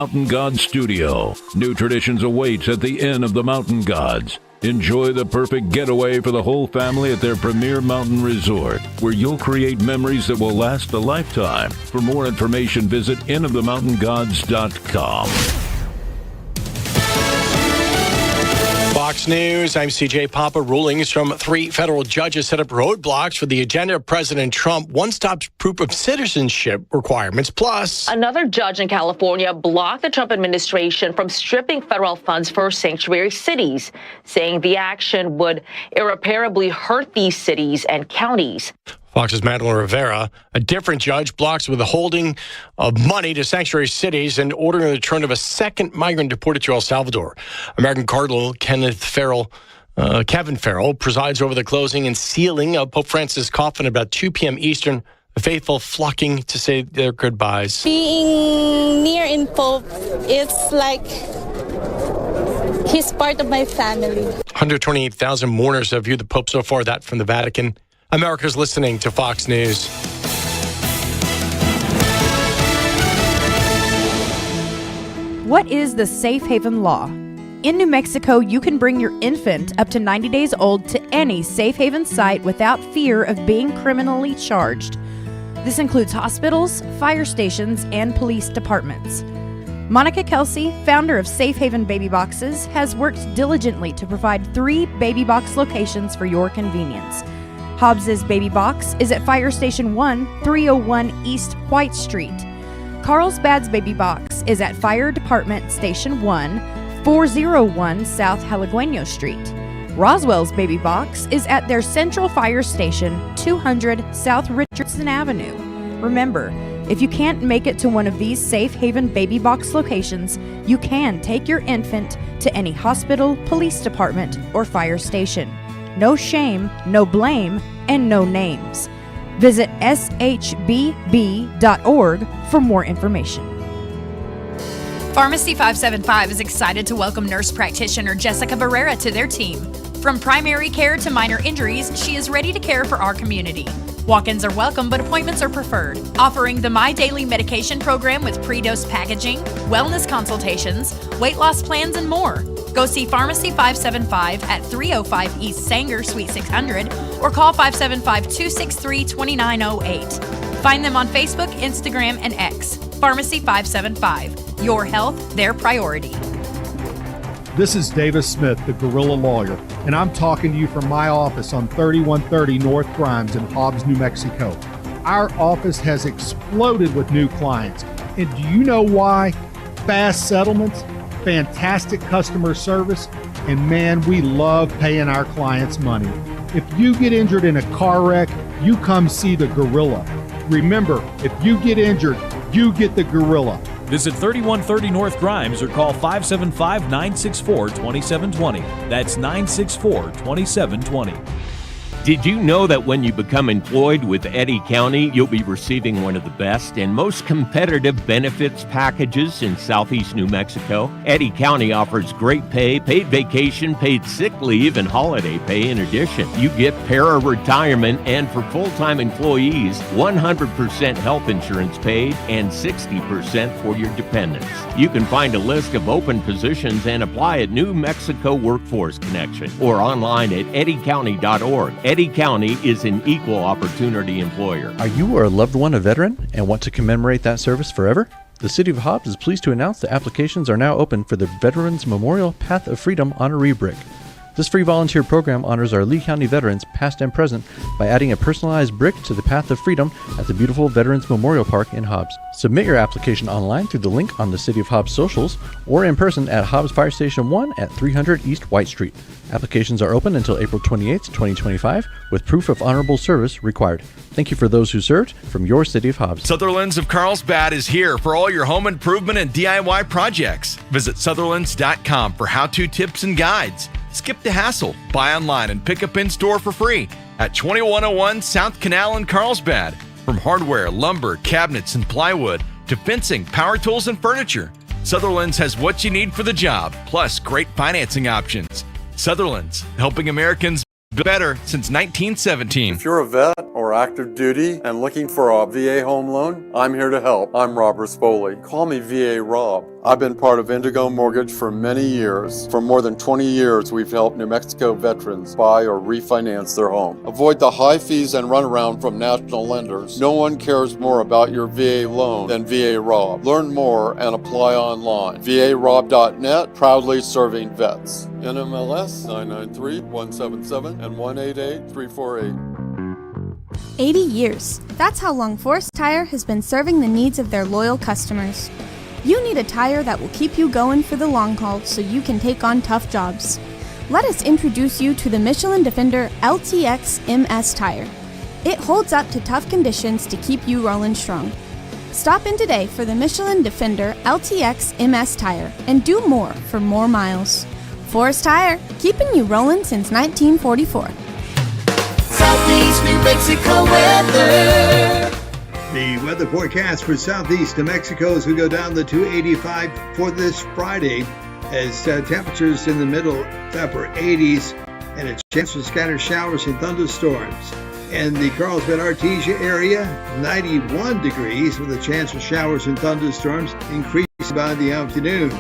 Mountain Gods Studio. New traditions awaits at the Inn of the Mountain Gods. Enjoy the perfect getaway for the whole family at their premier mountain resort, where you'll create memories that will last a lifetime. For more information, visit innofthemountaingods.com. Fox News, I'm CJ Papa. Rulings from 3 federal judges set up roadblocks for the agenda of President Trump. One stops proof of citizenship requirements. Plus, another judge in California blocked the Trump administration from stripping federal funds for sanctuary cities, saying the action would irreparably hurt these cities and counties. Fox's Madeline Rivera. A different judge blocks withholding of money to sanctuary cities and ordering the return of a second migrant deported to El Salvador. American Cardinal Kevin Farrell presides over the closing and sealing of Pope Francis' coffin about 2 p.m. Eastern. The faithful flocking to say their goodbyes. Being near in Pope, it's like he's part of my family. 128,000 mourners have viewed the Pope so far. That from the Vatican. America's listening to Fox News. What is the Safe Haven Law? In New Mexico, you can bring your infant up to 90 days old to any Safe Haven site without fear of being criminally charged. This includes hospitals, fire stations, and police departments. Monica Kelsey, founder of Safe Haven Baby Boxes, has worked diligently to provide 3 baby box locations for your convenience. Hobbs's Baby Box is at Fire Station 1, 301 East White Street. Carlsbad's Baby Box is at Fire Department Station 1, 401 South Halegueño Street. Roswell's Baby Box is at their Central Fire Station, 200 South Richardson Avenue. Remember, if you can't make it to one of these Safe Haven Baby Box locations, you can take your infant to any hospital, police department, or fire station. No shame, no blame, and no names. Visit shbb.org for more information. Pharmacy 575 is excited to welcome nurse practitioner Jessica Barrera to their team. From primary care to minor injuries, she is ready to care for our community. Walk-ins are welcome, but appointments are preferred. Offering the My Daily Medication program with pre-dose packaging, wellness consultations, weight loss plans, and more. Go see Pharmacy 575 at 305 East Sanger, Suite 600, or call 575-263-2908. Find them on Facebook, Instagram, and X. Pharmacy 575. Your health, their priority. This is Davis Smith, the Guerrilla Lawyer, and I'm talking to you from my office on 3130 North Grimes in Hobbs, New Mexico. Our office has exploded with new clients. And do you know why? Fast settlements, fantastic customer service, and man, we love paying our clients money. If you get injured in a car wreck, you come see the Gorilla. Remember, if you get injured, you get the Gorilla. Visit 3130 North Grimes or call 575-964-2720. That's 964-2720. Did you know that when you become employed with Eddy County, you'll be receiving one of the best and most competitive benefits packages in southeast New Mexico? Eddy County offers great pay, paid vacation, paid sick leave, and holiday pay in addition. You get para-retirement and for full-time employees, 100% health insurance paid and 60% for your dependents. You can find a list of open positions and apply at New Mexico Workforce Connection or online at eddycounty.org. Eddy County is an equal opportunity employer. Are you or a loved one a veteran and want to commemorate that service forever? The City of Hobbs is pleased to announce that applications are now open for the Veterans Memorial Path of Freedom Honoree Brick. This free volunteer program honors our Lee County veterans, past and present, by adding a personalized brick to the Path of Freedom at the beautiful Veterans Memorial Park in Hobbs. Submit your application online through the link on the City of Hobbs socials or in person at Hobbs Fire Station 1 at 300 East White Street. Applications are open until April 28, 2025, with proof of honorable service required. Thank you for those who served from your City of Hobbs. Sutherland's of Carlsbad is here for all your home improvement and DIY projects. Visit Sutherlands.com for how-to tips and guides. Skip the hassle. Buy online and pick up in-store for free at 2101 South Canal in Carlsbad. From hardware, lumber, cabinets, and plywood to fencing, power tools, and furniture, Sutherland's has what you need for the job, plus great financing options. Sutherland's, helping Americans better since 1917. If you're a vet or are active duty and looking for a VA home loan? I'm here to help. I'm Robert Spoley. Call me VA Rob. I've been part of Indigo Mortgage for many years. For more than 20 years, we've helped New Mexico veterans buy or refinance their home. Avoid the high fees and runaround from national lenders. No one cares more about your VA loan than VA Rob. Learn more and apply online. VARob.net, proudly serving vets. NMLS 993-177 and 188-348. 80 years. That's how long Forest Tire has been serving the needs of their loyal customers. You need a tire that will keep you going for the long haul so you can take on tough jobs. Let us introduce you to the Michelin Defender LTX MS tire. It holds up to tough conditions to keep you rolling strong. Stop in today for the Michelin Defender LTX MS tire and do more for more miles. Forest Tire, keeping you rolling since 1944. Southeast New Mexico weather. The weather forecast for southeast New Mexico as we go down the 285 for this Friday as temperatures in the middle to upper 80s and a chance of scattered showers and thunderstorms. In the Carlsbad-Artesia area, 91 degrees with a chance of showers and thunderstorms increasing by the afternoon.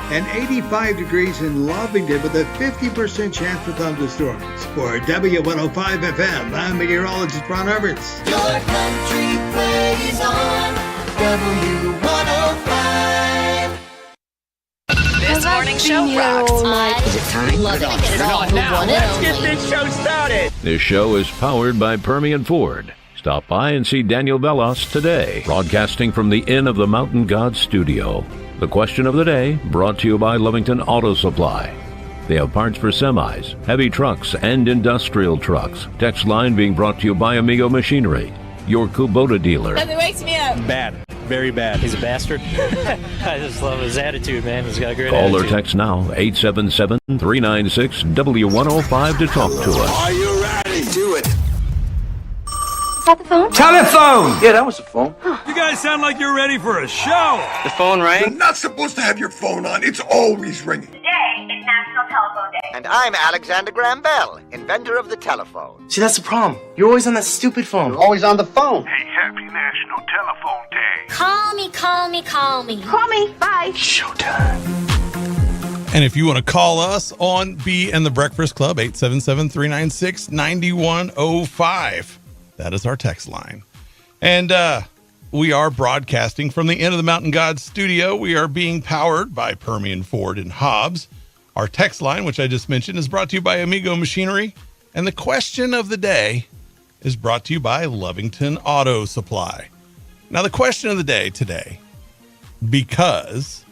And 85 degrees in Lovington with a 50% chance for thunderstorms. For W105 FM, I'm meteorologist Ron Everts. Your country plays on W105. This morning show rocks. Is it time? Love it. Get it on now. Let's get this show started. This show is powered by Permian Ford. Stop by and see Daniel Velas today, broadcasting from the Inn of the Mountain God studio. The question of the day, brought to you by Lovington Auto Supply. They have parts for semis, heavy trucks, and industrial trucks. Text line being brought to you by Amigo Machinery, your Kubota dealer. Because it wakes me up. Bad. Very bad. He's a bastard. I just love his attitude, man. He's got a great Call attitude. or text now, 877-396-W105 to talk to us. Are you ready? Do it. Is that the phone? Telephone! Yeah, that was the phone. You guys sound like you're ready for a show. The phone rang? You're not supposed to have your phone on. It's always ringing. Today is National Telephone Day. And I'm Alexander Graham Bell, inventor of the telephone. See, that's the problem. You're always on that stupid phone. You're always on the phone. Hey, happy National Telephone Day. Call me, call me, call me. Call me. Bye. Showtime. And if you want to call us on B and the Breakfast Club, 877-396-9105. That is our text line. And we are broadcasting from the Inn of the Mountain God studio. We are being powered by Permian Ford and Hobbs. Our text line, which I just mentioned, is brought to you by Amigo Machinery. And the question of the day is brought to you by Lovington Auto Supply. Now, the question of the day today, because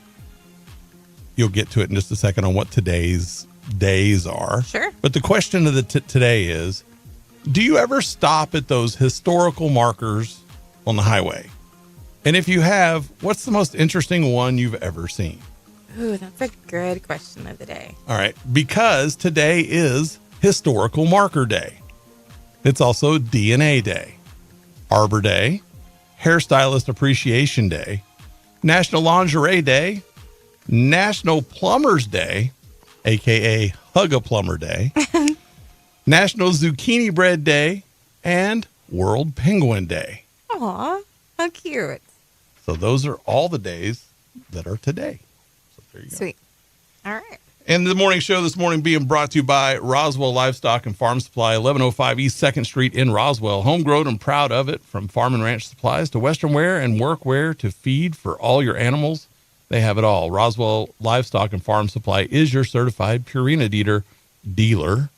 you'll get to it in just a second on what today's days are. Sure. But the question of the today is, do you ever stop at those historical markers on the highway? And if you have, what's the most interesting one you've ever seen? Ooh, that's a good question of the day. All right. Because today is Historical Marker Day. It's also DNA Day, Arbor Day, Hairstylist Appreciation Day, National Lingerie Day, National Plumbers Day, a.k.a. Hug a Plumber Day, National Zucchini Bread Day, and World Penguin Day. Aw, how cute. So those are all the days that are today. So there you go. Sweet. All right. And the morning show this morning being brought to you by Roswell Livestock and Farm Supply, 1105 East 2nd Street in Roswell. Homegrown and proud of it, from farm and ranch supplies to western wear and workwear to feed for all your animals. They have it all. Roswell Livestock and Farm Supply is your certified Purina dealer.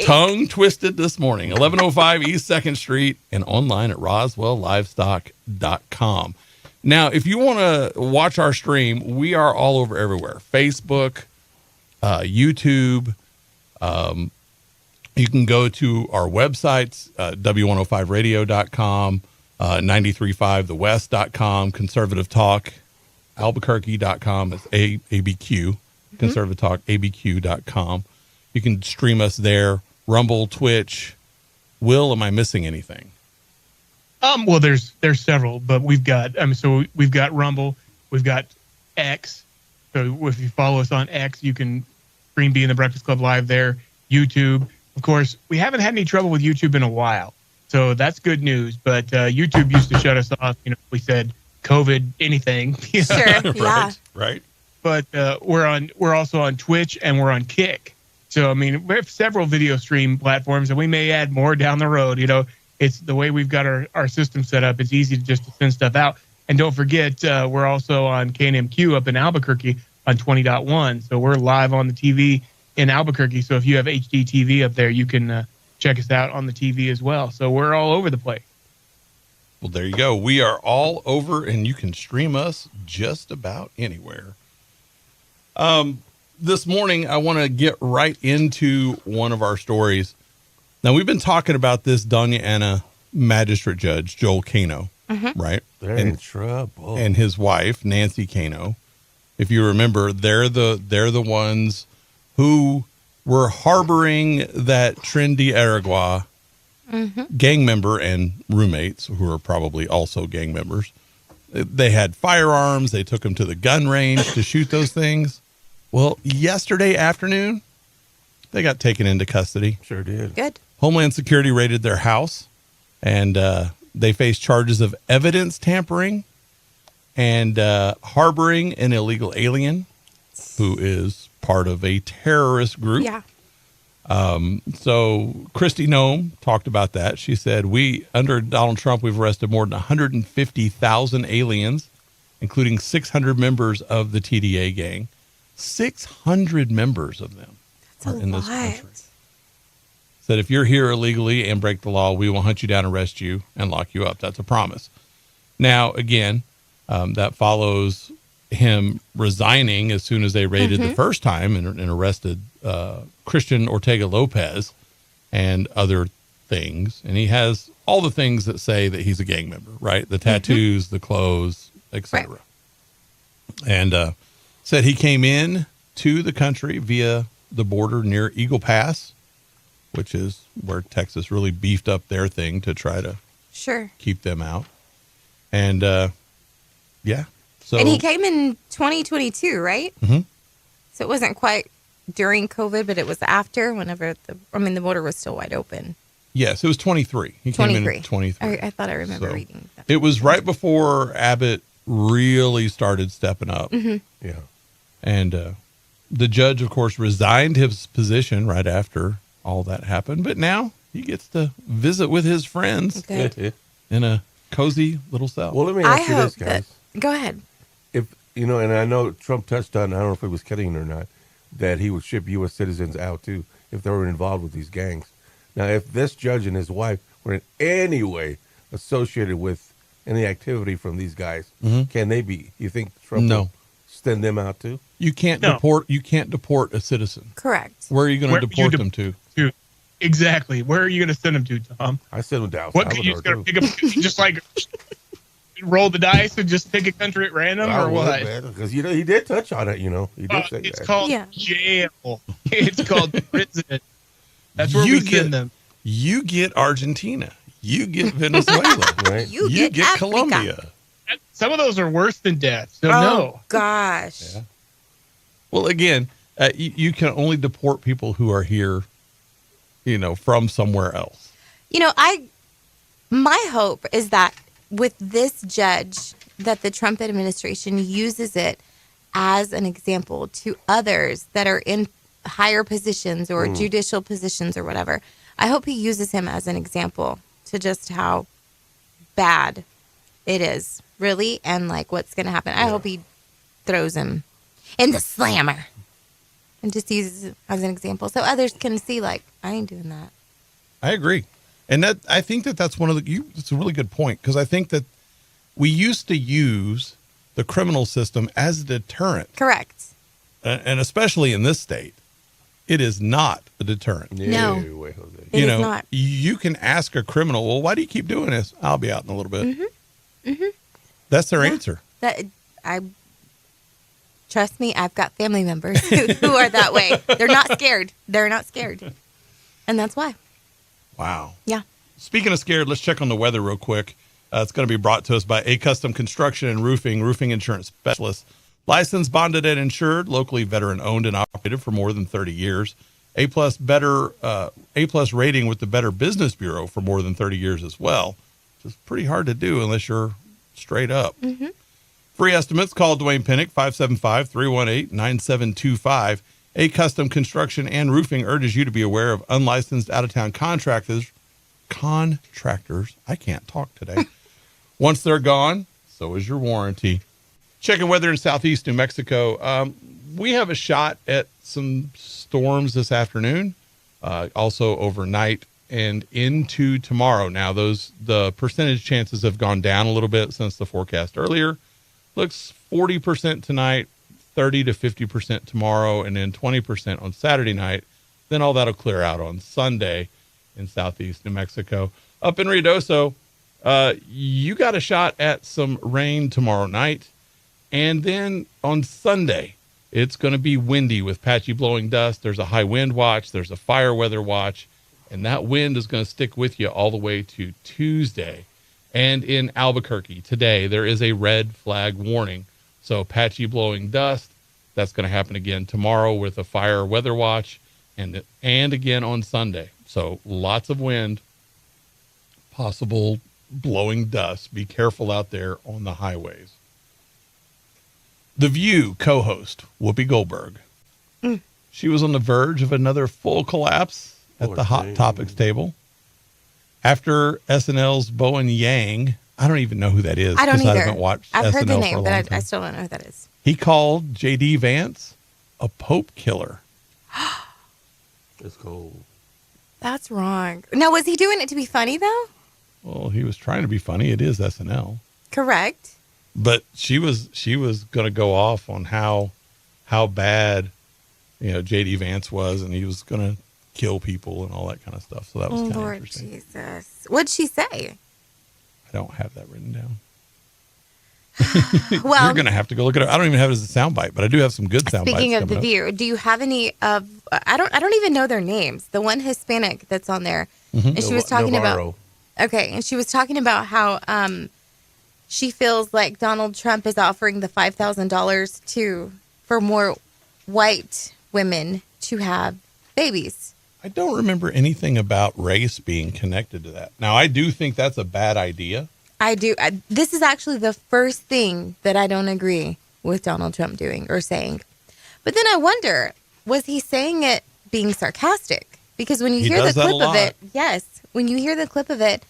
Tongue twisted this morning. 1105 East 2nd Street and online at roswelllivestock.com. Now, if you want to watch our stream, we are all over everywhere. Facebook, YouTube. You can go to our websites, w105radio.com, 935thewest.com, Conservative Talk, Albuquerque.com. It's ABQ, Conservative Talk, ABQ.com. You can stream us there. Rumble, Twitch. Will, am I missing anything? Well, there's several, but we've got we've got Rumble, we've got X. So if you follow us on X, you can stream Be in the Breakfast Club live there. YouTube, of course, we haven't had any trouble with YouTube in a while. So that's good news. But YouTube used to shut us off. You know, we said COVID, anything. Sure. Yeah. Right. But we're also on Twitch and we're on Kick. So I mean, we have several video stream platforms, and we may add more down the road. You know, it's the way we've got our system set up. It's easy to just send stuff out. And don't forget, we're also on KNMQ up in Albuquerque on 20.1. So we're live on the TV in Albuquerque. So if you have HD TV up there, you can check us out on the TV as well. So we're all over the place. Well, there you go. We are all over, and you can stream us just about anywhere. This morning, I want to get right into one of our stories. Now, we've been talking about this Doña Ana magistrate judge, Joel Cano, right? They're in trouble. And his wife, Nancy Cano. If you remember, they're the ones who were harboring that Trendy Aragua gang member and roommates who are probably also gang members. They had firearms. They took them to the gun range to shoot those things. Well, yesterday afternoon, they got taken into custody. Sure did. Good. Homeland Security raided their house, and they faced charges of evidence tampering and harboring an illegal alien who is part of a terrorist group. Yeah. So Kristi Noem talked about that. She said, under Donald Trump, we've arrested more than 150,000 aliens, including 600 members of the TDA gang. 600 members of them are in this country. Said, if you're here illegally and break the law, we will hunt you down, arrest you, and lock you up. That's a promise. Now, again, that follows him resigning as soon as they raided the first time and arrested Christian Ortega Lopez and other things. And he has all the things that say that he's a gang member, right? The tattoos, the clothes, etc. Right. And said he came in to the country via the border near Eagle Pass, which is where Texas really beefed up their thing to try to keep them out. And yeah. So, and he came in 2022, right? Mm-hmm. So it wasn't quite during COVID, but it was after, whenever the border was still wide open. Yes, it was 23. He came in at 23. I thought I remember reading that. It was right before Abbott really started stepping up. Yeah. And the judge, of course, resigned his position right after all that happened. But now he gets to visit with his friends in a cozy little cell. Well, let me ask you this, guys. Go ahead. If, and I know Trump touched on, I don't know if he was kidding or not, that he would ship U.S. citizens out, too, if they were involved with these gangs. Now, if this judge and his wife were in any way associated with any activity from these guys, can they be? You think Trump will send them out, too? You can't deport a citizen. Correct. Where are you going to deport them to? Exactly. Where are you going to send them to, Tom? I send them down. What, you just going to pick up, just like roll the dice and just pick a country at random, or what? Because he did touch on it. He did say it's that. Called jail. It's called prison. That's where we send them. You get Argentina. You get Venezuela. Right? You get Colombia. Some of those are worse than death. So no. Gosh. Yeah. Well, again, you can only deport people who are here, from somewhere else. My hope is that with this judge, that the Trump administration uses it as an example to others that are in higher positions or judicial positions or whatever. I hope he uses him as an example to just how bad it is, really, and like what's going to happen. I hope he throws him in the slammer and just uses it as an example so others can see, like, I ain't doing that. I agree. And I think that's one of it's a really good point, because I think that we used to use the criminal system as a deterrent. Correct. And especially in this state, it is not a deterrent. No. It is not. You can ask a criminal, well, why do you keep doing this? I'll be out in a little bit. That's their answer. Trust me, I've got family members who are that way. They're not scared. They're not scared. And that's why. Wow. Yeah. Speaking of scared, let's check on the weather real quick. It's going to be brought to us by A Custom Construction and Roofing Insurance Specialists. Licensed, bonded, and insured, locally veteran-owned and operated for more than 30 years. A+ rating with the Better Business Bureau for more than 30 years as well. It's pretty hard to do unless you're straight up. Mm-hmm. Free estimates, call Dwayne Pinnick, 575-318-9725. A Custom Construction and Roofing urges you to be aware of unlicensed out-of-town contractors. I can't talk today. Once they're gone, so is your warranty. Checking weather in southeast New Mexico. We have a shot at some storms this afternoon, also overnight and into tomorrow. Now, the percentage chances have gone down a little bit since the forecast earlier. Looks 40% tonight, 30 to 50% tomorrow, and then 20% on Saturday night. Then all that'll clear out on Sunday in southeast New Mexico. Up in Ruidoso, you got a shot at some rain tomorrow night. And then on Sunday, it's going to be windy with patchy blowing dust. There's a high wind watch. There's a fire weather watch. And that wind is going to stick with you all the way to Tuesday. And in Albuquerque today, there is a red flag warning. So patchy blowing dust, that's going to happen again tomorrow with a fire weather watch and again on Sunday. So lots of wind, possible blowing dust. Be careful out there on the highways. The View co-host, Whoopi Goldberg. She was on the verge of another full collapse at the Hot Topics table. After SNL's Bowen Yang, I don't even know who that is. I don't either. I haven't watched I've SNL heard the for name, a but long I time. still don't know who that is. He called J.D. Vance a Pope killer. It's cold. That's wrong. Now, was he doing it to be funny, though? Well, he was trying to be funny. It is SNL. Correct. But she was going to go off on how bad, J.D. Vance was, and he was going to kill people and all that kind of stuff. So that was kind of Lord interesting. Jesus. What'd she say? I don't have that written down. Well, you're going to have to go look at it. I don't even have it as a soundbite, but I do have some good sound bites. Speaking of The up. View, do you have any of? I don't even know their names. The one Hispanic that's on there, and she was talking Navarro. about. Okay, and she was talking about how she feels like Donald Trump is offering the $5,000 for more white women to have babies. I don't remember anything about race being connected to that. Now, I do think that's a bad idea. I do. This is actually the first thing that I don't agree with Donald Trump doing or saying. But then I wonder, was he saying it being sarcastic? Because when you hear the clip of it, yes, when you hear the clip of it,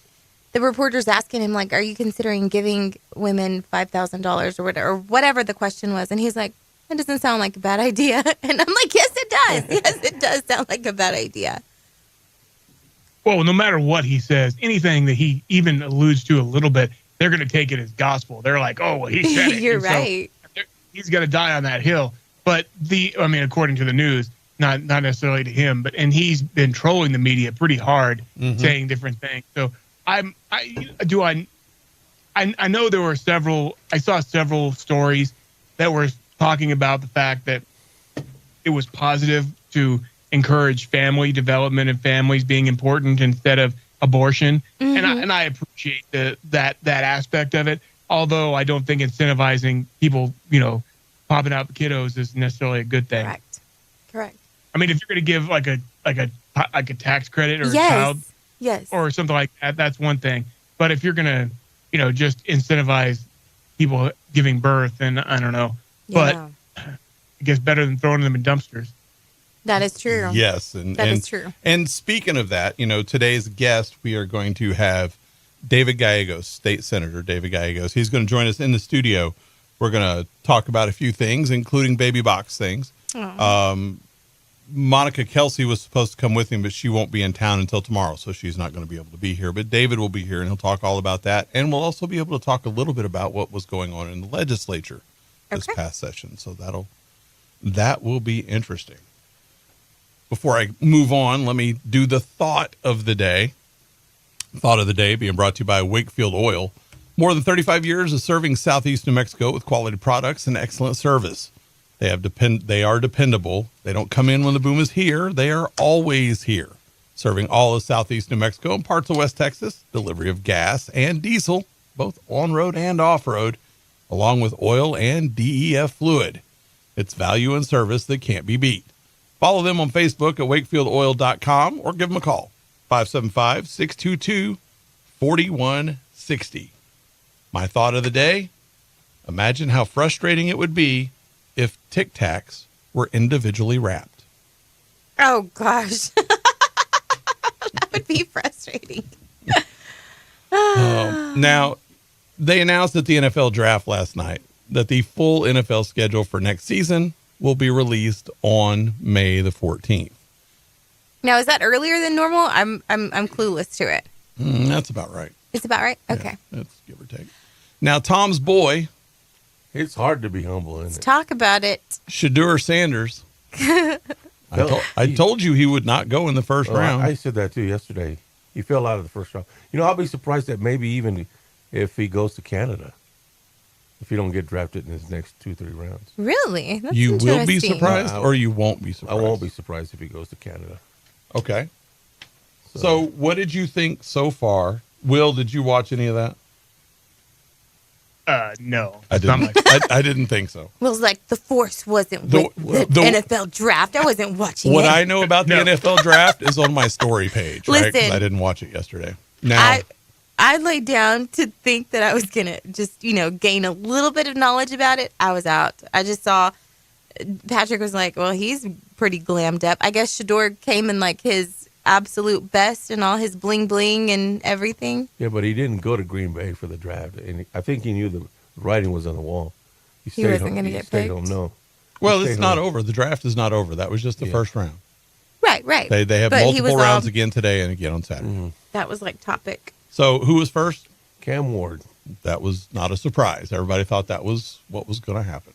the reporter's asking him, like, are you considering giving women $5,000 or whatever the question was? And he's like, that doesn't sound like a bad idea. And I'm like, yes, it does. Yes, it does sound like a bad idea. Well, no matter what he says, anything that he even alludes to a little bit, they're going to take it as gospel. They're like, oh, well, he said it. You're right. So he's going to die on that hill. But according to the news, not necessarily to him, and he's been trolling the media pretty hard, saying different things. So I know there were I saw several stories that were talking about the fact that it was positive to encourage family development and families being important instead of abortion. And I appreciate that aspect of it. Although I don't think incentivizing people, popping out kiddos is necessarily a good thing. Correct. I mean, if you're going to give like a tax credit or a Yes. child, Yes, or something like that, that's one thing. But if you're going to, just incentivize people giving birth, then I don't know. Yeah. But I guess better than throwing them in dumpsters. That is true. Yes. That is true. And speaking of that, today's guest, we are going to have David Gallegos, State Senator David Gallegos. He's going to join us in the studio. We're going to talk about a few things, including baby box things. Monica Kelsey was supposed to come with him, but she won't be in town until tomorrow, so she's not going to be able to be here. But David will be here, and he'll talk all about that. And we'll also be able to talk a little bit about what was going on in the legislature this past session. So that will be interesting. Before I move on, let me do the thought of the day. Thought of the day being brought to you by Wakefield Oil. More than 35 years of serving Southeast New Mexico with quality products and excellent service. They are dependable. They don't come in when the boom is here. They are always here, serving all of Southeast New Mexico and parts of West Texas. Delivery of gas and diesel, both on-road and off-road, along with oil and DEF fluid. It's value and service that can't be beat. Follow them on Facebook at wakefieldoil.com or give them a call, 575-622-4160. My thought of the day, imagine how frustrating it would be if Tic Tacs were individually wrapped. Oh, gosh. That would be frustrating. Now, they announced at the NFL draft last night that the full NFL schedule for next season will be released on May the 14th. Now, is that earlier than normal? I'm clueless to it. That's about right. It's about right? Okay. Yeah, that's give or take. Now, Tom's boy. It's hard to be humble, isn't Let's talk about it. Shedeur Sanders. I told you he would not go in the first round. I said that too yesterday. He fell out of the first round. You know, I'll be surprised that maybe even if he goes to Canada, if he don't get drafted in his next 2-3 rounds. Really? That's you will be interesting. surprised, or you won't be surprised? I won't be surprised if he goes to Canada. Okay. So what did you think so far? Will, did you watch any of that? No. I didn't. I didn't think so. Will's like, the force wasn't with the NFL draft. I wasn't watching What it. I know about the NFL draft is on my story page, right? 'Cause Listen, I didn't watch it yesterday. Now, I laid down to think that I was going to just, gain a little bit of knowledge about it. I was out. I just saw Patrick was like, well, he's pretty glammed up. I guess Shedeur came in like his absolute best and all his bling bling and everything. Yeah, but he didn't go to Green Bay for the draft, and I think he knew the writing was on the wall. He wasn't going to get picked. No. well, it's not over. The draft is not over. That was just the first round. Right. They have But he multiple was rounds again today and again on Saturday. Mm-hmm. That was like topic. So who was first? Cam Ward. That was not a surprise. Everybody thought that was what was going to happen.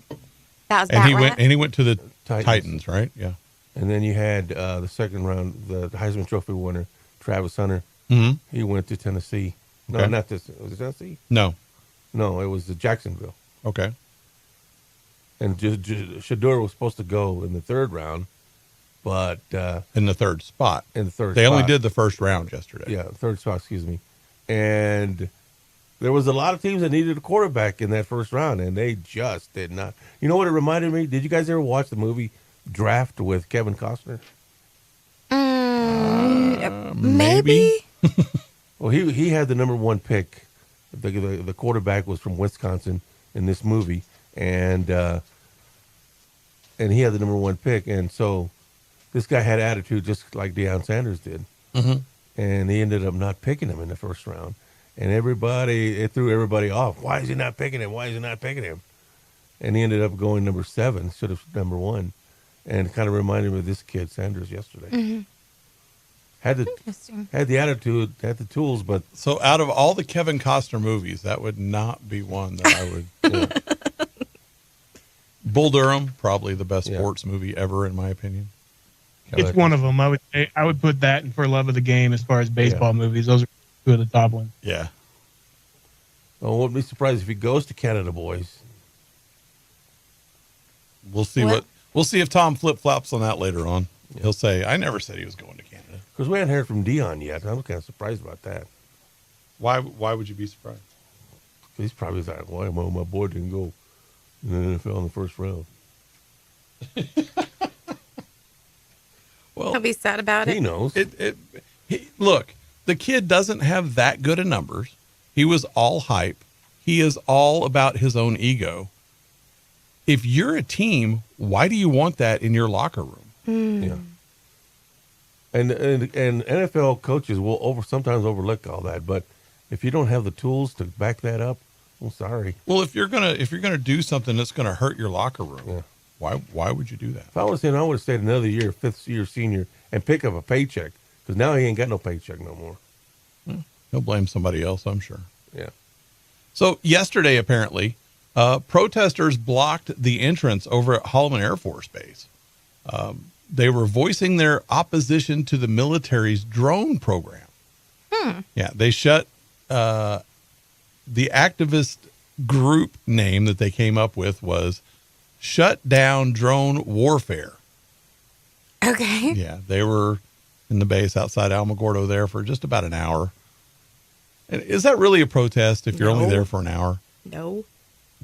That was And he went to the Titans, right? Yeah. And then you had the second round, the Heisman Trophy winner, Travis Hunter. Mm-hmm. He went to Tennessee. No, Okay. not this. Was it Tennessee? No. No, it was the Jacksonville. Okay. And Shedeur was supposed to go in the third round, but in the third spot. In the third They spot. only did the first round yesterday. Yeah, third spot, excuse me. And there was a lot of teams that needed a quarterback in that first round, and they just did not. You know what it reminded me? Did you guys ever watch the movie Draft with Kevin Costner? Maybe. Well, he had the number one pick. The quarterback was from Wisconsin in this movie, and he had the number one pick. And so this guy had attitude just like Deion Sanders did. Mm-hmm. And he ended up not picking him in the first round. And it threw everybody off. Why is he not picking him? Why is he not picking him? And he ended up going number 7, instead of number 1. And it kind of reminded me of this kid, Sanders, yesterday. Mm-hmm. Had the attitude, had the tools, but... So out of all the Kevin Costner movies, that would not be one that I would... Bull Durham, probably the best sports movie ever, in my opinion. It's one of them. I would put that in For Love of the Game as far as baseball movies. Those are two of the top ones. Yeah. I wouldn't be surprised if he goes to Canada, boys. We'll see we'll see if Tom flip-flops on that later on. Yeah. He'll say, I never said he was going to Canada. Because we haven't heard from Deion yet. I'm kind of surprised about that. Why would you be surprised? He's probably like, why my boy didn't go in the NFL in the first round? Well, he'll be sad about it. He knows. Look, the kid doesn't have that good of numbers. He was all hype. He is all about his own ego. If you're a team, why do you want that in your locker room? Yeah. And NFL coaches will sometimes overlook all that, but if you don't have the tools to back that up, I'm sorry. Well, if you're gonna do something that's gonna hurt your locker room, why would you do that? If I was him, I would have stayed another year, 5th year senior, and pick up a paycheck, because now he ain't got no paycheck no more. He'll blame somebody else, I'm sure. Yeah. So yesterday, apparently, protesters blocked the entrance over at Holloman Air Force Base. They were voicing their opposition to the military's drone program. Yeah, they shut the activist group name that they came up with was Shut Down Drone Warfare. Okay. Yeah, they were in the base outside Alamogordo there for just about an hour. And is that really a protest if you're only there for an hour? No.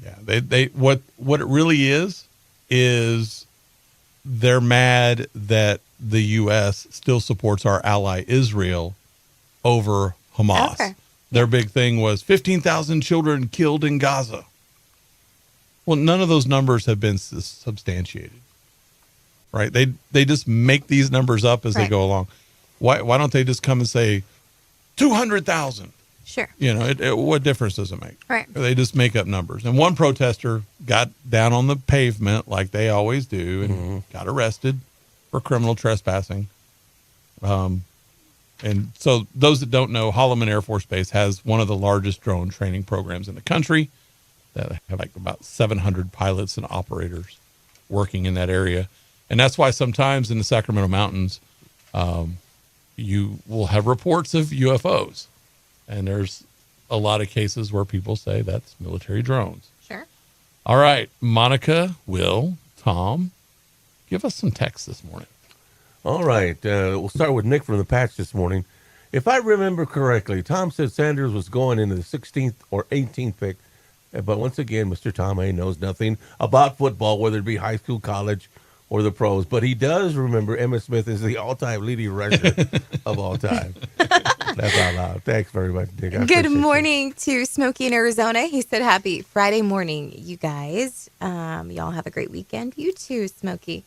Yeah, they what it really is they're mad that the U.S. still supports our ally Israel over Hamas. Okay. Their big thing was 15,000 children killed in Gaza. Well, none of those numbers have been substantiated, right? They just make these numbers up as they go along. Why don't they just come and say 200,000? Sure. You know, what difference does it make? Right. They just make up numbers. And one protester got down on the pavement like they always do and got arrested for criminal trespassing. And so those that don't know, Holloman Air Force Base has one of the largest drone training programs in the country that have like about 700 pilots and operators working in that area. And that's why sometimes in the Sacramento Mountains, you will have reports of UFOs. And there's a lot of cases where people say that's military drones. Sure. All right, Monica, Will, Tom, give us some text this morning. All right. We'll start with Nick from the Patch this morning. If I remember correctly, Tom said Sanders was going into the 16th or 18th pick. But once again, Mr. Tom A. knows nothing about football, whether it be high school, college, or the pros. But he does remember Emmitt Smith is the all-time leading rusher of all time. That's out loud. Thanks very much, Nick. Good morning to Smokey in Arizona. He said, happy Friday morning, you guys. Y'all have a great weekend. You too, Smokey.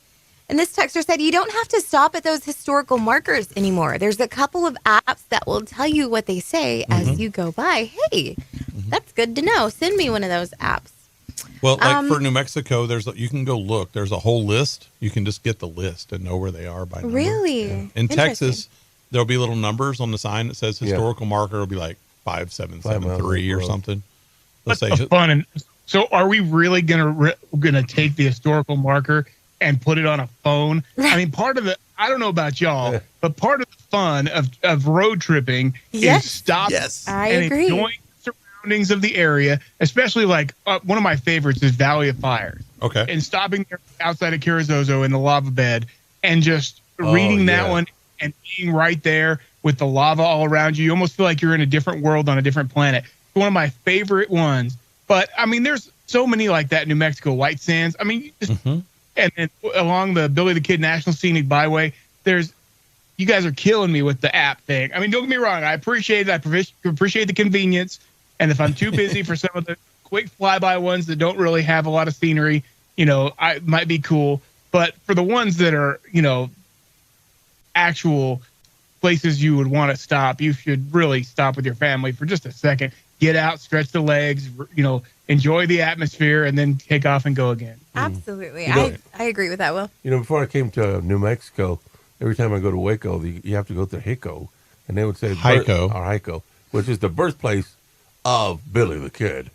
And this texter said, you don't have to stop at those historical markers anymore. There's a couple of apps that will tell you what they say as you go by. Hey, that's good to know. Send me one of those apps. Well, like for New Mexico, you can go look. There's a whole list. You can just get the list and know where they are by number. Really? Yeah. In Texas, there'll be little numbers on the sign that says historical marker. It'll be like 5773 or something. What's the fun? And so, are we really gonna take the historical marker and put it on a phone? I mean, part of I don't know about y'all, but part of the fun of road tripping is stopping and enjoying the surroundings of the area, especially like one of my favorites is Valley of Fires. Okay. And stopping there outside of Carrizozo in the lava bed and just reading that one and being right there with the lava all around you. You almost feel like you're in a different world on a different planet. It's one of my favorite ones. But, I mean, there's so many like that in New Mexico, White Sands. I mean, just, and then along the Billy the Kid National Scenic Byway, you guys are killing me with the app thing. I mean, don't get me wrong. I appreciate it. I appreciate the convenience. And if I'm too busy for some of the quick flyby ones that don't really have a lot of scenery, I might be cool. But for the ones that are, actual places you would want to stop, you should really stop with your family for just a second. Get out, stretch the legs, enjoy the atmosphere, and then take off and go again. Absolutely. I agree with that, Will. Before I came to New Mexico, every time I go to Waco, you have to go to Hico. And they would say Hico, which is the birthplace of Billy the Kid,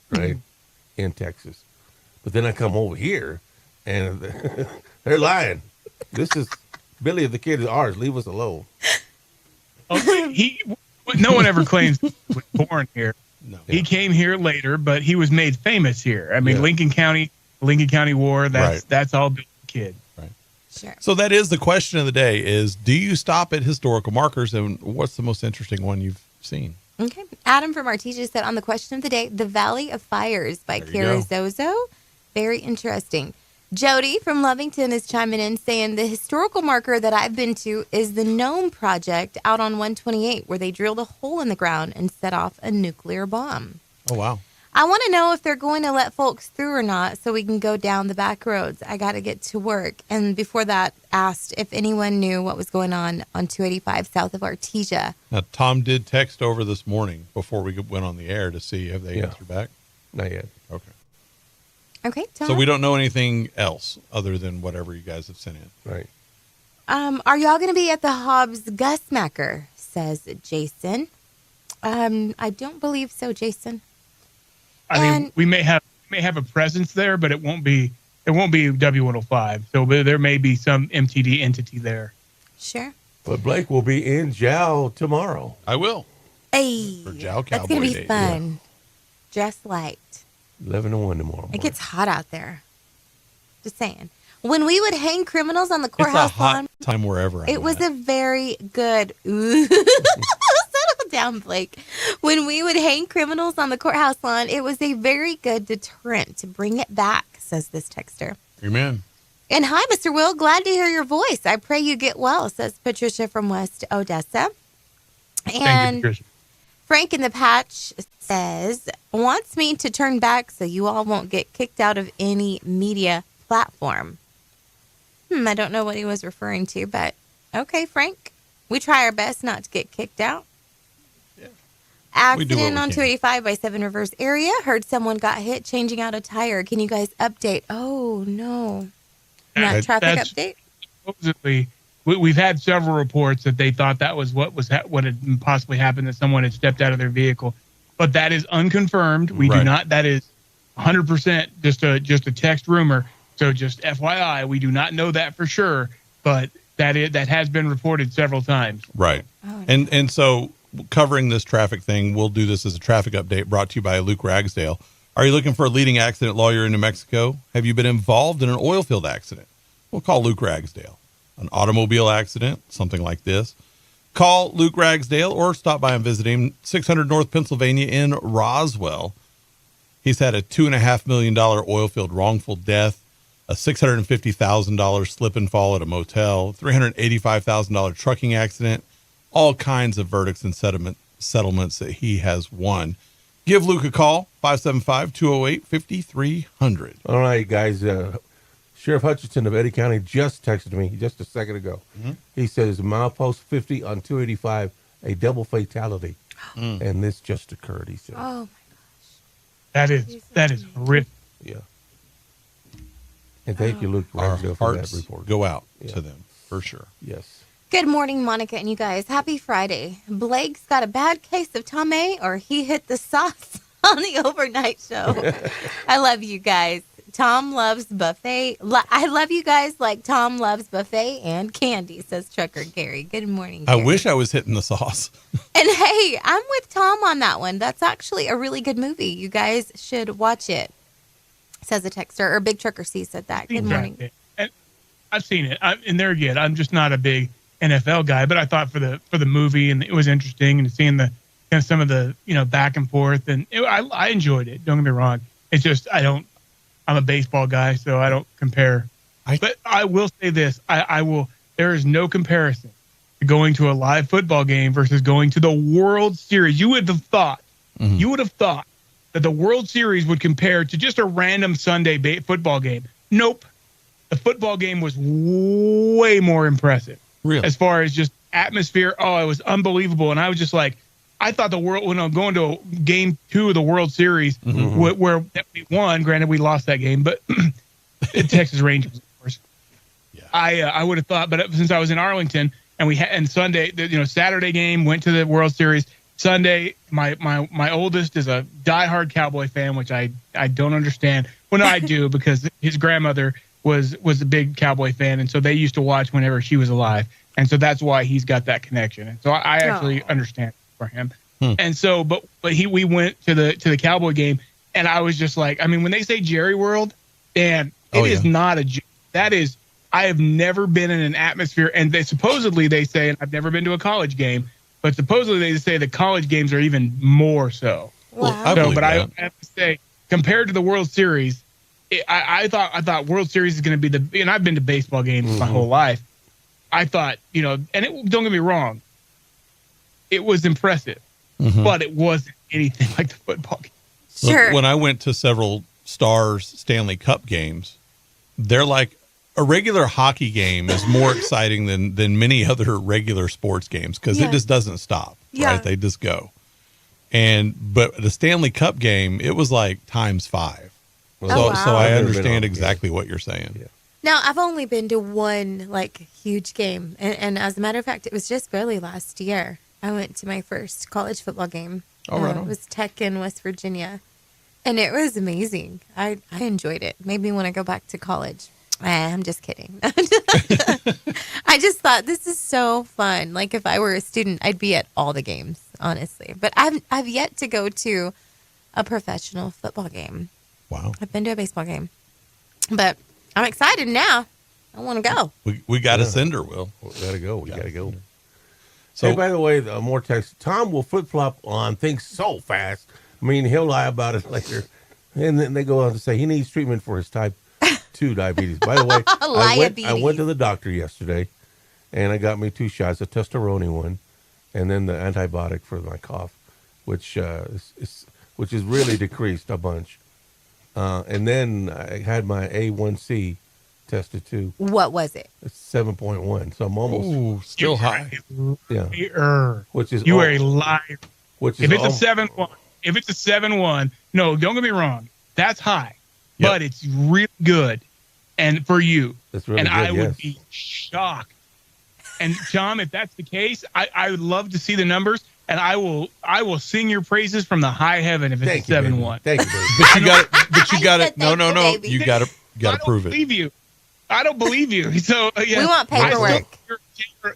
right, in Texas. But then I come over here, and they're lying. This is Billy the Kid is ours. Leave us alone. No one ever claims he was born here. No. He came here later, but he was made famous here. I mean, Lincoln County War, that's all Billy the Kid. Right. Sure. So that is the question of the day is, do you stop at historical markers, and what's the most interesting one you've seen? Okay. Adam from Artesia said on the question of the day, The Valley of Fires by Carrizozo. Very interesting. Jody from Lovington is chiming in saying the historical marker that I've been to is the Gnome Project out on 128, where they drilled a hole in the ground and set off a nuclear bomb. Oh, wow. I want to know if they're going to let folks through or not so we can go down the back roads. I got to get to work. And before that, asked if anyone knew what was going on 285 south of Artesia. Now, Tom did text over this morning before we went on the air to see if they answered back. Not yet. Okay. Okay, Tom. So we don't know anything else other than whatever you guys have sent in. Right. Are y'all going to be at the Hobbs Gusmacker, says Jason. I don't believe so, Jason. I mean, we may have a presence there, but it won't be W105. So there may be some MTD entity there. Sure. But Blake will be in Jow tomorrow. I will. Hey, for Jow Cowboy that's gonna be Day. fun. Dress light. 11 to 1 tomorrow morning. It gets hot out there. Just saying. When we would hang criminals on the courthouse it's a hot lawn, time wherever. it was a very good. Settle down, Blake. When we would hang criminals on the courthouse lawn, it was a very good deterrent to bring it back, says this texter. Amen. And hi, Mr. Will. Glad to hear your voice. I pray you get well, says Patricia from West Odessa. Thank And you, Patricia. Frank in the Patch says, wants me to turn back so you all won't get kicked out of any media platform. I don't know what he was referring to, but okay, Frank. We try our best not to get kicked out. Yeah. Accident on 285 by Seven Rivers area. Heard someone got hit changing out a tire. Can you guys update? Oh, no. Not traffic update? Supposedly, we've had several reports that they thought that was what had possibly happened, that someone had stepped out of their vehicle. But that is unconfirmed. We do not. That is 100% just a text rumor. So just FYI, we do not know that for sure, but that has been reported several times. Right. Oh, and so covering this traffic thing, we'll do this as a traffic update brought to you by Luke Ragsdale. Are you looking for a leading accident lawyer in New Mexico? Have you been involved in an oil field accident? We'll call Luke Ragsdale. An automobile accident, something like this. Call Luke Ragsdale or stop by and visit him, 600 North Pennsylvania in Roswell. He's had a $2.5 million oil field wrongful death, a $650,000 slip and fall at a motel, $385,000 trucking accident, all kinds of verdicts and settlements that he has won. Give Luke a call, 575-208-5300. All right, guys. Sheriff Hutchinson of Eddy County just texted me just a second ago. Mm-hmm. He says, milepost 50 on 285, a double fatality. And this just occurred, he said. Oh, my gosh. That is horrific. Yeah. And thank you, Luke Ragsdale, for that report. Go out to them, for sure. Yes. Good morning, Monica and you guys. Happy Friday. Blake's got a bad case of Tomei, or he hit the sauce on the overnight show. I love you guys. Tom loves buffet. I love you guys like Tom loves buffet and candy, says Trucker Gary. Good morning, Gary. I wish I was hitting the sauce. And hey, I'm with Tom on that one. That's actually a really good movie. You guys should watch it, says a texter. Or Big Trucker C said that. Good morning. And I've seen it. And there again, I'm just not a big NFL guy, but I thought for the movie, and it was interesting, and seeing the some of the back and forth, and I enjoyed it. Don't get me wrong. It's just I'm a baseball guy, so I don't compare. But I will say this: I will. There is no comparison to going to a live football game versus going to the World Series. You would have thought that the World Series would compare to just a random Sunday football game. Nope. The football game was way more impressive. Really? As far as just atmosphere, it was unbelievable. And I was just like, I thought when I'm going to game 2 of the World Series, where we won, granted we lost that game, but Texas Rangers, of course. Yeah. I would have thought, but since I was in Arlington and Sunday, Saturday game went to the World Series. Sunday, my oldest is a diehard Cowboy fan, which I don't understand. Well, no, I do, because his grandmother was a big Cowboy fan, and so they used to watch whenever she was alive, and so that's why he's got that connection. And so I actually understand for him. And so, but we went to the Cowboy game, and I was just like, I mean, when they say Jerry World, Dan, it is not that is. I have never been in an atmosphere, and they say, and I've never been to a college game, but supposedly they say the college games are even more so. Wow. I have to say, compared to the World Series, I thought World Series is going to be and I've been to baseball games my whole life. I thought, and don't get me wrong, it was impressive, but it wasn't anything like the football game. Sure. Look, when I went to several Stars Stanley Cup games, they're like, a regular hockey game is more exciting than many other regular sports games, because it just doesn't stop, right? They just go. But the Stanley Cup game, it was like times 5. So I understand exactly what you're saying. Yeah. Now, I've only been to one huge game, and as a matter of fact, it was just barely last year. I went to my first college football game. Oh, right. It was Tech in West Virginia, and it was amazing. I enjoyed it. Made me want to go back to college. I'm just kidding. I just thought this is so fun. Like, if I were a student, I'd be at all the games, honestly. But I've yet to go to a professional football game. Wow. I've been to a baseball game, but I'm excited now. I want to go. We got to send her, Will. We got to go. We got to go. So, hey, by the way, more text. Tom will flip-flop on things so fast. I mean, he'll lie about it later. And then they go on to say he needs treatment for his type 2 diabetes. By the way, I went to the doctor yesterday, and I got me 2 shots, a testosterone one, and then the antibiotic for my cough, which is really decreased a bunch. And then I had my A1C tested too. What was it? It's 7.1. So I'm almost still high. Yeah. Which is you are a liar. Which is if it's a 7.1, if it's a 7.1, no, don't get me wrong, that's high, but it's really good, and for you, that's really and good, I would be shocked. And Tom, if that's the case, I would love to see the numbers, and I will sing your praises from the high heaven if it's a 7.1. Thank you, baby. But you got it. No. You got to prove it. I don't believe you. So yeah, we want paperwork.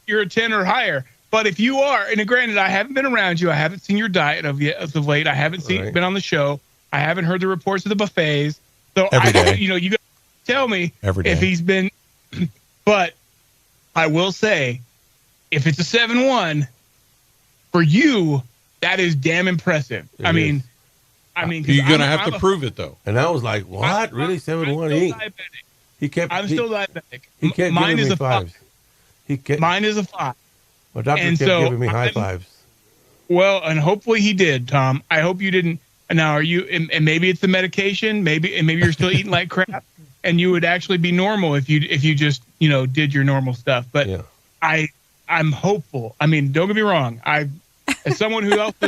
You're a 10 or higher. But if you are, and granted, I haven't been around you. I haven't seen your diet of late. I haven't been on the show. I haven't heard the reports of the buffets. So you got to tell me if he's been. But I will say, if it's a 7.1 for you, that is damn impressive. I mean, you're gonna have to prove it though. And I was like, what? Really, 7.1? He kept. I'm still diabetic. He kept Mine giving is me a 5s. Mine is a 5. My doctor kept giving me high 5s. Well, and hopefully he did, Tom. I hope you didn't. Now, are you? And maybe it's the medication. Maybe you're still eating like crap, and you would actually be normal if you just did your normal stuff. But I'm hopeful. I mean, don't get me wrong. As someone who's also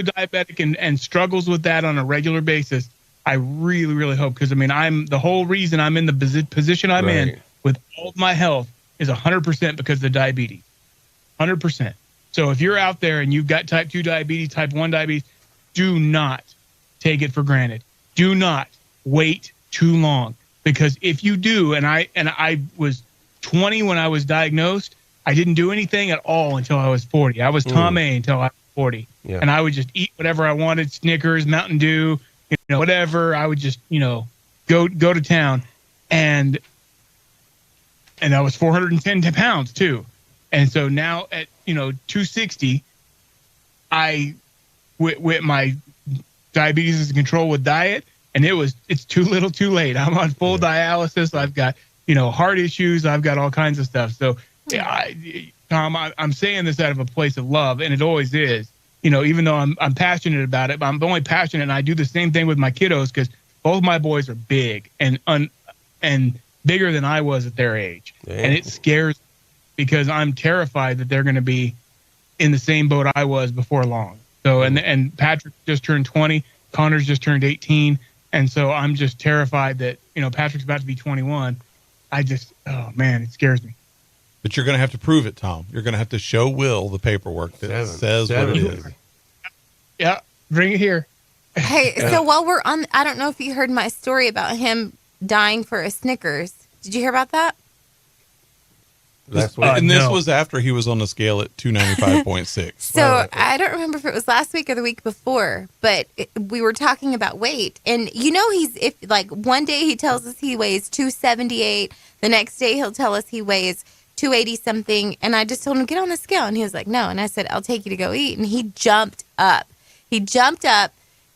diabetic and struggles with that on a regular basis, I really, really hope, because I'm the whole reason I'm in the position I'm in with all of my health is 100% because of the diabetes. 100%. So if you're out there and you've got type 2 diabetes, type 1 diabetes, do not take it for granted. Do not wait too long, because if you do, and I was 20 when I was diagnosed, I didn't do anything at all until I was 40. I was Tom A until I was 40. Yeah. And I would just eat whatever I wanted, Snickers, Mountain Dew, whatever. I would just, go to town. And I was 410 pounds too. And so now at, 260, with my diabetes is in control with diet, and it's too little too late. I'm on full dialysis. I've got, heart issues. I've got all kinds of stuff. So, Tom, I'm saying this out of a place of love, and it always is. Even though I'm passionate about it, but I'm only passionate, and I do the same thing with my kiddos, because both my boys are big and bigger than I was at their age. Damn. And it scares me, because I'm terrified that they're going to be in the same boat I was before long. So, and Patrick just turned 20, Connor's just turned 18, and so I'm just terrified that Patrick's about to be 21. Oh man, it scares me. But you're going to have to prove it, Tom. You're going to have to show Will the paperwork that says what it is. Yeah, bring it here. Hey, so while we're on, I don't know if you heard my story about him dying for a Snickers. Did you hear about that? This was after he was on the scale at 295.6. So I don't remember if it was last week or the week before, but we were talking about weight. And one day he tells us he weighs 278. The next day he'll tell us he weighs 280 something, and I just told him, get on the scale, and he was like, no. And I said, I'll take you to go eat. And he jumped up,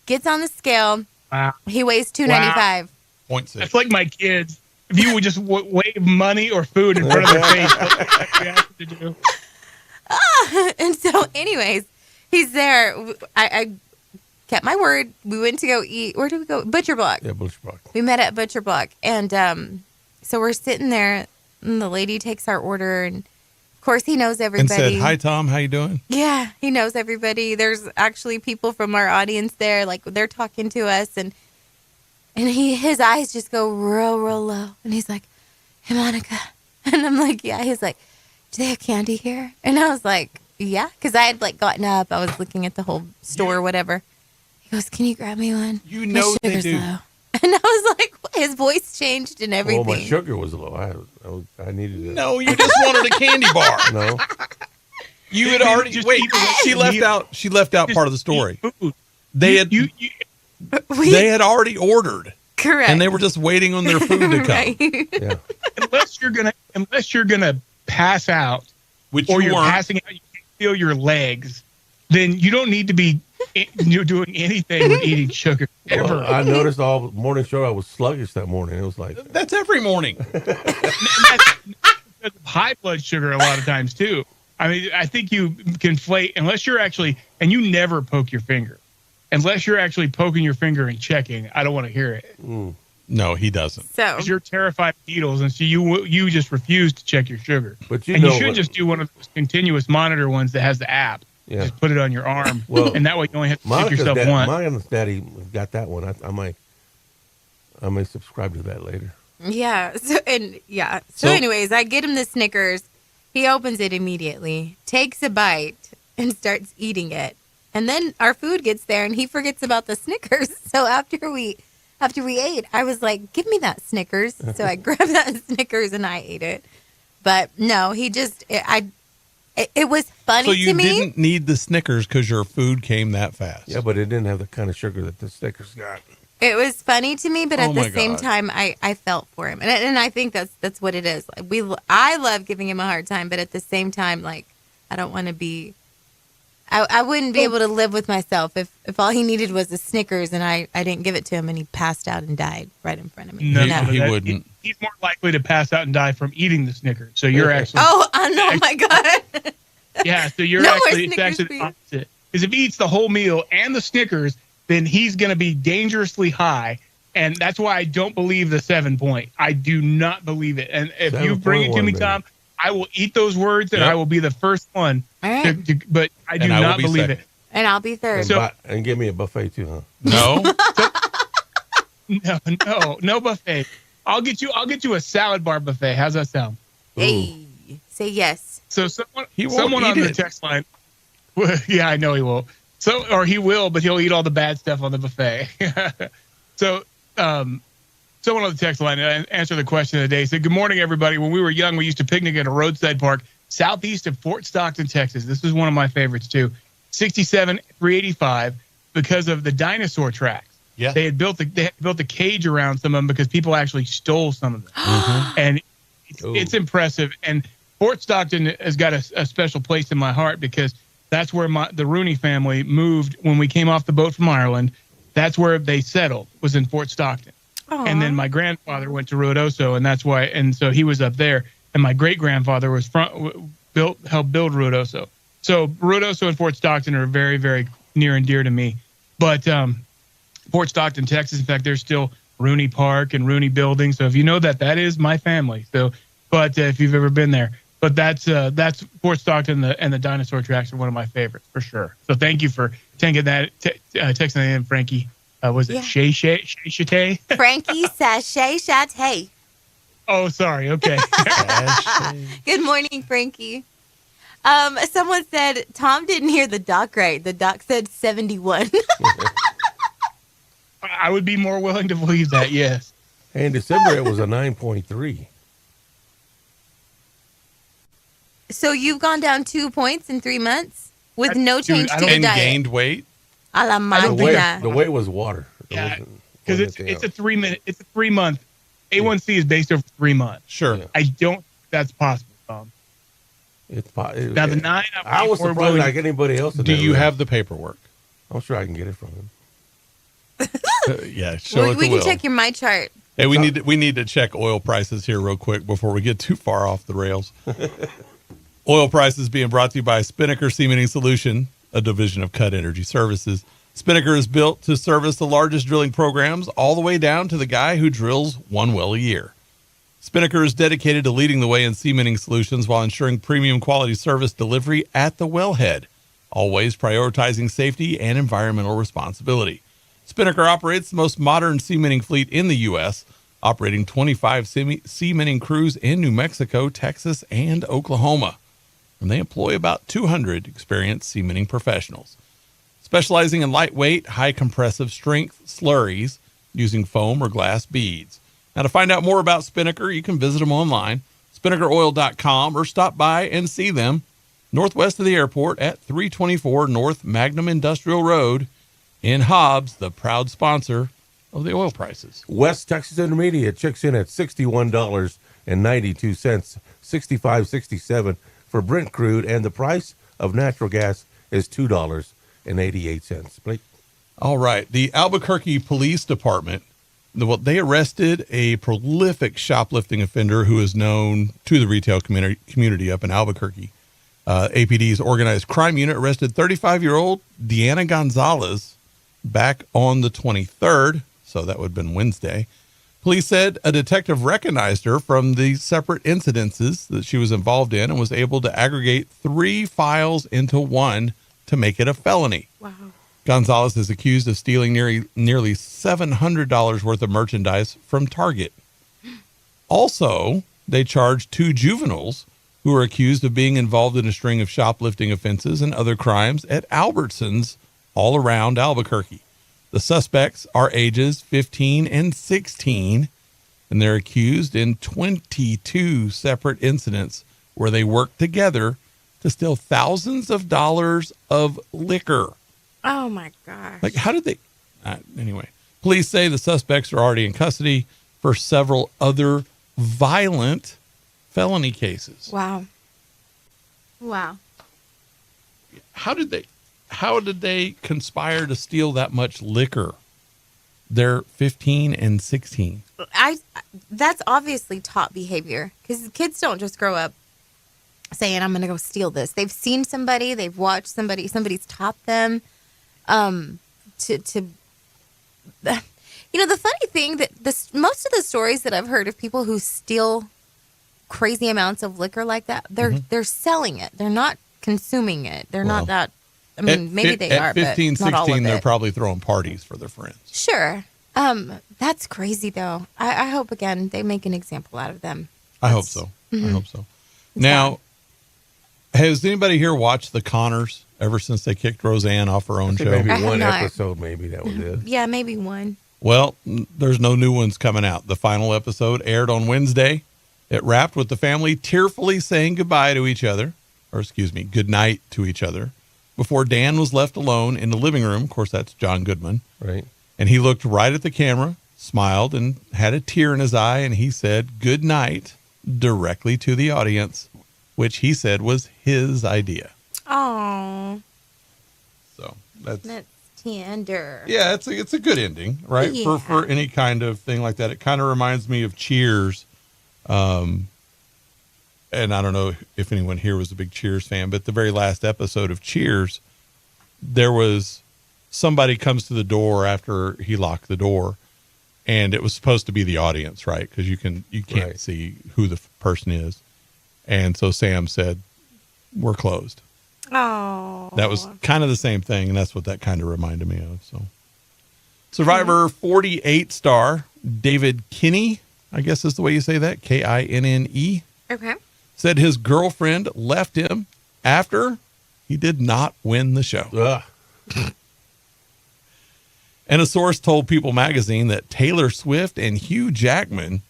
gets on the scale. Wow. He weighs 295. Wow. 0.6. That's like my kids. If you would just wave money or food in front of their face, that's what we have to do. And so anyways, he's there. I kept my word. We went to go eat. Where did we go? Butcher Block. Yeah, Butcher Block. We met at Butcher Block, and so we're sitting there. And the lady takes our order, and of course he knows everybody. And said, "Hi, Tom. How you doing?" Yeah, he knows everybody. There's actually people from our audience there, like they're talking to us, and his eyes just go real low, and he's like, "Hey, Monica," and I'm like, "Yeah." He's like, "Do they have candy here?" And I was like, "Yeah," because I had gotten up. I was looking at the whole store or whatever. He goes, "Can you grab me one?" You know they do. Low. And I was like, his voice changed and everything. Well, my sugar was low. I needed it. No, you just wanted a candy bar. No. You had already She left out part of the story. They had already ordered. Correct. And they were just waiting on their food to come. Right. Yeah. Unless you're gonna pass out, which or you're passing out, you can't feel your legs, then you don't need to be doing anything with eating sugar ever. Well, I noticed all morning show I was sluggish that morning. It was like That's every morning. And that's because of high blood sugar a lot of times too. I mean, I think you conflate unless you're actually, and you never poke your finger, unless you're actually poking your finger and checking. I don't want to hear it. No, he doesn't. So Because you're terrified of needles, and so you just refuse to check your sugar. But you should just do one of those continuous monitor ones that has the app. Yeah. Just put it on your arm, Well, and that way you only have to check Monica's yourself dad, once. Monica's daddy got that one. I may subscribe to that later. yeah. So So- anyways, I get him the Snickers. He opens it immediately, takes a bite, and starts eating it. And then our food gets there, and he forgets about the Snickers. So after we ate, I was like, "Give me that Snickers." So I grabbed that Snickers and I ate it. But no, he just it was funny So you to me. didn't need the Snickers because your food came that fast. Yeah, but it didn't have the kind of sugar that the Snickers got. It was funny to me, but at Oh the my same God. time, I felt for him, and I think that's what it is. I love giving him a hard time, but at the same time, like I don't want to be. I wouldn't be able to live with myself if all he needed was a Snickers and I didn't give it to him and he passed out and died right in front of me. No, He wouldn't. He's more likely to pass out and die from eating the Snickers. So you're actually Oh my God. yeah. So you're No more actually it's Snickers, actually please. the opposite. Because if he eats the whole meal and the Snickers, then he's going to be dangerously high. And that's why I don't believe the 7 point. I do not believe it. And if you bring it to 7.1, me, baby. Tom, I will eat those words and Yep. I will be the first one. All right. But I do And I will not be believe second. it. And I'll be third. And give me a buffet too, huh? No. No buffet. I'll get you a salad bar buffet. How's that sound? Hey, say yes. So someone won't on eat the it. text line. Well, yeah, I know he won't. Or he will, but he'll eat all the bad stuff on the buffet. So, someone on the text line answered the question of the day. Said, "Good morning, everybody. When we were young, we used to picnic at a roadside park southeast of Fort Stockton, Texas. This is one of my favorites too. 67 385 because of the dinosaur tracks. Yeah. They had built a cage around some of them because people actually stole some of them, and it's impressive. And Fort Stockton has got a special place in my heart because that's where the Rooney family moved when we came off the boat from Ireland. That's where they settled, was in Fort Stockton. And then my grandfather went to Ruidoso, and that's why. And so he was up there. And my great grandfather was helped build Ruidoso. So Ruidoso and Fort Stockton are very, very near and dear to me. But Fort Stockton, Texas, in fact, there's still Rooney Park and Rooney Building. So if you know that is my family. So, but if you've ever been there, but that's Fort Stockton and the dinosaur tracks are one of my favorites for sure. So thank you for texting that in, Frankie. Was it Shay Shay? Frankie Sachet Chate. Oh, sorry. Okay. Good morning, Frankie. Someone said Tom didn't hear the doc right. The doc said 71. I would be more willing to believe that. Yes. Hey, in December it was a 9.3. So you've gone down 2 points in 3 months with no change to the and diet. gained weight. A la The máquina. weight was water. Yeah, because it's a 3 month. A1C is based over 3 months. Sure. I don't think that's possible, Tom. Now the 9. I was surprised like anybody else. Do you have the paperwork? I'm sure I can get it from him. Yeah, show it we to can Will. check your My Chart. Hey, we need to check oil prices here real quick before we get too far off the rails. Oil prices being brought to you by Spinnaker Cementing Solution, a division of Cut Energy Services. Spinnaker is built to service the largest drilling programs all the way down to the guy who drills one well a year. Spinnaker is dedicated to leading the way in cementing solutions while ensuring premium quality service delivery at the wellhead, always prioritizing safety and environmental responsibility. Spinnaker operates the most modern cementing fleet in the U.S., operating 25 cementing crews in New Mexico, Texas, and Oklahoma. And they employ about 200 experienced cementing professionals, specializing in lightweight, high compressive strength slurries using foam or glass beads. Now, to find out more about Spinnaker, you can visit them online, spinnackeroil.com, or stop by and see them northwest of the airport at 324 North Magnum Industrial Road in Hobbs, the proud sponsor of the oil prices. West Texas Intermediate checks in at $61.92, $65.67 for Brent crude, and the price of natural gas is $2 $1.88. Blake? All right. The Albuquerque Police Department, they arrested a prolific shoplifting offender who is known to the retail community up in Albuquerque. APD's organized crime unit arrested 35-year-old Deanna Gonzalez back on the 23rd, so that would have been Wednesday. Police said a detective recognized her from the separate incidences that she was involved in and was able to aggregate 3 files into one to make it a felony. Wow. Gonzalez is accused of stealing nearly $700 worth of merchandise from Target. Also, they charged 2 juveniles who are accused of being involved in a string of shoplifting offenses and other crimes at Albertsons all around Albuquerque. The suspects are ages 15 and 16, and they're accused in 22 separate incidents where they worked together to steal thousands of dollars of liquor. Oh, my gosh. Like, how did they? Anyway, police say the suspects are already in custody for several other violent felony cases. Wow. Wow. How did they conspire to steal that much liquor? They're 15 and 16. That's obviously top behavior, because kids don't just grow up saying, I'm going to go steal this. They've seen somebody, they've watched somebody, somebody's taught them the funny thing that most of the stories that I've heard of people who steal crazy amounts of liquor like that, they're selling it. They're not consuming it. They're not that. I mean, maybe they are, at 15, but not all 16, of they're it. probably throwing parties for their friends. Sure. That's crazy though. I hope again they make an example out of them. I hope so. I hope so. Now, has anybody here watched The Connors ever since they kicked Roseanne off her own show? Maybe one episode, maybe that was it. Yeah, maybe one. Well, there's no new ones coming out. The final episode aired on Wednesday. It wrapped with the family tearfully saying goodbye to each other, or excuse me, good night to each other, before Dan was left alone in the living room. Of course, that's John Goodman. Right. And he looked right at the camera, smiled, and had a tear in his eye, and he said good night directly to the audience, which he said was his idea. Oh. So that's tender. Yeah, it's a good ending, right? Yeah. For any kind of thing like that. It kind of reminds me of Cheers. And I don't know if anyone here was a big Cheers fan, but the very last episode of Cheers, there was somebody comes to the door after he locked the door, and it was supposed to be the audience, right? Because you can't see who the person is. And so Sam said, "We're closed." Oh. That was kind of the same thing, and that's what that kind of reminded me of. So, Survivor 48 star David Kinney, I guess is the way you say that, Kinne, Okay. said his girlfriend left him after he did not win the show. And a source told People magazine that Taylor Swift and Hugh Jackman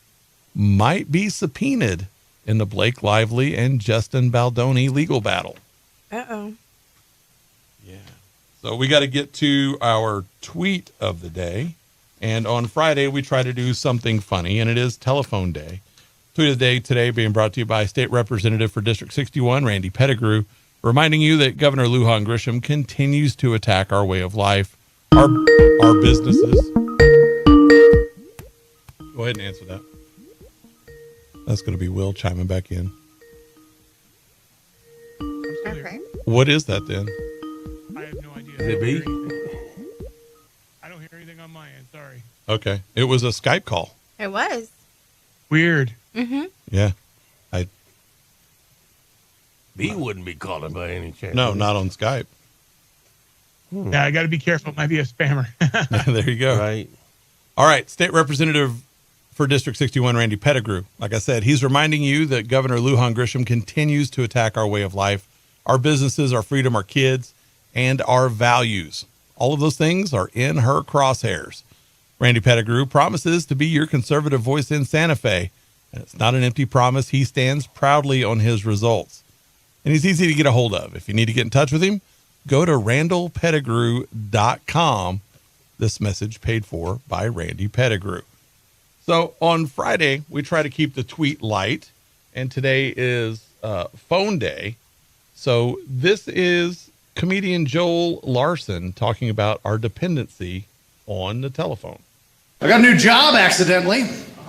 might be subpoenaed in the Blake Lively and Justin Baldoni legal battle. Uh-oh. Yeah. So we got to get to our tweet of the day. And on Friday, we try to do something funny, and it is Telephone Day. Tweet of the day today being brought to you by State Representative for District 61, Randy Pettigrew, reminding you that Governor Lujan Grisham continues to attack our way of life, our businesses. Go ahead and answer that. That's going to be Will chiming back in. Okay. What is that then? I have no idea. Is it me? I don't hear anything on my end. Sorry. Okay. It was a Skype call. It was. Weird. Mm-hmm. Yeah. B wouldn't be calling by any chance. No, not on Skype. Yeah, I got to be careful. It might be a spammer. There you go. Right. All right. State Representative for District 61, Randy Pettigrew. Like I said, he's reminding you that Governor Lujan Grisham continues to attack our way of life, our businesses, our freedom, our kids, and our values. All of those things are in her crosshairs. Randy Pettigrew promises to be your conservative voice in Santa Fe. And it's not an empty promise. He stands proudly on his results. And he's easy to get a hold of. If you need to get in touch with him, go to randallpettigrew.com. This message paid for by Randy Pettigrew. So on Friday, we try to keep the tweet light. And today is phone day. So this is comedian Joel Larson talking about our dependency on the telephone. I got a new job accidentally.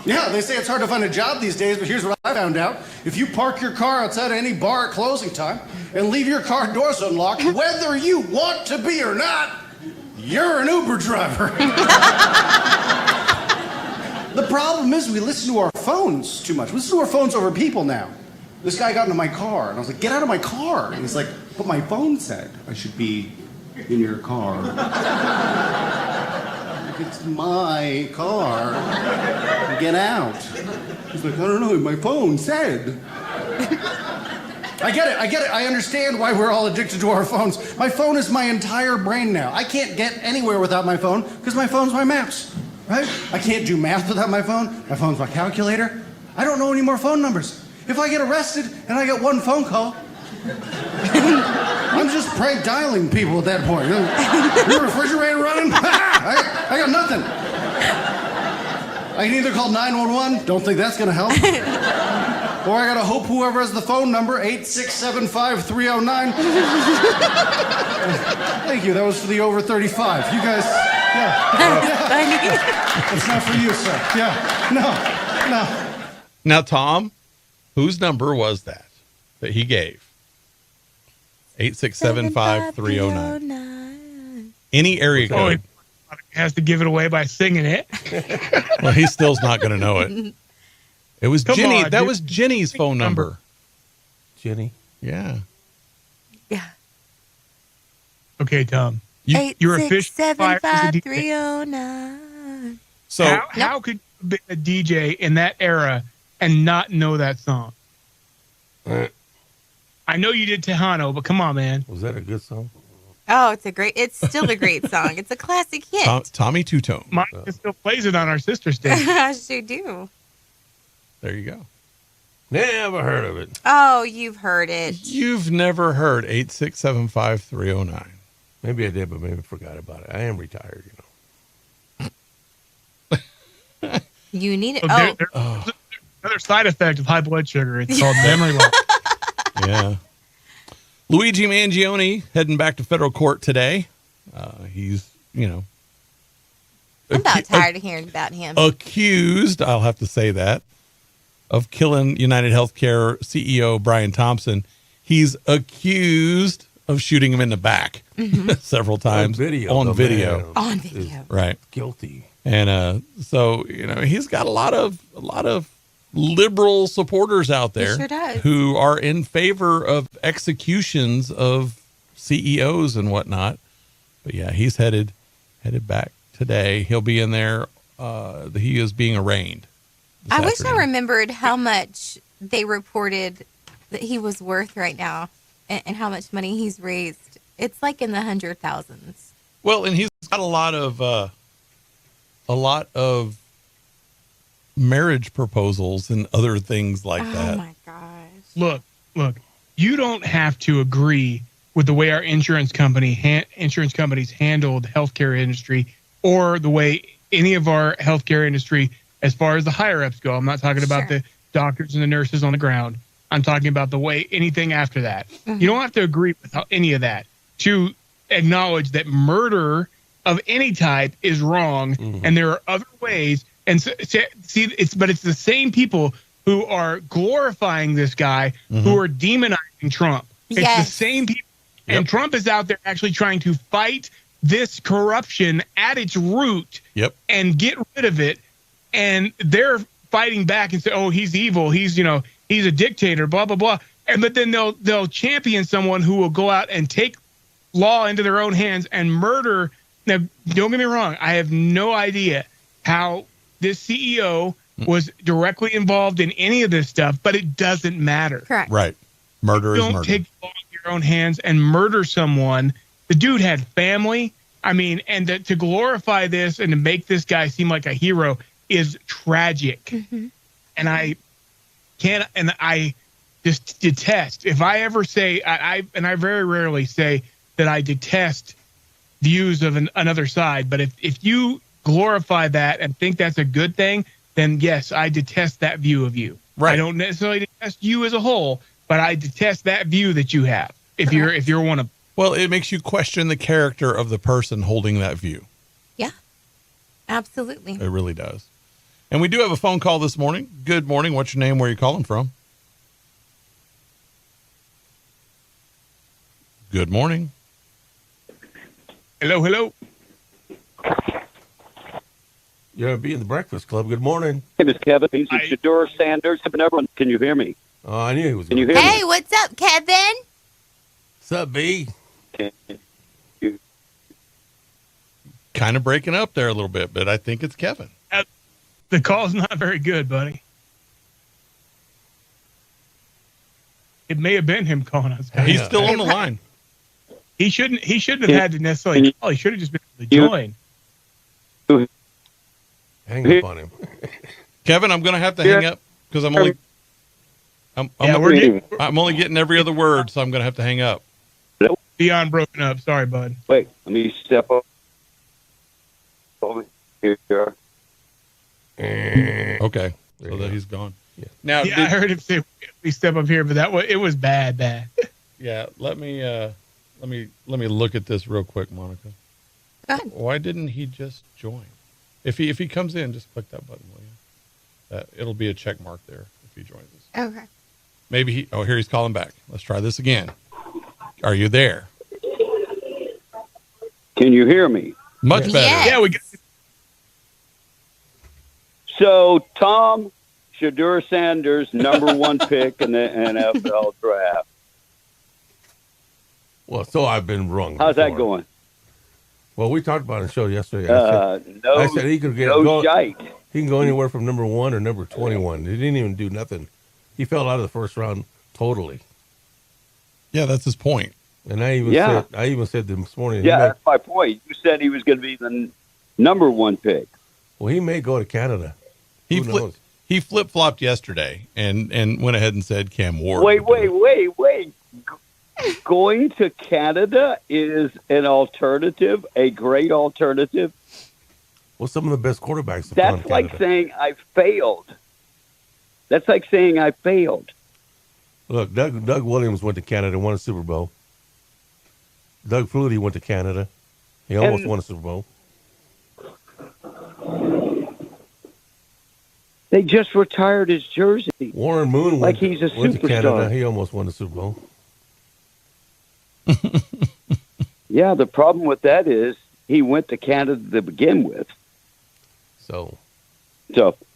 Yeah, they say it's hard to find a job these days, but here's what I found out. If you park your car outside any bar at closing time and leave your car doors unlocked, whether you want to be or not, you're an Uber driver. The problem is we listen to our phones too much. We listen to our phones over people now. This guy got into my car, and I was like, get out of my car. And he's like, but my phone said I should be in your car. It's my car. Get out. He's like, I don't know, my phone said. I get it. I understand why we're all addicted to our phones. My phone is my entire brain now. I can't get anywhere without my phone because my phone's my maps, right? I can't do math without my phone. My phone's my calculator. I don't know any more phone numbers. If I get arrested and I get one phone call, I'm just prank dialing people at that point. Your refrigerator running? I got nothing. I can either call 911, don't think that's gonna help. Or I gotta hope whoever has the phone number, 8675309. Thank you, that was for the over 35. You guys, yeah. It's not for you, sir. Yeah, no. Now, Tom, whose number was that he gave? 8675309. Any area code. Oh, he has to give it away by singing it. Well, he still's not going to know it. It was Come Jenny. on, that dude. was Jenny's phone number. Jenny? Yeah. Yeah. Okay, Tom. You're officially fired as a DJ. 8675309. So how could you be a DJ in that era and not know that song? I know you did Tejano, but come on, man. Was that a good song? Oh, it's still a great song. It's a classic hit. Tommy Two-Tone. Monica still plays it on our sister station. I sure do. There you go. Never heard of it. Oh, you've heard it. You've never heard 8675309. Maybe I did, but maybe I forgot about it. I am retired, You need it. There's another side effect of high blood sugar. It's called memory loss. Yeah. Luigi Mangione heading back to federal court today. He's, I'm about tired of hearing about him. Accused, I'll have to say that, of killing United Healthcare CEO Brian Thompson. He's accused of shooting him in the back several times on video. On video. Right. Guilty. And so, he's got a lot of liberal supporters out there sure does. who are in favor of executions of CEOs and whatnot. But yeah, he's headed back today. He'll be in there. He is being arraigned. I wish I remembered how much they reported that he was worth right now and how much money he's raised. It's like in the 100,000s. Well, and he's got a lot of marriage proposals and other things like that. Oh my gosh. Look, you don't have to agree with the way our insurance companies handled the healthcare industry or the way any of our healthcare industry, as far as the higher ups go. I'm not talking about the doctors and the nurses on the ground. I'm talking about the way anything after that. You don't have to agree with any of that to acknowledge that murder of any type is wrong, and there are other ways. And it's the same people who are glorifying this guy who are demonizing Trump. It's the same people. Yep. And Trump is out there actually trying to fight this corruption at its root and get rid of it. And they're fighting back and say, oh, he's evil. He's a dictator, blah, blah, blah. But then they'll champion someone who will go out and take law into their own hands and murder. Now, don't get me wrong. I have no idea how this CEO was directly involved in any of this stuff, but it doesn't matter. Correct. Right. Murder is murder. Don't take the law in your own hands and murder someone. The dude had family. I mean, and to glorify this and to make this guy seem like a hero is tragic. And I just detest. If I ever say, I very rarely say that I detest views of another side, but if you glorify that and think that's a good thing, then yes, I detest that view of you. Right. I don't necessarily detest you as a whole, but I detest that view that you have. If you're one of Well, it makes you question the character of the person holding that view. Yeah, absolutely. It really does. And we do have a phone call this morning. Good morning. What's your name? Where are you calling from? Good morning. Hello, hello. You're going to be in the Breakfast Club. Good morning. Hey, Miss Kevin. He's Shador Sanders. Everyone, can you hear me? Oh, I knew he was. Can you hear me? Hey, what's up, Kevin? What's up, B? Kind of breaking up there a little bit, but I think it's Kevin. The call's not very good, buddy. It may have been him calling us. He's still on the line. He shouldn't have had to necessarily call. He should have just been able to join. Hang up on him. Kevin, I'm going to have to hang up because I'm only I'm only getting every other word, so I'm going to have to hang up. Dion broken up. Sorry, bud. Wait, let me step up over here. Okay, so that he's gone. Yeah. Now, I heard him say we step up here, but it was bad. Yeah, let me look at this real quick, Monica. Go ahead. Why didn't he just join? If he comes in, just click that button, will you? It'll be a check mark there if he joins us. Okay. Maybe here he's calling back. Let's try this again. Are you there? Can you hear me? Much better. Yes. Yeah, we got. So, Tom Shador Sanders, #1 pick in the NFL draft. Well, so I've been wrong. How's that going? Well, we talked about it on the show yesterday. No, I said he could shite. He can go anywhere from #1 or number 21. He didn't even do nothing. He fell out of the first round totally. Yeah, that's his point. And I even said this morning. Yeah, that's my point. You said he was going to be the #1 pick. Well, he may go to Canada. He flip-flopped yesterday and went ahead and said Cam Ward. Wait. Going to Canada is an alternative, a great alternative. Well, some of the best quarterbacks have That's gone like Canada. saying I failed. That's like saying I failed. Look, Doug Williams went to Canada and won a Super Bowl. Doug Flutie went to Canada. He almost won a Super Bowl. They just retired his jersey. Warren Moon he's a went to Canada. superstar. He almost won the Super Bowl. Yeah, the problem with that is he went to Canada to begin with. So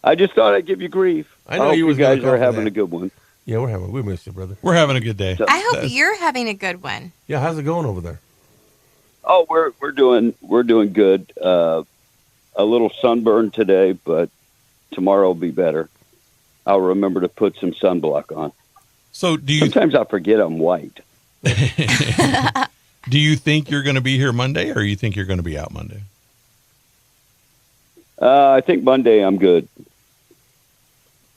I just thought I'd give you grief. I know hope you you guys gonna are go for having that. a good one. Yeah, we missed you, brother. We're having a good day. I hope you're having a good one. Yeah, how's it going over there? Oh, we're doing good. A little sunburn today, but tomorrow will be better. I'll remember to put some sunblock on. So sometimes I forget I'm white. Do you think you're going to be here Monday, or you think you're going to be out Monday? I think Monday I'm good.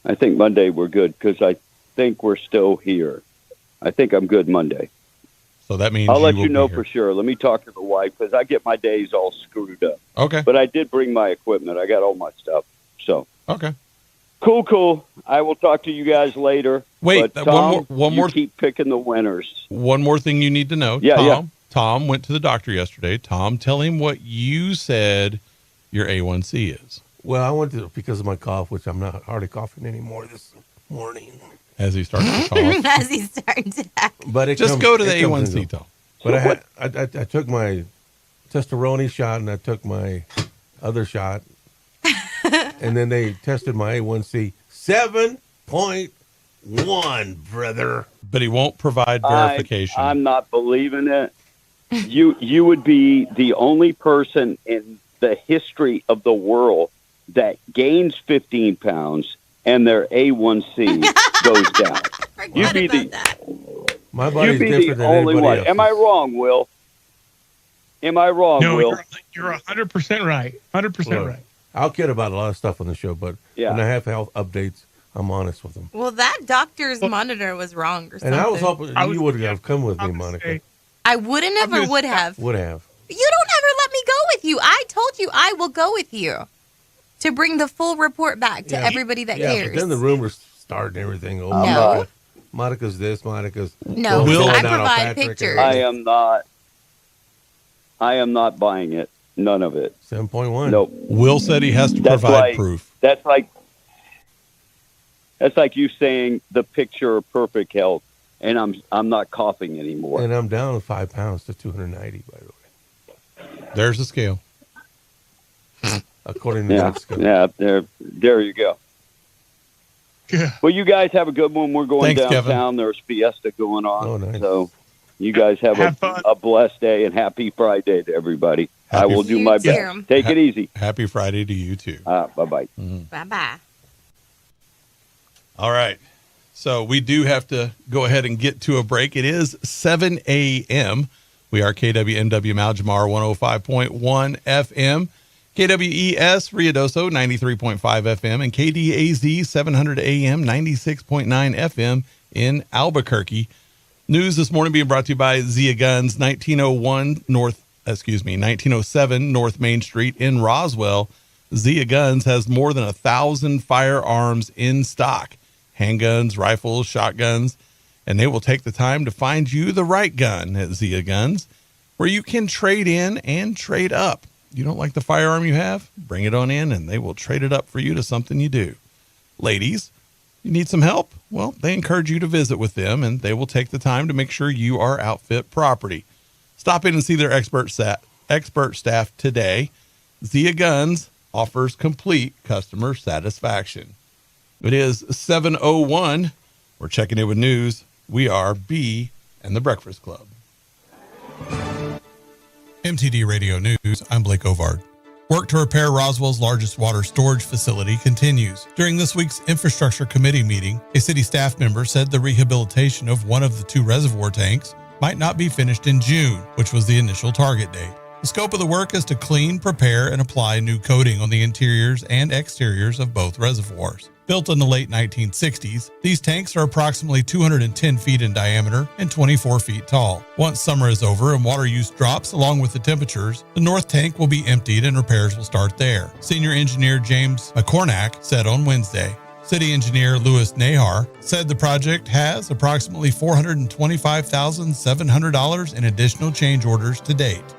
I think Monday we're good because I think we're still here. I think I'm good Monday. So that means I'll let you will know be for here. sure. Let me talk to the wife because I get my days all screwed up. Okay. But I did bring my equipment. I got all my stuff. So okay. Cool. I will talk to you guys later. Wait, but one Tom, more. You keep picking the winners. One more thing you need to know. Yeah. Tom went to the doctor yesterday. Tom, tell him what you said your A1C is. Well, I went to because of my cough, which I'm not hardly coughing anymore this morning. As he starts to cough. As he starts to. But Just go to the A1C, Tom. But I took my testosterone shot and I took my other shot, and then they tested my A1C 7.1, brother. But he won't provide verification. I'm not believing it. You would be the only person in the history of the world that gains 15 pounds and their A1C goes down. You'd be My body's you'd be different the than only anybody one. else. Am I wrong, Will? Am I wrong, No, Will? you're 100% right. 100% right. I'll kid about a lot of stuff on the show, but when I have health updates, I'm honest with them. Well, that doctor's monitor was wrong or something. And I was hoping you would have come with me, Monica. I wouldn't have or would have. Would have. You don't ever let me go with you. I told you I will go with you to bring the full report back to everybody that cares. But then the rumors start and everything. Oh, No. Monica's this, Monica's... No, Will, I provide pictures. I am not buying it. None of it. 7.1. Nope. Will said he has to provide proof. That's like you saying the picture of perfect health, and I'm not coughing anymore. And I'm down 5 pounds to 290, by the way. There's the scale. According to that scale. Yeah, there you go. Well, you guys have a good one. We're going Thanks, downtown. Kevin. There's Fiesta going on. Oh, nice. So you guys have a blessed day and happy Friday to everybody. I will do my best. Take it easy. Happy Friday to you, too. Bye-bye. Bye-bye. All right. So we do have to go ahead and get to a break. It is 7 a.m. We are KWMW Maljamar 105.1 FM, KWES Ruidoso 93.5 FM, and KDAZ 700 AM 96.9 FM in Albuquerque. News this morning being brought to you by Zia Guns, 1907 North Main Street in Roswell. Zia Guns has more than 1,000 firearms in stock, handguns, rifles, shotguns, and they will take the time to find you the right gun at Zia Guns, where you can trade in and trade up. You don't like the firearm you have? Bring it on in, and they will trade it up for you to something you do. Ladies, you need some help? Well, they encourage you to visit with them, and they will take the time to make sure you are outfit properly. Stop in and see their expert staff today. Zia Guns offers complete customer satisfaction. It is 7:01. We're checking in with news. We are B and the Breakfast Club. MTD Radio News, I'm Blake Ovard. Work to repair Roswell's largest water storage facility continues. During this week's Infrastructure Committee meeting, a city staff member said the rehabilitation of one of the 2 reservoir tanks might not be finished in June, which was the initial target date. The scope of the work is to clean, prepare, and apply new coating on the interiors and exteriors of both reservoirs. Built in the late 1960s, these tanks are approximately 210 feet in diameter and 24 feet tall. Once summer is over and water use drops along with the temperatures, the north tank will be emptied and repairs will start there. Senior engineer James McCornack said on Wednesday. City engineer Louis Nahar said the project has approximately $425,700 in additional change orders to date.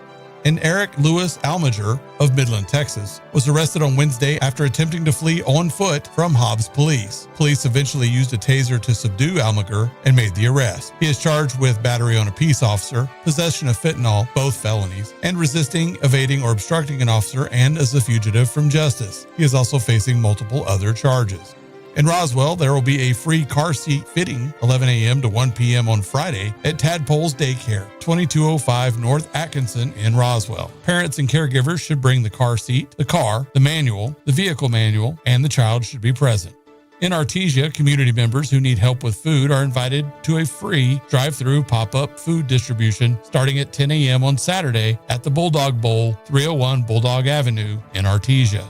And Eric Lewis Almager of Midland, Texas, was arrested on Wednesday after attempting to flee on foot from Hobbs police. Police eventually used a taser to subdue Almager and made the arrest. He is charged with battery on a peace officer, possession of fentanyl, both felonies, and resisting, evading, or obstructing an officer and as a fugitive from justice. He is also facing multiple other charges. In Roswell, there will be a free car seat fitting 11 a.m. to 1 p.m. on Friday at Tadpole's Daycare, 2205 North Atkinson in Roswell. Parents and caregivers should bring the car seat, the car, the manual, the vehicle manual, and the child should be present. In Artesia, community members who need help with food are invited to a free drive-through pop-up food distribution starting at 10 a.m. on Saturday at the Bulldog Bowl, 301 Bulldog Avenue in Artesia.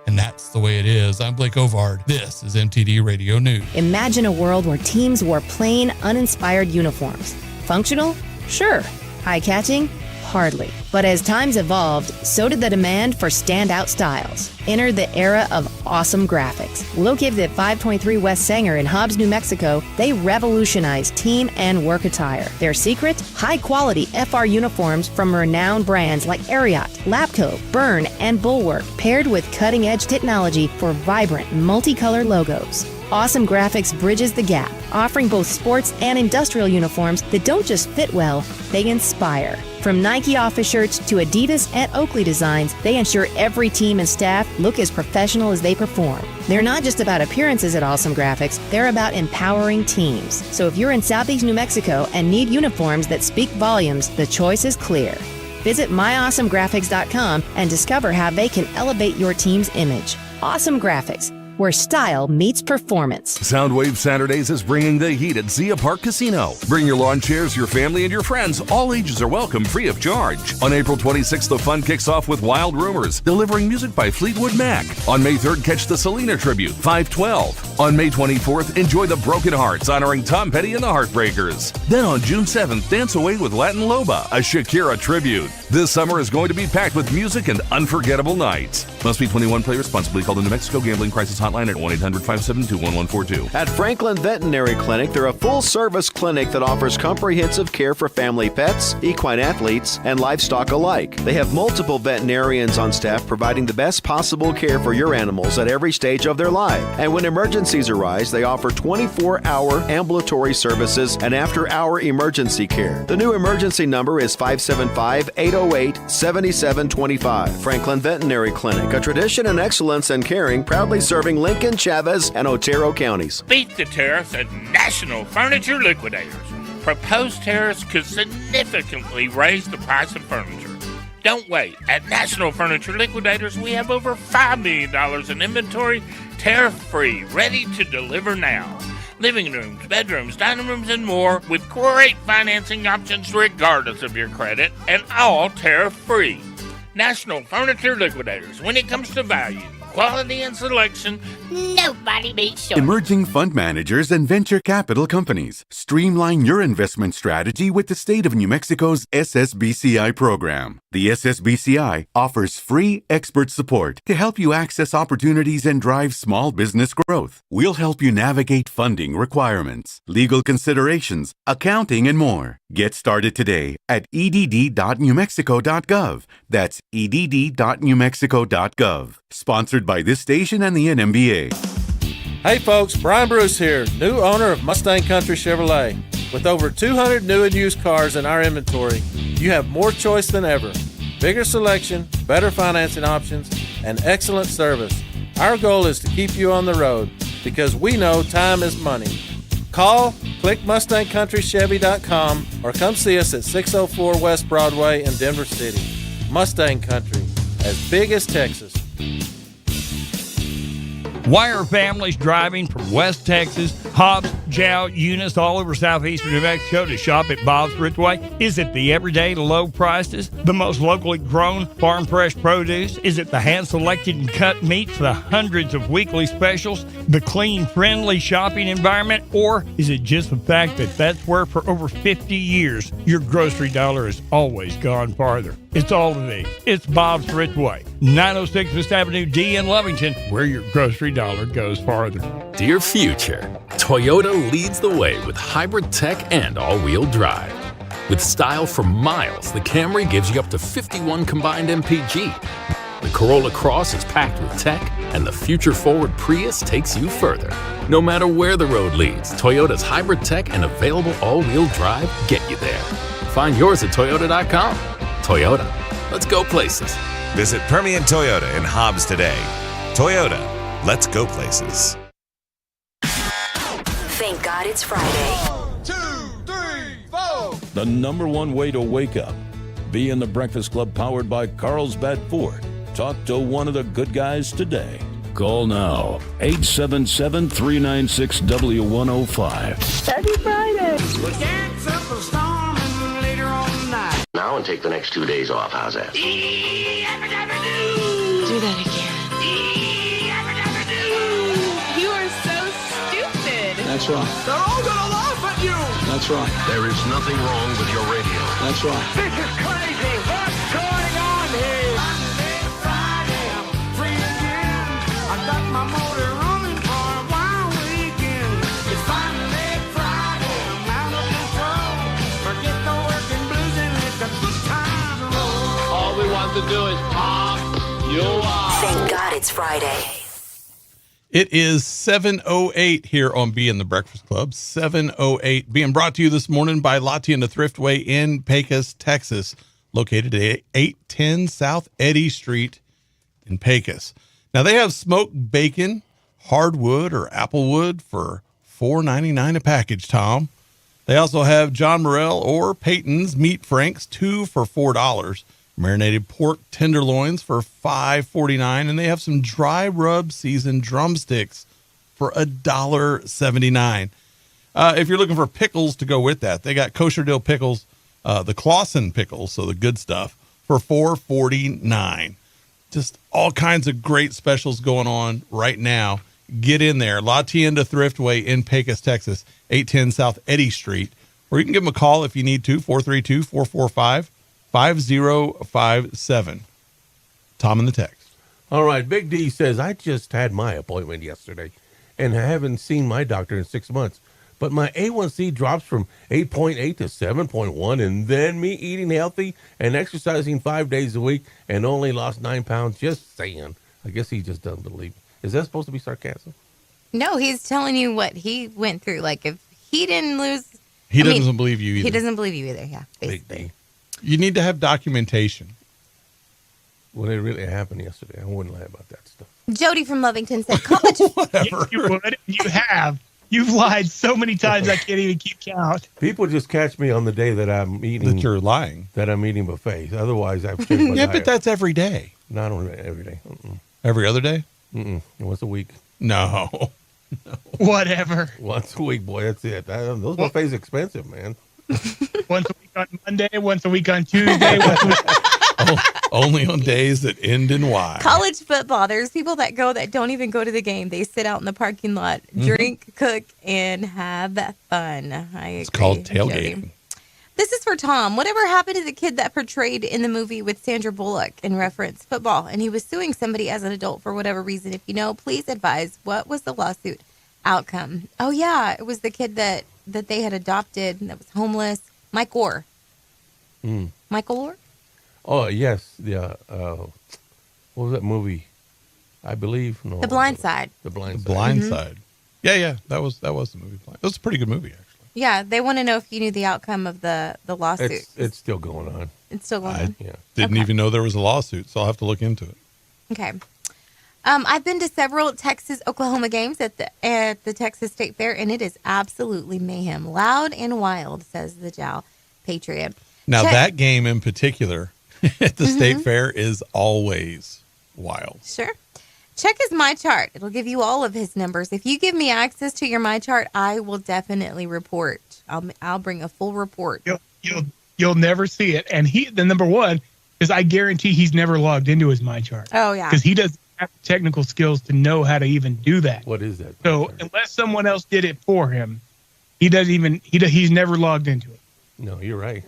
And that's the way it is. I'm Blake Ovard. This is MTD Radio News. Imagine a world where teams wore plain, uninspired uniforms. Functional? Sure. Eye-catching? Hardly. But as times evolved, so did the demand for standout styles. Enter the era of awesome graphics. Located at 523 West Sanger in Hobbs, New Mexico, they revolutionized team and work attire. Their secret? High-quality FR uniforms from renowned brands like Ariat, Lapco, Byrne, and Bulwark, paired with cutting-edge technology for vibrant, multicolored logos. Awesome Graphics bridges the gap, offering both sports and industrial uniforms that don't just fit well, they inspire. From Nike office shirts to Adidas and Oakley designs, they ensure every team and staff look as professional as they perform. They're not just about appearances at Awesome Graphics, they're about empowering teams. So if you're in Southeast New Mexico and need uniforms that speak volumes, the choice is clear. Visit myawesomegraphics.com and discover how they can elevate your team's image. Awesome Graphics, where style meets performance. Soundwave Saturdays is bringing the heat at Zia Park Casino. Bring your lawn chairs, your family, and your friends. All ages are welcome, free of charge. On April 26th, the fun kicks off with Wild Rumors, delivering music by Fleetwood Mac. On May 3rd, catch the Selena Tribute, 512. On May 24th, enjoy the Broken Hearts, honoring Tom Petty and the Heartbreakers. Then on June 7th, dance away with Latin Loba, a Shakira tribute. This summer is going to be packed with music and unforgettable nights. Must be 21, play responsibly. Called the New Mexico Gambling Crisis Hotline hotline at 1-800-572-1142. At Franklin Veterinary Clinic, they're a full-service clinic that offers comprehensive care for family pets, equine athletes, and livestock alike. They have multiple veterinarians on staff providing the best possible care for your animals at every stage of their life. And when emergencies arise, they offer 24-hour ambulatory services and after-hour emergency care. The new emergency number is 575-808-7725. Franklin Veterinary Clinic, a tradition and excellence in caring, proudly serving Lincoln, Chavez, and Otero counties. Beat the tariffs at National Furniture Liquidators. Proposed tariffs could significantly raise the price of furniture. Don't wait. At National Furniture Liquidators, we have over $5 million in inventory, tariff-free, ready to deliver now. Living rooms, bedrooms, dining rooms, and more with great financing options regardless of your credit, and all tariff-free. National Furniture Liquidators. When it comes to value, quality, and selection, nobody beats Short. Emerging fund managers and venture capital companies. Streamline your investment strategy with the state of New Mexico's SSBCI program. The SSBCI offers free expert support to help you access opportunities and drive small business growth. We'll help you navigate funding requirements, legal considerations, accounting, and more. Get started today at edd.newmexico.gov. That's edd.newmexico.gov. Sponsored by this station and the NMBA. Hey folks, Brian Bruce here, new owner of Mustang Country Chevrolet. With over 200 new and used cars in our inventory, you have more choice than ever. Bigger selection, better financing options, and excellent service. Our goal is to keep you on the road because we know time is money. Call, click MustangCountryChevy.com or come see us at 604 West Broadway in Denver City. Mustang Country, as big as Texas. Why are families driving from West Texas, Hobbs, Jow, Eunice, all over southeastern New Mexico to shop at Bob's Ridgeway? Is it the everyday low prices, the most locally grown farm fresh produce? Is it the hand-selected and cut meats, the hundreds of weekly specials, the clean, friendly shopping environment? Or is it just the fact that that's where for over 50 years your grocery dollar has always gone farther? It's all of these. It's Bob's Ridgeway, 906 West Avenue D in Lovington, where your grocery dollar goes farther. Dear future, Toyota leads the way with hybrid tech and all-wheel drive. With style for miles, the Camry gives you up to 51 combined MPG. The Corolla Cross is packed with tech, and the future-forward Prius takes you further. No matter where the road leads, Toyota's hybrid tech and available all-wheel drive get you there. Find yours at Toyota.com. Toyota, let's go places. Visit Permian Toyota in Hobbs today. Toyota, let's go places. Thank God it's Friday. 1, 2, 3, 4. The number one way to wake up. Be in the Breakfast Club powered by Carlsbad Ford. Talk to one of the good guys today. Call now, 877-396-W105. Happy Friday. Dance up a storm and later on night. Now and take the next 2 days off. How's that? Do that again. You are so stupid. That's right. They're all gonna laugh at you. That's right. There is nothing wrong with your radio. That's right. This is crazy. What's going on here? Friday, I'm free again. I got my motor running for a wild weekend. It's finally Friday. I'm out of control. Forget the working blues and it's a good time to roll. All we want to do is pop you up. Thank God it's Friday. It is 7:08 here on Be in the Breakfast Club. 7:08, being brought to you this morning by La Tienda Thriftway in Pecos, Texas, located at 810 South Eddy Street in Pecos. Now, they have smoked bacon, hardwood or applewood for $4.99 a package, Tom. They also have John Morrell or Peyton's Meat Franks, 2 for $4. Marinated pork tenderloins for $5.49, and they have some dry rub seasoned drumsticks for $1.79. If you're looking for pickles to go with that, they got kosher dill pickles, the Clausen pickles, so the good stuff, for $4.49. Just all kinds of great specials going on right now. Get in there. La Tienda Thriftway in Pecos, Texas, 810 South Eddy Street. Or you can give them a call if you need to, 432-445-5057. Tom in the text. All right, Big D says, I just had my appointment yesterday and haven't seen my doctor in 6 months. But my A1C drops from 8.8 to 7.1, and then me eating healthy and exercising 5 days a week and only lost 9 pounds. Just saying. I guess he just doesn't believe me. Is that supposed to be sarcasm? No, he's telling you what he went through. Like, if he didn't lose... He doesn't believe you either. He doesn't believe you either, yeah, basically. You need to have documentation. Well, it really happened yesterday. I wouldn't lie about that stuff. Jody from Lovington said, college... Whatever. You would. You have. You've lied so many times I can't even keep count. People just catch me on the day that I'm eating. That you're lying. That I'm eating buffets. Otherwise, I've changed my Yeah, diet. but that's every day. Not every day. Every other day? Once a week. No. Whatever. Once a week, boy. That's it. Those buffets expensive, man. Once a week on Monday, once a week on Tuesday. Once a week. Only on days that end in Y. College football, there's people that go that don't even go to the game. They sit out in the parking lot, drink, cook, and have fun. It's called tailgating. Jody. This is for Tom. Whatever happened to the kid that portrayed in the movie with Sandra Bullock in reference football, and he was suing somebody as an adult for whatever reason? If you know, please advise. What was the lawsuit outcome? Oh, yeah. It was the kid that they had adopted that was homeless. Mike Orr. Michael Orr? Oh, yes. Yeah. What was that movie? I believe. No. The Blind Side. The Blind Side. The Blind Side. Yeah. That was the movie. It was a pretty good movie, actually. Yeah, they want to know if you knew the outcome of the lawsuit. It's still going on. It's still going on. Yeah. Didn't even know there was a lawsuit, so I'll have to look into it. Okay. I've been to several Texas-Oklahoma games at the Texas State Fair, and it is absolutely mayhem. Loud and wild, says the Jowl Patriot. Now, that game in particular at the State Fair is always wild. Sure. Check his My Chart. It'll give you all of his numbers. If you give me access to your My Chart, I will definitely report. I'll bring a full report. You'll never see it. And the number one is I guarantee he's never logged into his My Chart. Oh, yeah. Because he doesn't have the technical skills to know how to even do that. What is that? So unless someone else did it for him, he's never logged into it. No, you're right.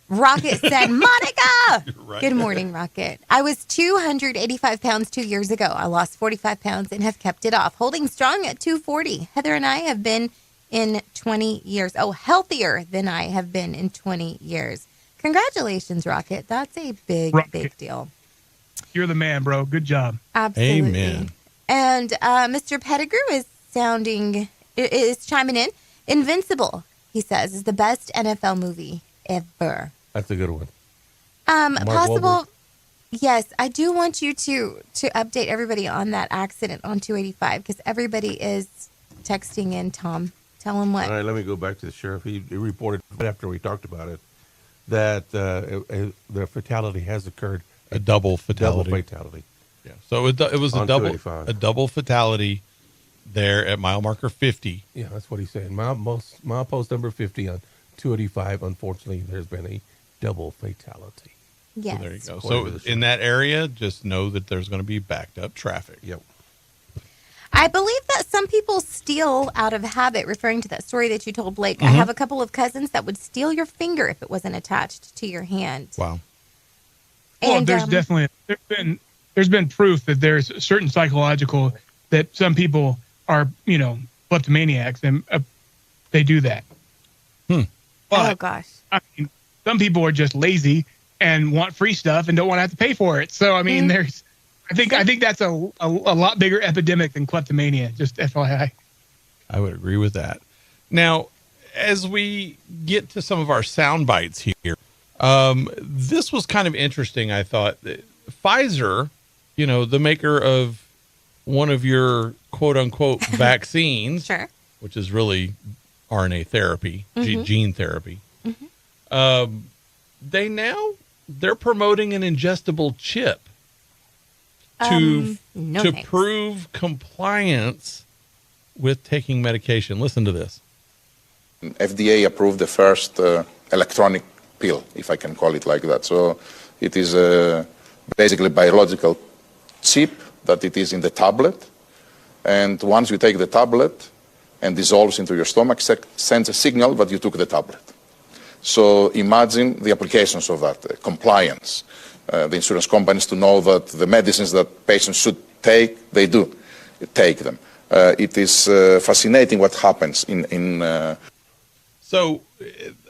Rocket said, Monica! Right. Good morning, Rocket. I was 285 pounds 2 years ago. I lost 45 pounds and have kept it off, holding strong at 240. Heather and I have been in 20 years. Oh, healthier than I have been in 20 years. Congratulations, Rocket. That's a big deal. You're the man, bro. Good job. Absolutely. Amen. And Mr. Pettigrew is chiming in. Invincible, he says, is the best NFL movie ever. That's a good one. Possible. Wahlberg. Yes, I do want you to update everybody on that accident on 285 because everybody is texting in. Tom, tell him what. All right, let me go back to the sheriff. He reported right after we talked about it that the fatality has occurred. A double fatality. Double fatality. Yeah. So it was On 285. a double fatality there at mile marker 50. Yeah, that's what he's saying. Mile post number 50 on 285. Unfortunately, there's been a double fatality. Yes. So there you go. According to So the in that area, just know that there's going to be backed up traffic. Yep. I believe that some people steal out of habit, referring to that story that you told Blake. Mm-hmm. I have a couple of cousins that would steal your finger if it wasn't attached to your hand. Wow. Well, And, there's definitely there's been proof that there's certain psychological that some people are kleptomaniacs and they do that. oh But, gosh. I mean, some people are just lazy and want free stuff and don't want to have to pay for it. So I mean, I think that's a lot bigger epidemic than kleptomania. Just FYI. I would agree with that. Now, as we get to some of our sound bites here, this was kind of interesting. I thought Pfizer, the maker of one of your quote unquote vaccines, Sure. which is really RNA therapy, Mhm. gene therapy. They're promoting an ingestible chip to no to thanks. prove compliance with taking medication. Listen to this. FDA approved the first electronic pill, if I can call it like that. So it is basically biological chip that it is in the tablet. And once you take the tablet and dissolves into your stomach, sends a signal that you took the tablet. So imagine the applications of that, compliance, the insurance companies to know that the medicines that patients should take, they do take them. It is fascinating what happens in So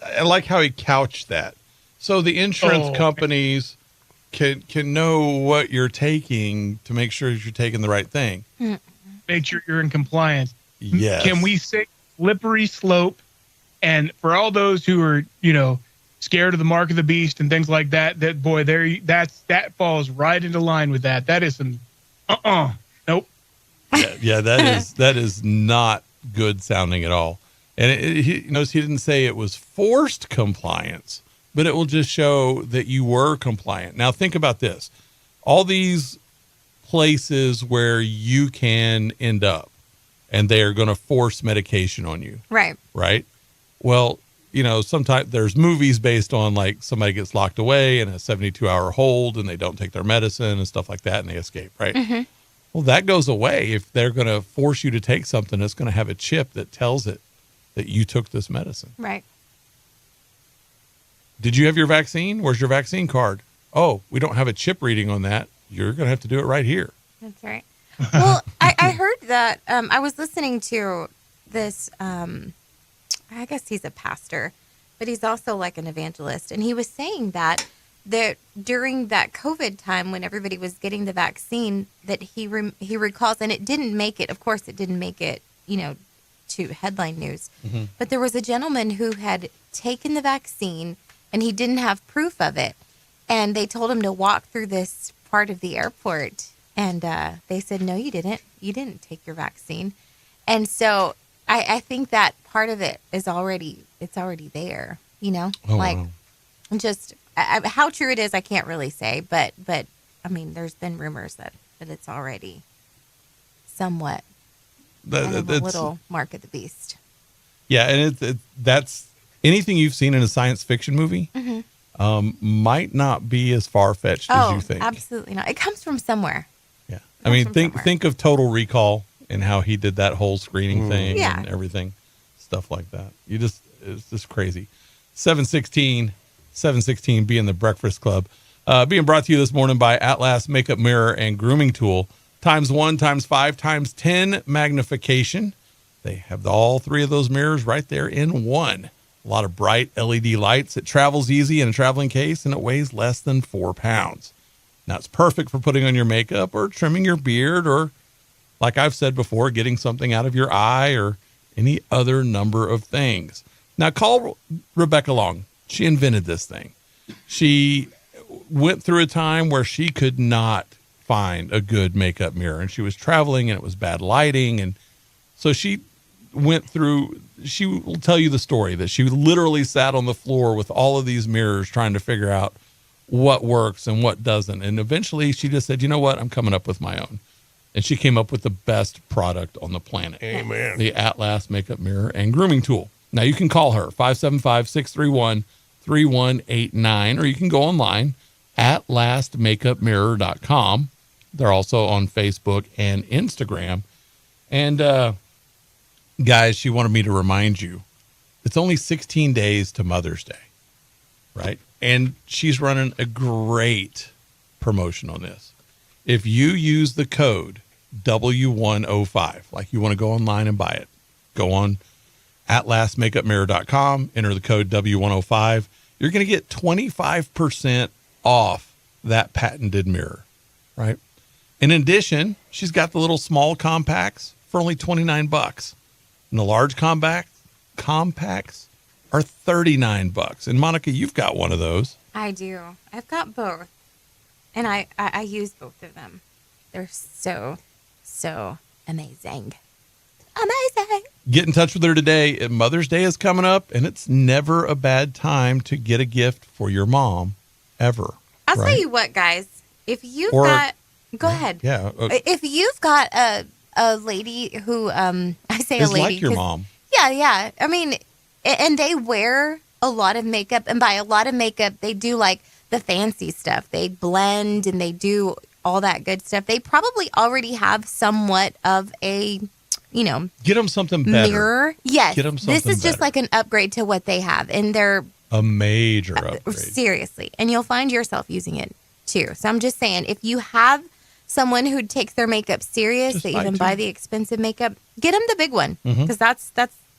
I like how he couched that. So the insurance companies can know what you're taking to make sure you're taking the right thing. Make sure you're in compliance. Yes. Can we say slippery slope? And for all those who are, you know, scared of the mark of the beast and things like that, that boy, that falls right into line with that. That is some, nope. Yeah, that is not good sounding at all. And he notice he didn't say it was forced compliance, but it will just show that you were compliant. Now think about this. All these places where you can end up and they are going to force medication on you. Right. Right? Well, you know, sometimes there's movies based on like somebody gets locked away in a 72-hour hold and they don't take their medicine and stuff like that and they escape, right? Mm-hmm. Well, that goes away if they're going to force you to take something that's going to have a chip that tells it that you took this medicine. Right. Did you have your vaccine? Where's your vaccine card? Oh, we don't have a chip reading on that. You're going to have to do it right here. That's right. Well, I heard that I was listening to this, I guess he's a pastor, but he's also like an evangelist. And he was saying that during that COVID time when everybody was getting the vaccine, that he recalls, and it didn't make it, of course it didn't make it, you know, to headline news. Mm-hmm. But there was a gentleman who had taken the vaccine and he didn't have proof of it. And they told him to walk through this part of the airport. And they said, no, you didn't. You didn't take your vaccine. And so I think that part of it is already there, you know, just how true it is, I can't really say. But I mean, there's been rumors that it's already somewhat a little mark of the beast. Yeah, and that's anything you've seen in a science fiction movie might not be as far-fetched as you think. Absolutely not. It comes from somewhere. Yeah. I mean, think of Total Recall and how he did that whole screening thing Yeah. and everything, stuff like that. It's just crazy. 716 being the Breakfast Club. Being brought to you this morning by Atlas Makeup Mirror and Grooming Tool. ×1, ×5, ×10 magnification. They have all three of those mirrors right there in one. A lot of bright LED lights. It travels easy in a traveling case, and it weighs less than 4 pounds. Now, it's perfect for putting on your makeup or trimming your beard or, like I've said before, getting something out of your eye or any other number of things. Now, call Rebecca Long. She invented this thing. She went through a time where she could not find a good makeup mirror, and she was traveling, and it was bad lighting, and so she went through, she will tell you the story that she literally sat on the floor with all of these mirrors trying to figure out what works and what doesn't. And eventually she just said, you know what? I'm coming up with my own. And she came up with the best product on the planet. Amen. The Atlas Makeup Mirror and Grooming Tool. Now you can call her 575-631-3189, or you can go online at lastmakeupmirror.com. They're also on Facebook and Instagram. And, guys, she wanted me to remind you, it's only 16 days to Mother's Day, right? And she's running a great promotion on this. If you use the code W105, like you want to go online and buy it, go on atlasmakeupmirror.com, enter the code W105. You're going to get 25% off that patented mirror, right? In addition, she's got the little small compacts for only $29. And the large compacts are $39. And Monica, you've got one of those. I do. I've got both. And I use both of them. They're so amazing. Amazing. Get in touch with her today. Mother's Day is coming up, and it's never a bad time to get a gift for your mom, ever. I'll tell you what, guys. If you've got... Go ahead. Yeah. If you've got a lady who... I say a lady. Like your mom. Yeah. I mean, and they wear a lot of makeup. And by a lot of makeup, they do like the fancy stuff. They blend and they do all that good stuff. They probably already have somewhat of a... get them something better. Mirror. Yes. Get them something this is just better. like an upgrade to what they have. And they're a major upgrade. seriously. And you'll find yourself using it too. So I'm just saying, if you have someone who takes their makeup serious, Just they buy even two. buy the expensive makeup, get them the big one, Mhm. because that's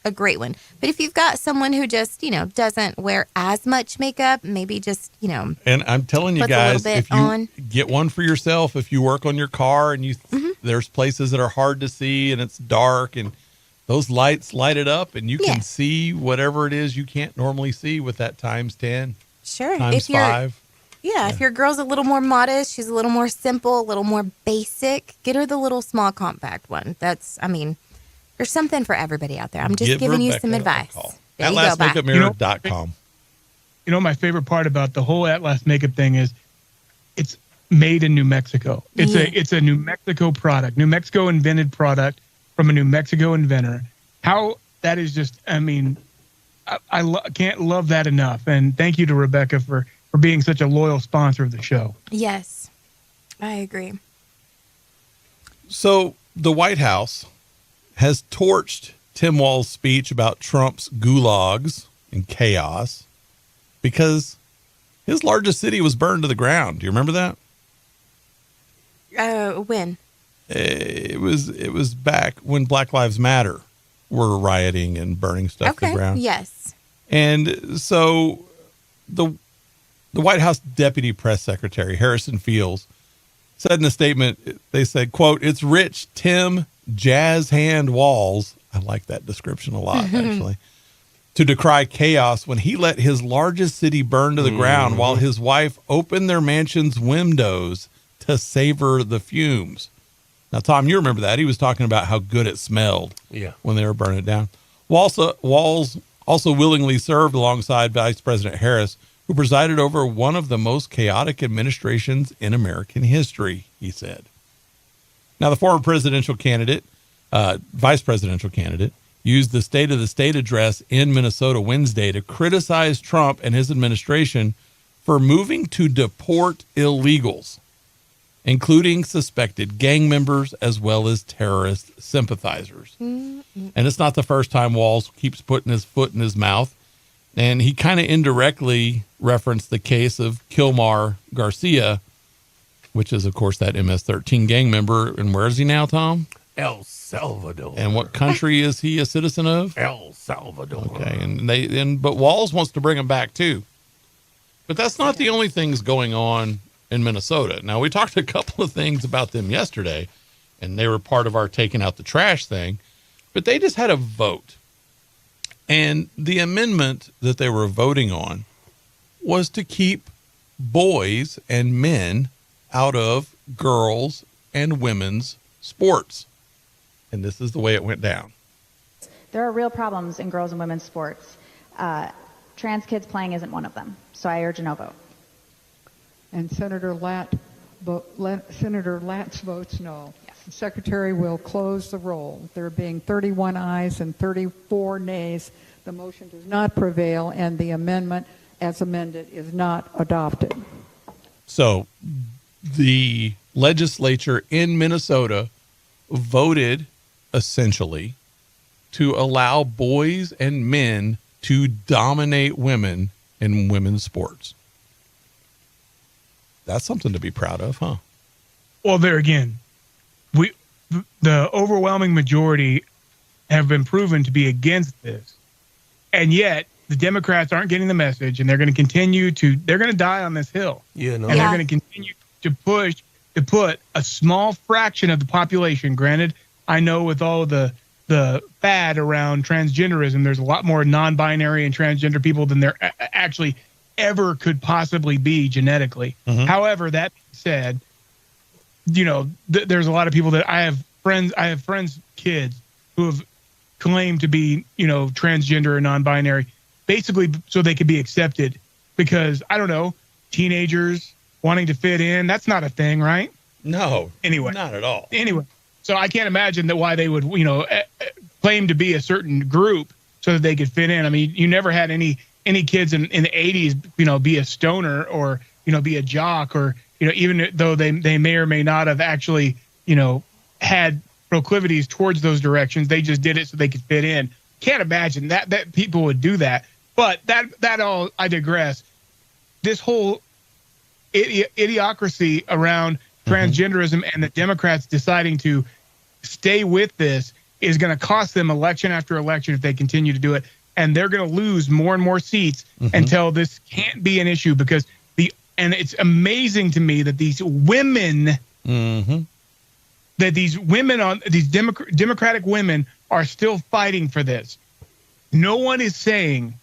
a great one. But if you've got someone who just, doesn't wear as much makeup, maybe just, And I'm telling you puts a little guys, bit if you on. get one for yourself, if you work on your car and there's places that are hard to see and it's dark and those lights light it up and you can see whatever it is you can't normally see with that times 10, Sure. times If you're 5. if your girl's a little more modest, she's a little more simple, a little more basic, get her the little small compact one. There's something for everybody out there. I'm just Give giving you Rebecca some a advice. call. There you go, bye. AtlasMakeupMirror.com. My favorite part about the whole Atlas makeup thing is it's made in New Mexico. It's a New Mexico product, New Mexico invented product from a New Mexico inventor. How that is just, I can't love that enough. And thank you to Rebecca for being such a loyal sponsor of the show. Yes, I agree. So the White House has torched Tim Walz's speech about Trump's gulags and chaos because his largest city was burned to the ground. Do you remember that? When? It was back when Black Lives Matter were rioting and burning stuff to the ground. Yes. And so the White House Deputy Press Secretary, Harrison Fields, said in a statement, they said, quote, "It's Rich Tim Jazz Hand Walz," I like that description a lot, actually, to decry chaos when he let his largest city burn to the ground while his wife opened their mansion's windows to savor the fumes. Now, Tom, you remember that. He was talking about how good it smelled when they were burning it down. Walz also willingly served alongside Vice President Harris, who presided over one of the most chaotic administrations in American history, he said. Now, the former presidential candidate, vice presidential candidate, used the State of the State address in Minnesota Wednesday to criticize Trump and his administration for moving to deport illegals, including suspected gang members as well as terrorist sympathizers. And it's not the first time Walz keeps putting his foot in his mouth. And he kind of indirectly referenced the case of Kilmar Garcia, which is, of course, that MS-13 gang member. And where is he now, Tom? El Salvador. And what country is he a citizen of? El Salvador. Okay, but Walz wants to bring him back too. But that's not the only things going on in Minnesota. Now, we talked a couple of things about them yesterday, and they were part of our taking out the trash thing, but they just had a vote. And the amendment that they were voting on was to keep boys and men out of girls and women's sports. And this is the way it went down. There are real problems in girls and women's sports. Trans kids playing isn't one of them. So I urge a no vote. And Senator Latz votes no. The Secretary will close the roll. There being 31 ayes and 34 nays, the motion does not prevail, and the amendment as amended is not adopted. So the legislature in Minnesota voted essentially to allow boys and men to dominate women in women's sports. That's something to be proud of, huh? Well, there again, the overwhelming majority have been proven to be against this. And yet the Democrats aren't getting the message, and they're going to they're going to die on this hill. And they're going to continue to push to put a small fraction of the population. Granted, I know with all the fad around transgenderism, there's a lot more non-binary and transgender people than there actually ever could possibly be genetically. However, that said, there's a lot of people that I have friends, kids who have claimed to be, transgender or non-binary, basically so they could be accepted because, I don't know, teenagers wanting to fit in, that's not a thing, right? No. Anyway. Not at all. Anyway. So I can't imagine that why they would, claim to be a certain group so that they could fit in. I mean, you never had any kids in the 80s, be a stoner or, be a jock or, even though they may or may not have actually, had proclivities towards those directions, they just did it so they could fit in. Can't imagine that people would do that. But that all, I digress. This whole idiocracy around transgenderism and the Democrats deciding to stay with this is going to cost them election after election if they continue to do it. And they're going to lose more and more seats until this can't be an issue because and it's amazing to me that these women, Democratic women are still fighting for this. No one is saying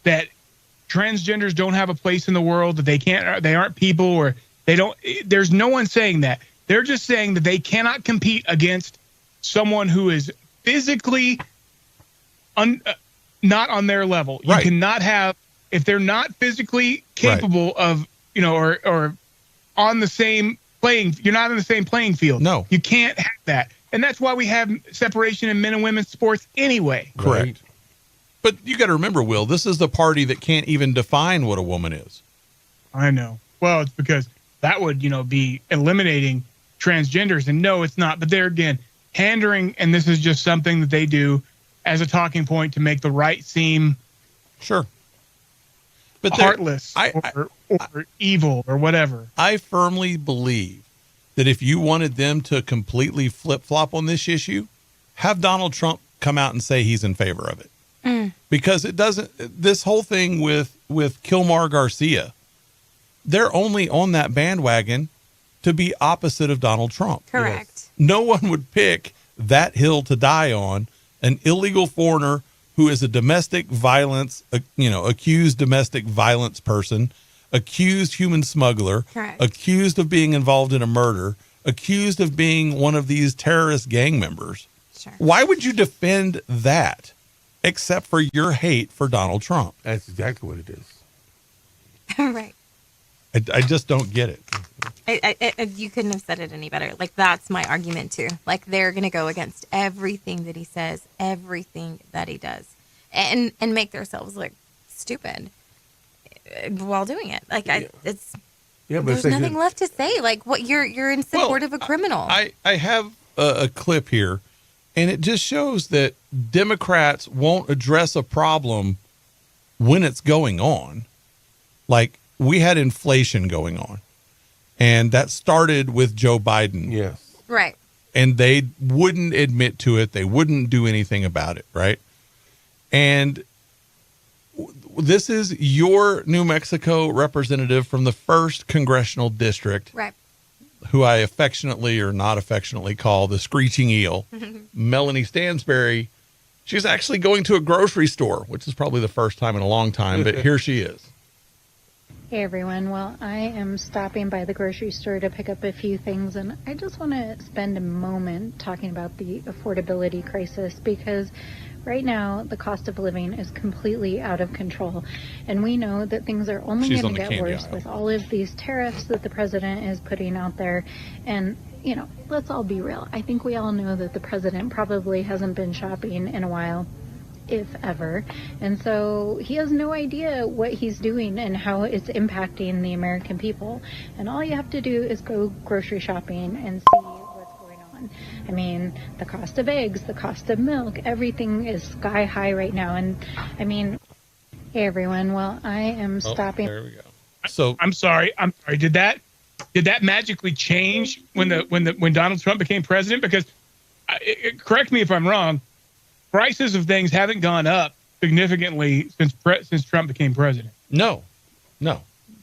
that transgenders don't have a place in the world, that they aren't people, or they don't. There's no one saying that. They're just saying that they cannot compete against someone who is physically not on their level. You cannot have, if they're not physically capable of, or on the same you're not in the same playing field. No. You can't have that. And that's why we have separation in men and women's sports anyway. Correct. Right. But you got to remember, Will, this is the party that can't even define what a woman is. I know. Well, it's because that would, be eliminating transgenders. And no, it's not. But there again, pandering, and this is just something that they do as a talking point to make the right seem but heartless or evil or whatever. I firmly believe that if you wanted them to completely flip-flop on this issue, have Donald Trump come out and say he's in favor of it. Because it doesn't, this whole thing with Kilmar Garcia, they're only on that bandwagon to be opposite of Donald Trump. Correct. No one would pick that hill to die on, an illegal foreigner who is a domestic violence, accused domestic violence person, accused human smuggler, accused of being involved in a murder, accused of being one of these terrorist gang members. Sure. Why would you defend that except for your hate for Donald Trump? That's exactly what it is. Right. I just don't get it. You couldn't have said it any better. Like, that's my argument too. Like, they're going to go against everything that he says, everything that he does, and make themselves look stupid while doing it. Like, there's nothing left to say. Like, what you're in support of a criminal. I have a clip here, and it just shows that Democrats won't address a problem when it's going on. Like, we had inflation going on, and that started with Joe Biden. Yes. Right. And they wouldn't admit to it. They wouldn't do anything about it. Right. And this is your New Mexico representative from the 1st Congressional District. Right. Who I affectionately or not affectionately call the Screeching Eel, Melanie Stansberry. She's actually going to a grocery store, which is probably the first time in a long time, but here she is. Hey everyone, well, I am stopping by the grocery store to pick up a few things, and I just want to spend a moment talking about the affordability crisis, because right now the cost of living is completely out of control, and we know that things are only going to get worse with all of these tariffs that the president is putting out there. And let's all be real. I think we all know that the president probably hasn't been shopping in a while, if ever. And so he has no idea what he's doing and how it's impacting the American people. And all you have to do is go grocery shopping and see what's going on. I mean, the cost of eggs, the cost of milk, everything is sky high right now. And I mean, hey everyone, well, I am stopping. There we go. So I'm sorry. Did that magically change when Donald Trump became president? Because correct me if I'm wrong, prices of things haven't gone up significantly since Trump became president. No,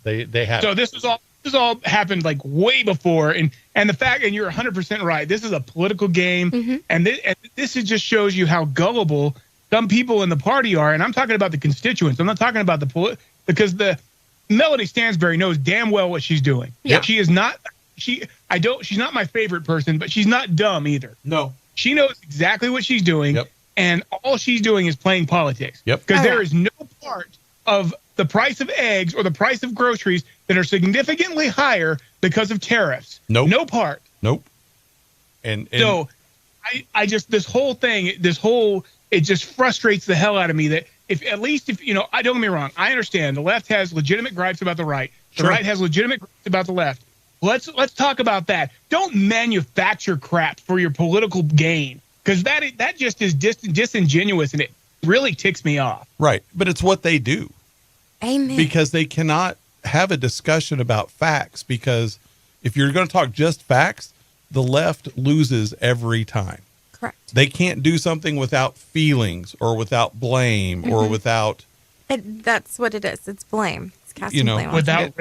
they haven't. So this all happened like way before, and the fact, and you're 100% right. This is a political game, and this just shows you how gullible some people in the party are. And I'm talking about the constituents. I'm not talking about because Melanie Stansberry knows damn well what she's doing. Yeah. She is not. She's not my favorite person, but she's not dumb either. No, she knows exactly what she's doing. Yep. And all she's doing is playing politics. Yep. Because there is no part of the price of eggs or the price of groceries that are significantly higher because of tariffs. Nope. No part. Nope. And so I just, this whole thing, it just frustrates the hell out of me that if I don't get me wrong, I understand the left has legitimate gripes about the right. The right has legitimate gripes about the left. Let's talk about that. Don't manufacture crap for your political gain. Because that just is disingenuous, and it really ticks me off. Right. But it's what they do. Amen. Because they cannot have a discussion about facts, because if you're going to talk just facts, the left loses every time. Correct. They can't do something without feelings or without blame or without. That's what it is. It's blame. It's casting blame on without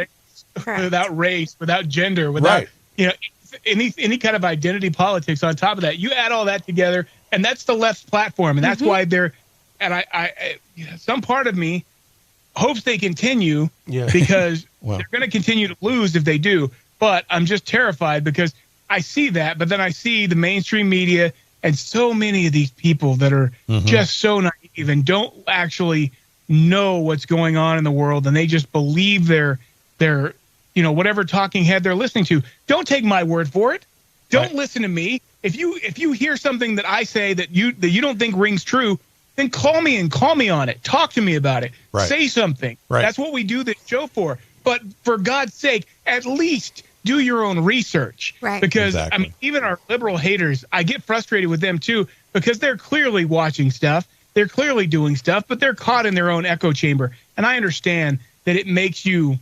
race, without gender, without any kind of identity politics on top of that. You add all that together, and that's the left's platform, and that's why they're. And I some part of me hopes they continue because they're going to continue to lose if they do. But I'm just terrified because I see that, but then I see the mainstream media and so many of these people that are just so naive and don't actually know what's going on in the world, and they just believe their whatever talking head they're listening to. Don't take my word for it. Don't listen to me. If you hear something that I say that you don't think rings true, then call me on it. Talk to me about it. Right. Say something. Right. That's what we do this show for. But for God's sake, at least do your own research. Right. Because I mean, even our liberal haters, I get frustrated with them too, because they're clearly watching stuff. They're clearly doing stuff, but they're caught in their own echo chamber. And I understand that it makes you,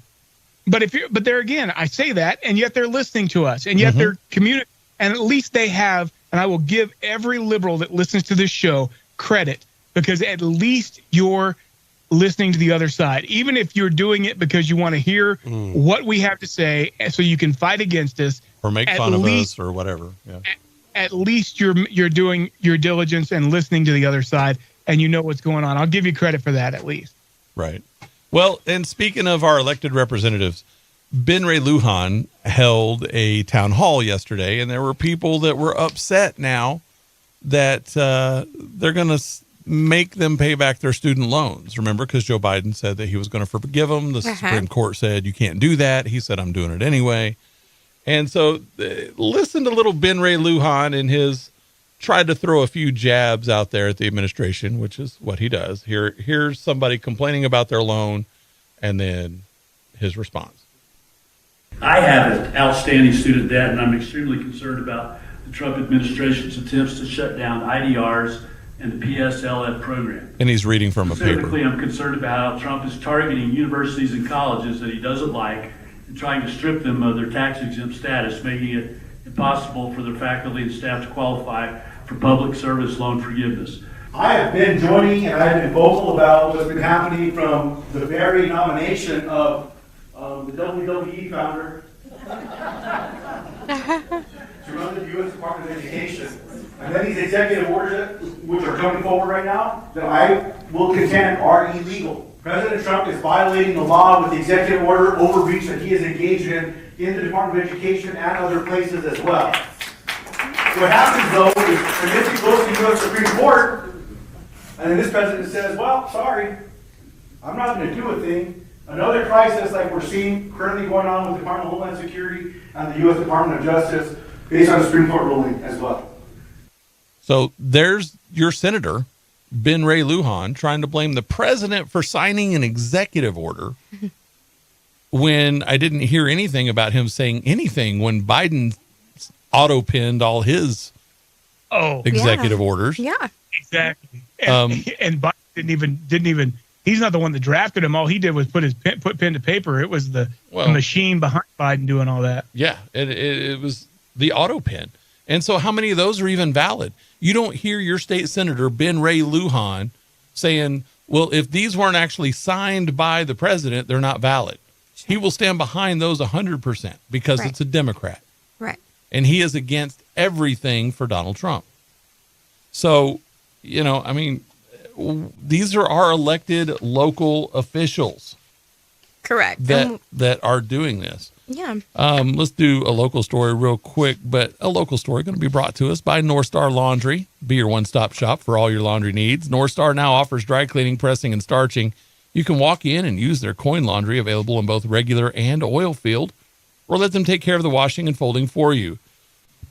but there again, I say that, and yet they're listening to us, and yet they're communicating, and at least they have, and I will give every liberal that listens to this show credit, because at least you're listening to the other side, even if you're doing it because you want to hear what we have to say so you can fight against us or make fun of us or whatever. Yeah. At least you're doing your diligence and listening to the other side, and you know what's going on. I'll give you credit for that at least. Right. Well, and speaking of our elected representatives, Ben Ray Lujan held a town hall yesterday, and there were people that were upset now that they're going to make them pay back their student loans. Remember, because Joe Biden said that he was going to forgive them. The Supreme Court said you can't do that. He said, I'm doing it anyway. And so listen to little Ben Ray Lujan and his tried to throw a few jabs out there at the administration, which is what he does. Here's somebody complaining about their loan, and then his response. I have an outstanding student debt, and I'm extremely concerned about the Trump administration's attempts to shut down IDRs and the PSLF program. And he's reading from a paper. Specifically, I'm concerned about how Trump is targeting universities and colleges that he doesn't like and trying to strip them of their tax-exempt status, making it impossible for their faculty and staff to qualify for public service loan forgiveness. I have been joining and I've been vocal about what's been happening from the very nomination of the WWE founder to run the U.S. Department of Education. And then these executive orders, which are coming forward right now, that I will contend are illegal. President Trump is violating the law with the executive order overreach that he is engaged in the Department of Education and other places as well. What happens, though, is when this goes to the U.S. Supreme Court, and then this president says, well, sorry, I'm not going to do a thing. Another crisis like we're seeing currently going on with the Department of Homeland Security and the U.S. Department of Justice based on the Supreme Court ruling as well. So there's your senator, Ben Ray Lujan, trying to blame the president for signing an executive order when I didn't hear anything about him saying anything when Biden auto-pinned all his executive orders. Yeah, exactly. And Biden didn't even. He's not the one that drafted him. All he did was put pen to paper. It was the machine behind Biden doing all that. Yeah, it was the auto pen. And so how many of those are even valid? You don't hear your state senator, Ben Ray Lujan, saying, well, if these weren't actually signed by the president, they're not valid. He will stand behind those 100% because it's a Democrat. Right. And he is against everything for Donald Trump. So, I mean, these are our elected local officials. Correct. That are doing this. Yeah. Let's do a local story real quick, but a local story going to be brought to us by North Star Laundry. Be your one-stop shop for all your laundry needs. North Star now offers dry cleaning, pressing, and starching. You can walk in and use their coin laundry available in both regular and oil field, or let them take care of the washing and folding for you.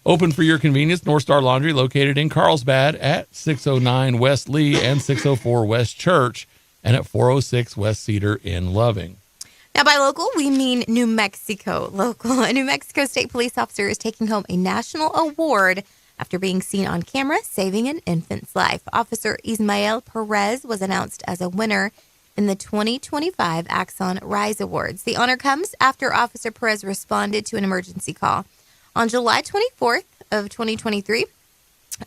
Open for your convenience, North Star Laundry, located in Carlsbad at 609 West Lee and 604 West Church, and at 406 West Cedar in Loving. Now, by local, we mean New Mexico local. A New Mexico state police officer is taking home a national award after being seen on camera saving an infant's life. Officer Ismael Perez was announced as a winner in the 2025 Axon Rise Awards. The honor comes after Officer Perez responded to an emergency call on July 24th of 2023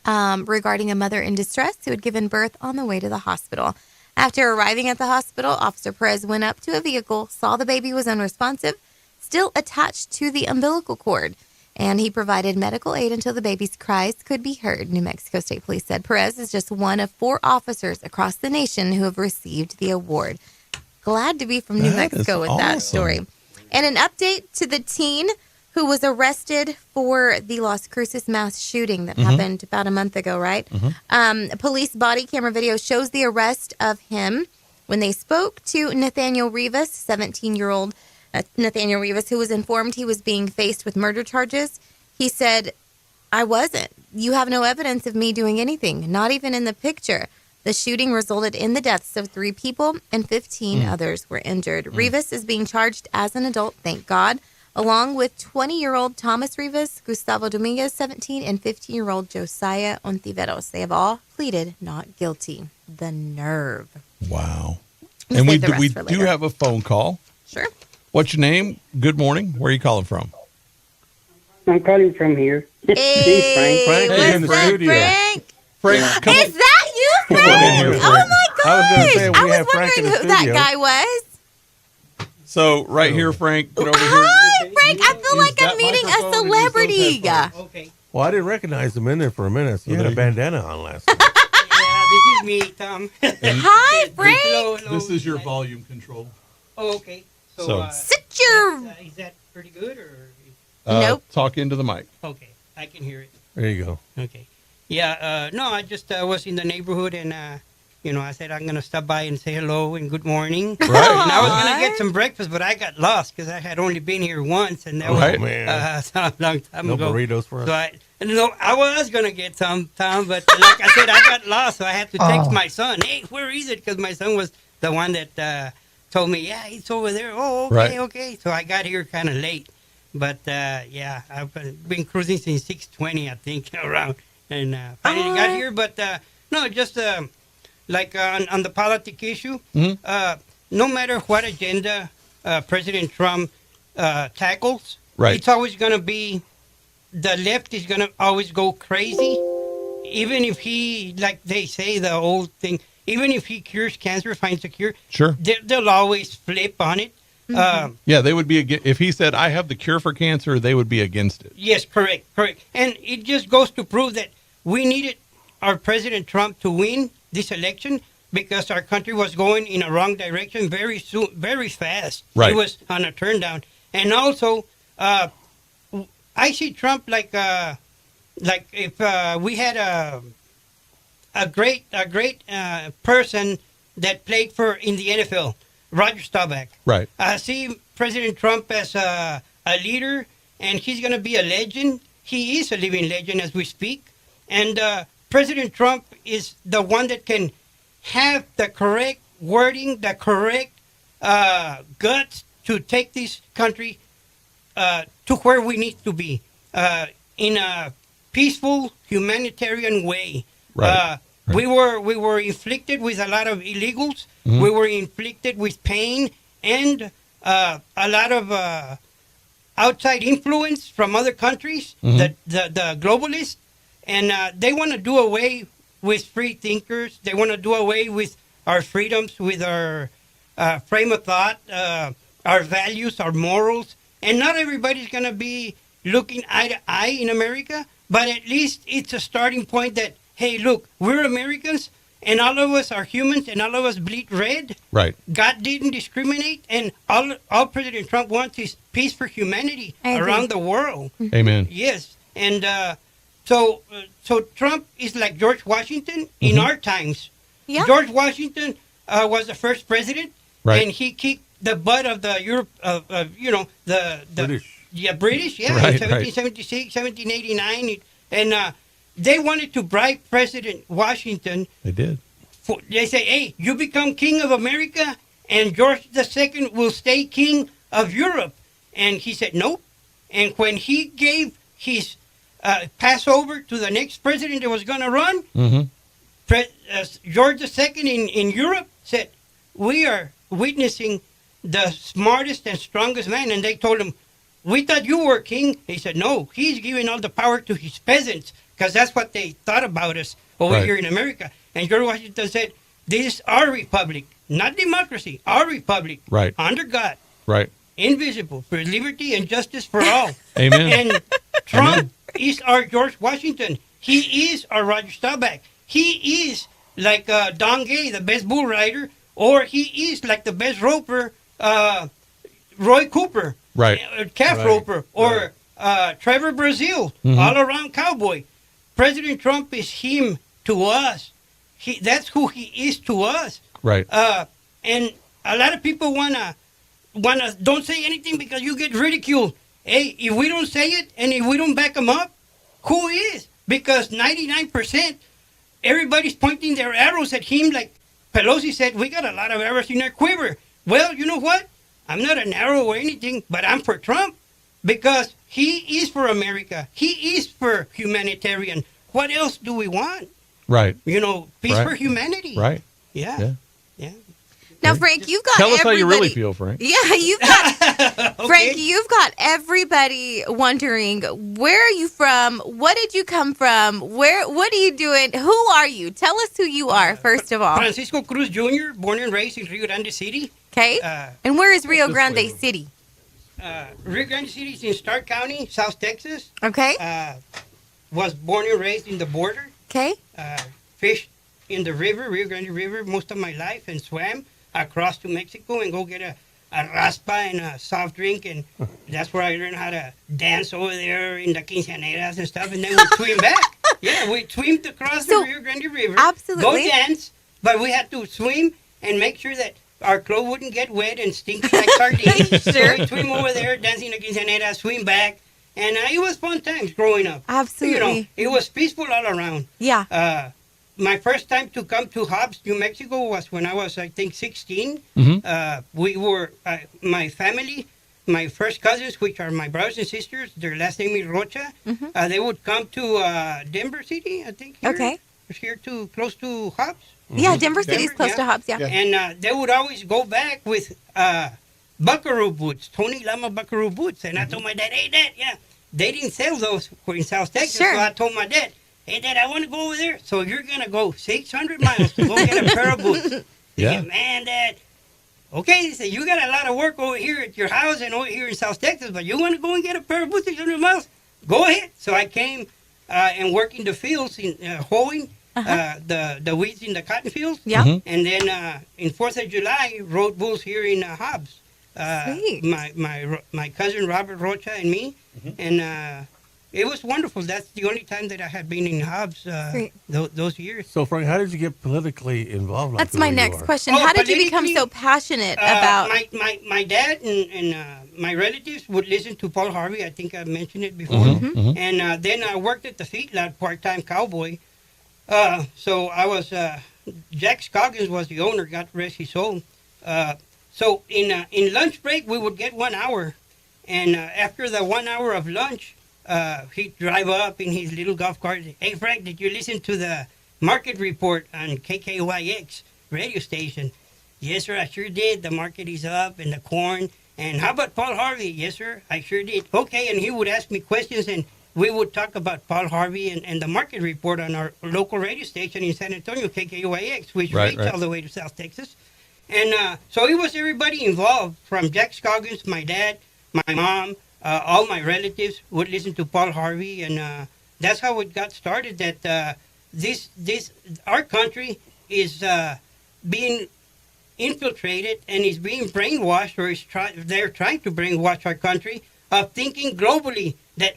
regarding a mother in distress who had given birth on the way to the hospital. After arriving at the hospital, Officer Perez went up to a vehicle, saw the baby was unresponsive, still attached to the umbilical cord, and he provided medical aid until the baby's cries could be heard. New Mexico State Police said Perez is just one of 4 officers across the nation who have received the award. Glad to be from New Mexico with that story. And an update to the teen who was arrested for the Las Cruces mass shooting that happened about a month ago, right? Police body camera video shows the arrest of him when they spoke to Nathaniel Rivas, 17-year-old Nathaniel Rivas, who was informed he was being faced with murder charges. He said, "I wasn't. You have no evidence of me doing anything, not even in the picture." The shooting resulted in the deaths of 3 people and 15 others were injured. Rivas is being charged as an adult, thank God, along with 20-year-old Thomas Rivas, Gustavo Dominguez, 17, and 15-year-old Josiah Ontiveros. They have all pleaded not guilty. The nerve. Wow. We'll And save we the do, rest we for do later. have a phone call. Sure. What's your name? Good morning. Where are you calling from? I'm calling from here. Hey, Frank, what's you're in the up, studio. Frank? Frank, come Is that you, Frank? here, Frank. Oh, my gosh. I was gonna say, we I was have Frank in wondering the who that studio. guy was. So right here, Frank, get over here. Hi, Frank. I feel like that I'm meeting a microphone and use celebrity. those Okay. Well, I didn't recognize him in there for a minute. So you had a bandana on last time. Yeah, this is me, Tom. Hi, Frank. Hello, hello. This is your volume control. Oh, okay. So- Sit your... Is that pretty good or? Nope. Talk into the mic. Okay, I can hear it. There you go. Okay. Yeah, no, I just was in the neighborhood and, I said I'm going to stop by and say hello and good morning. Right. And I was going to get some breakfast, but I got lost because I had only been here once and that Right. was a long time No ago. burritos for us? So I was going to get some, Tom, but like I said, I got lost, so I had to text my son, hey, where is it? Because my son was the one that told me, yeah, he's over there. Oh, okay, Right. okay. So I got here kind of late. But, yeah, I've been cruising since 6:20, I think, around. And finally got here. But, no, just like on the politic issue, no matter what agenda President Trump tackles, Right. it's always going to be, the left is going to always go crazy. Even if he, like they say, the old thing, even if he cures cancer, finds a cure, Sure. they'll always flip on it. Yeah, they would be if he said I have the cure for cancer, they would be against it. Yes, correct. And it just goes to prove that we needed our President Trump to win this election because our country was going in a wrong direction very soon, very fast. Right. It was on a turn down. And also, I see Trump like if we had a great person that played in the NFL, Roger Staubach. Right. I see President Trump as a leader, and he's going to be a legend. He is a living legend as we speak. And President Trump is the one that can have the correct wording, the correct guts to take this country to where we need to be in a peaceful, humanitarian way. Right. We were inflicted with a lot of illegals. We were inflicted with pain and a lot of outside influence from other countries, the globalists, and they want to do away with free thinkers. They want to do away with our freedoms, with our frame of thought, our values, our morals. And not everybody's going to be looking eye to eye in America, but at least it's a starting point that, hey, look, we're Americans, and all of us are humans, and all of us bleed red. Right. God didn't discriminate, and all President Trump wants is peace for humanity around the world. Amen. Yes, and so Trump is like George Washington in our times. Yeah. George Washington was the first president, Right. and he kicked the butt of the Europe, the British. Yeah, British, yeah, Right, in 1776, 1789, and they wanted to bribe President Washington. They did. They say, hey, you become king of America, and George II will stay king of Europe. And he said, nope. And when he gave his Passover to the next president that was going to run, George II in Europe said, we are witnessing the smartest and strongest man. And they told him, we thought you were king. He said, no, he's giving all the power to his peasants, because that's what they thought about us over here in America. And George Washington said, this is our republic, not democracy, our republic, Right. under God, Right. invisible, for liberty and justice for all. Amen. And Trump is our George Washington. He is our Roger Staubach. He is like Don Gay, the best bull rider, or he is like the best roper, Roy Cooper, Right. calf Right. roper, or Trevor Brazil, Mhm. all around cowboy. President Trump is him to us. That's who he is to us. Right. And a lot of people wanna don't say anything because you get ridiculed. Hey, if we don't say it and if we don't back them up, who is? Because 99%, everybody's pointing their arrows at him. Like Pelosi said, we got a lot of arrows in our quiver. Well, you know what? I'm not an arrow or anything, but I'm for Trump because he is for America. He is for humanitarian. What else do we want? Right. You know, peace Right. for humanity. Right. Yeah. Now, Frank, you've got Tell us how you really everybody- feel, Frank. Yeah, you've got Frank. You've got everybody wondering, where are you from? What did you come from? What are you doing? Who are you? Tell us who you are first of all. Francisco Cruz Jr., born and raised in Rio Grande City. Okay. And where is Rio Grande City? Rio Grande City is in Stark County, South Texas. Okay. Was born and raised in the border. Okay. Fished in the river, Rio Grande River, most of my life, and swam across to Mexico and go get a raspa and a soft drink, and that's where I learned how to dance over there in the quinceaneras and stuff, and then we swim back. Yeah, we swam across the Rio Grande River. Absolutely. Go dance, but we had to swim and make sure that our clothes wouldn't get wet and stink like sardines. So Sure. we swim over there, dancing the quinceanera, swim back, and it was fun times growing up. Absolutely. You know, it was peaceful all around. Yeah. My first time to come to Hobbs, New Mexico was when I was, I think, 16. Mhm. We were, my family, my first cousins, which are my brothers and sisters, their last name is Rocha. They would come to Denver City, I think. Here, Okay. Here to, close to Hobbs. Yeah, Denver City's close to Hobbs, yeah. And they would always go back with buckaroo boots, Tony Lama buckaroo boots. And I told my dad, hey, Dad, yeah. They didn't sell those in South Texas, Sure. so I told my dad, hey, Dad, I want to go over there. So you're going to go 600 miles to go get a pair of boots. Yeah. He said, man, Dad. Okay, he said, you got a lot of work over here at your house and over here in South Texas, but you want to go and get a pair of boots 600 miles? Go ahead. So I came and worked in the fields, in hoeing the weeds in the cotton fields. Yeah. Mhm. And then in 4th of July, rode bulls here in Hobbs. My cousin Robert Rocha and me. And it was wonderful. That's the only time that I had been in Hobbs those years. So, Frank, how did you get politically involved? Like That's the my way you next are? question. How did you become so passionate about? My dad and my relatives would listen to Paul Harvey. I think I mentioned it before. And then I worked at the feedlot, part-time cowboy. So I was Jack Scoggins was the owner. God rest his soul. So in lunch break we would get 1 hour, and after the 1 hour of lunch, he'd drive up in his little golf cart. Hey Frank, did you listen to the market report on KKYX radio station? Yes, sir, I sure did. The market is up and the corn. And how about Paul Harvey? Yes, sir, I sure did. Okay, and he would ask me questions, and we would talk about Paul Harvey and the market report on our local radio station in San Antonio, KKYX, which reached all the way to South Texas. And so it was everybody involved, from Jack Scoggins, my dad, my mom, all my relatives would listen to Paul Harvey, and that's how it got started. That our country is being infiltrated and is being brainwashed, or they're trying to brainwash our country of thinking globally. That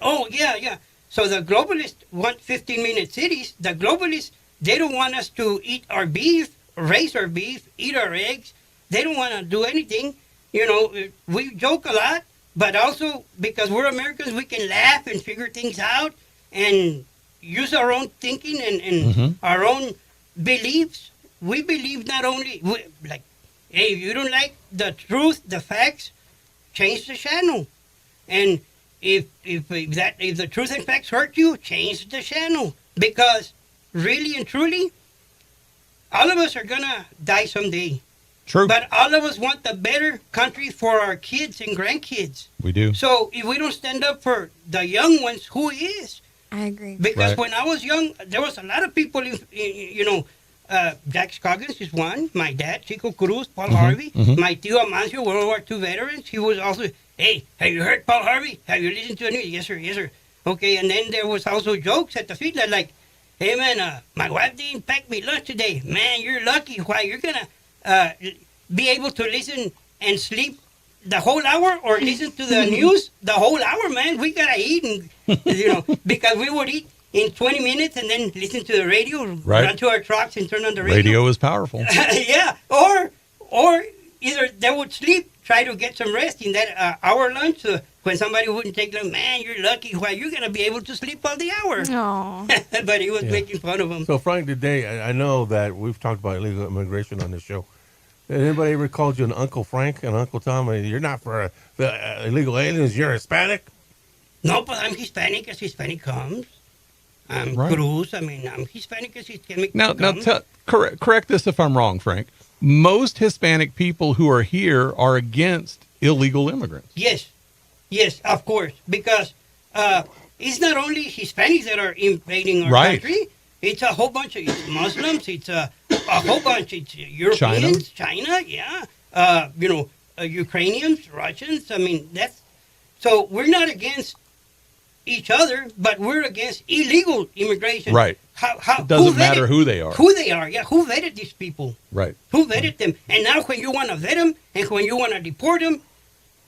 So the globalists want 15-minute cities. The globalists, they don't want us to eat our beef, raise our beef, eat our eggs. They don't want to do anything. You know, we joke a lot. But also, because we're Americans, we can laugh and figure things out and use our own thinking and our own beliefs. We believe not only, hey, if you don't like the truth, the facts, change the channel. And if the truth and facts hurt you, change the channel. Because really and truly, all of us are going to die someday. True. But all of us want the better country for our kids and grandkids. We do. So if we don't stand up for the young ones, who is? I agree. Because Right. when I was young, there was a lot of people, Jack Scoggins is one, my dad, Chico Cruz, Paul Harvey, my tío Amancio, World War II veterans. He was also, hey, have you heard Paul Harvey? Have you listened to the news? Yes, sir, yes, sir. Okay, and then there was also jokes at the field like, hey, man, my wife didn't pack me lunch today. Man, you're lucky. Why, you're going to be able to listen and sleep the whole hour or listen to the news the whole hour, man. We got to eat, and, because we would eat in 20 minutes and then listen to the radio, Right. run to our trucks and turn on the radio. Radio is powerful. Yeah, or either they would sleep, try to get some rest in that hour lunch. When somebody wouldn't take them, man, you're lucky. Why, you're going to be able to sleep all the hour. Aww. But he was Yeah. making fun of him. So, Frank, today, I know that we've talked about illegal immigration on this show. Did anybody ever called you an Uncle Frank and Uncle Tom? You're not for the illegal aliens. You're Hispanic? No, but I'm Hispanic as Hispanic comes. I'm Right. Cruz. I mean, I'm Hispanic as Hispanic Now, comes. correct this if I'm wrong, Frank. Most Hispanic people who are here are against illegal immigrants. Yes, of course. Because it's not only Hispanics that are invading our Right. country. It's a whole bunch of it's Muslims. It's a whole bunch. It's Europeans, China, yeah. Ukrainians, Russians. I mean, that's so we're not against each other, but we're against illegal immigration. Right. How It doesn't who matter vetted- who they are. Who they are, yeah. Who vetted these people? Right. Who vetted them? And now when you want to vet them and when you want to deport them,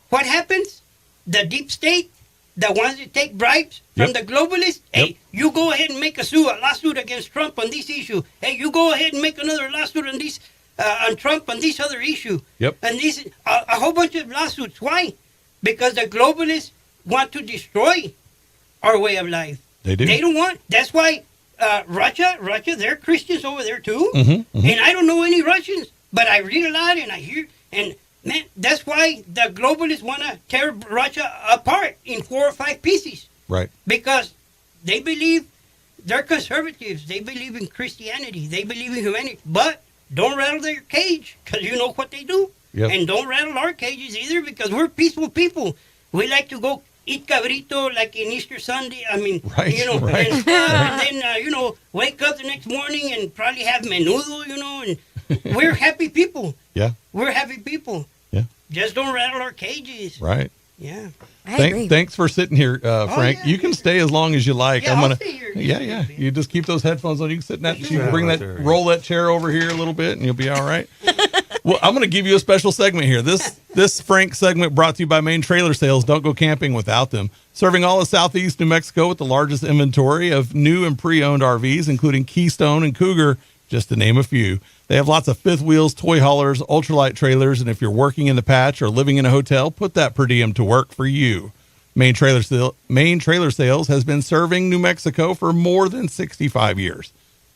what happens? The deep state, the ones that take bribes from the globalists, hey, you go ahead and make a lawsuit against Trump on this issue. Hey, you go ahead and make another lawsuit on this, on Trump on this other issue. Yep. And this, a whole bunch of lawsuits. Why? Because the globalists want to destroy our way of life. They do. They don't want. That's why Russia, they're Christians over there too. Mhm, mhm. And I don't know any Russians, but I read a lot and I hear. And man, that's why the globalists want to tear Russia apart in 4 or 5 pieces. Right. Because they believe they're conservatives. They believe in Christianity. They believe in humanity. But don't rattle their cage because you know what they do. Yep. And don't rattle our cages either because we're peaceful people. We like to go eat cabrito like in Easter Sunday. I mean, Right, right. and then, wake up the next morning and probably have menudo, and we're happy people. Yeah. We're happy people. Yeah. Just don't rattle our cages. Right. Yeah. Thanks for sitting here, Frank. yeah. You can stay as long as you like. Yeah, I'm I'll gonna. stay here. Yeah. You just keep those headphones on. You can sit in that. You Yeah, can bring right that, there, yeah. roll that chair over here a little bit, and you'll be all right. Well, I'm going to give you a special segment here. This Frank segment brought to you by Main Trailer Sales. Don't go camping without them. Serving all of Southeast New Mexico with the largest inventory of new and pre-owned RVs, including Keystone and Cougar, just to name a few. They have lots of fifth wheels, toy haulers, ultralight trailers, and if you're working in the patch or living in a hotel, put that per diem to work for you. Main Trailer Sales has been serving New Mexico for more than 65 years.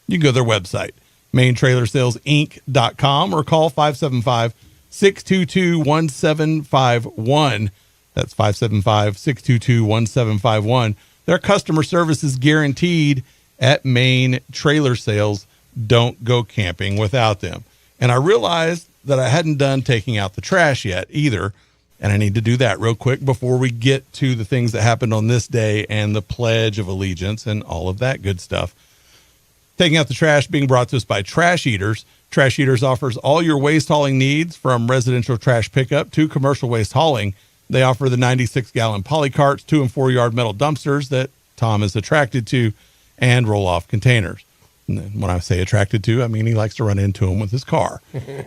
You can go to their website, maintrailersalesinc.com, or call 575-622-1751. That's 575-622-1751. Their customer service is guaranteed at Main Trailer Sales. Don't go camping without them. And I realized that I hadn't done taking out the trash yet either. And I need to do that real quick before we get to the things that happened on this day and the Pledge of Allegiance and all of that good stuff. Taking out the trash being brought to us by Trash Eaters. Trash Eaters offers all your waste hauling needs, from residential trash pickup to commercial waste hauling. They offer the 96-gallon poly carts, 2 and 4 yard metal dumpsters that Tom is attracted to, and roll-off containers. And when I say attracted to, I mean he likes to run into them with his car.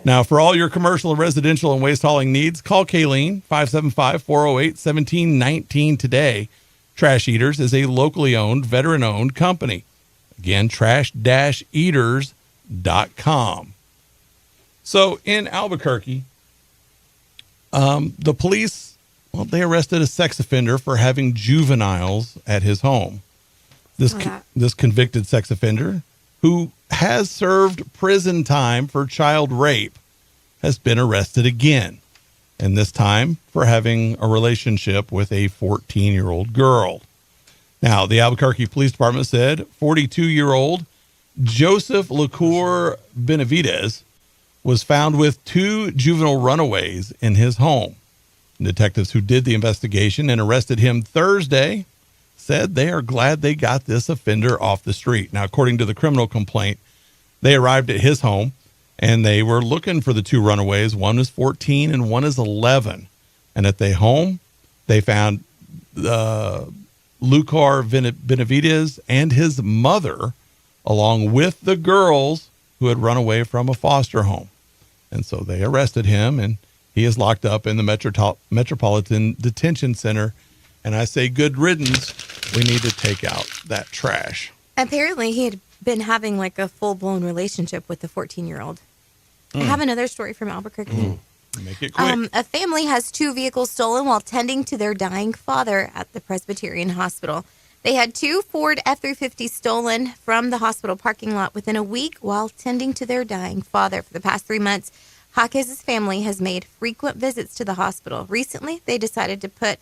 Now, for all your commercial, residential, and waste hauling needs, call Kayleen, 575-408-1719 today. Trash Eaters is a locally owned, veteran-owned company. Again, trash-eaters.com. So in Albuquerque, the police, they arrested a sex offender for having juveniles at his home. This convicted sex offender, who has served prison time for child rape, has been arrested again, and this time for having a relationship with a 14-year-old girl. Now, the Albuquerque Police Department said 42-year-old Joseph LaCour Benavidez was found with 2 juvenile runaways in his home. Detectives who did the investigation and arrested him Thursday said they are glad they got this offender off the street. Now, according to the criminal complaint, they arrived at his home and they were looking for the 2 runaways. One is 14 and one is 11. And at their home, they found Lucar Benavides and his mother, along with the girls who had run away from a foster home. And so they arrested him, and he is locked up in the Metropolitan Detention Center. And I say, good riddance. We need to take out that trash. Apparently, he had been having like a full-blown relationship with the 14-year-old. I have another story from Albuquerque. Make it quick. A family has 2 vehicles stolen while tending to their dying father at the Presbyterian Hospital. They had 2 Ford F-350s stolen from the hospital parking lot within a week while tending to their dying father. For the past 3 months, Jaquez's family has made frequent visits to the hospital. Recently, they decided to put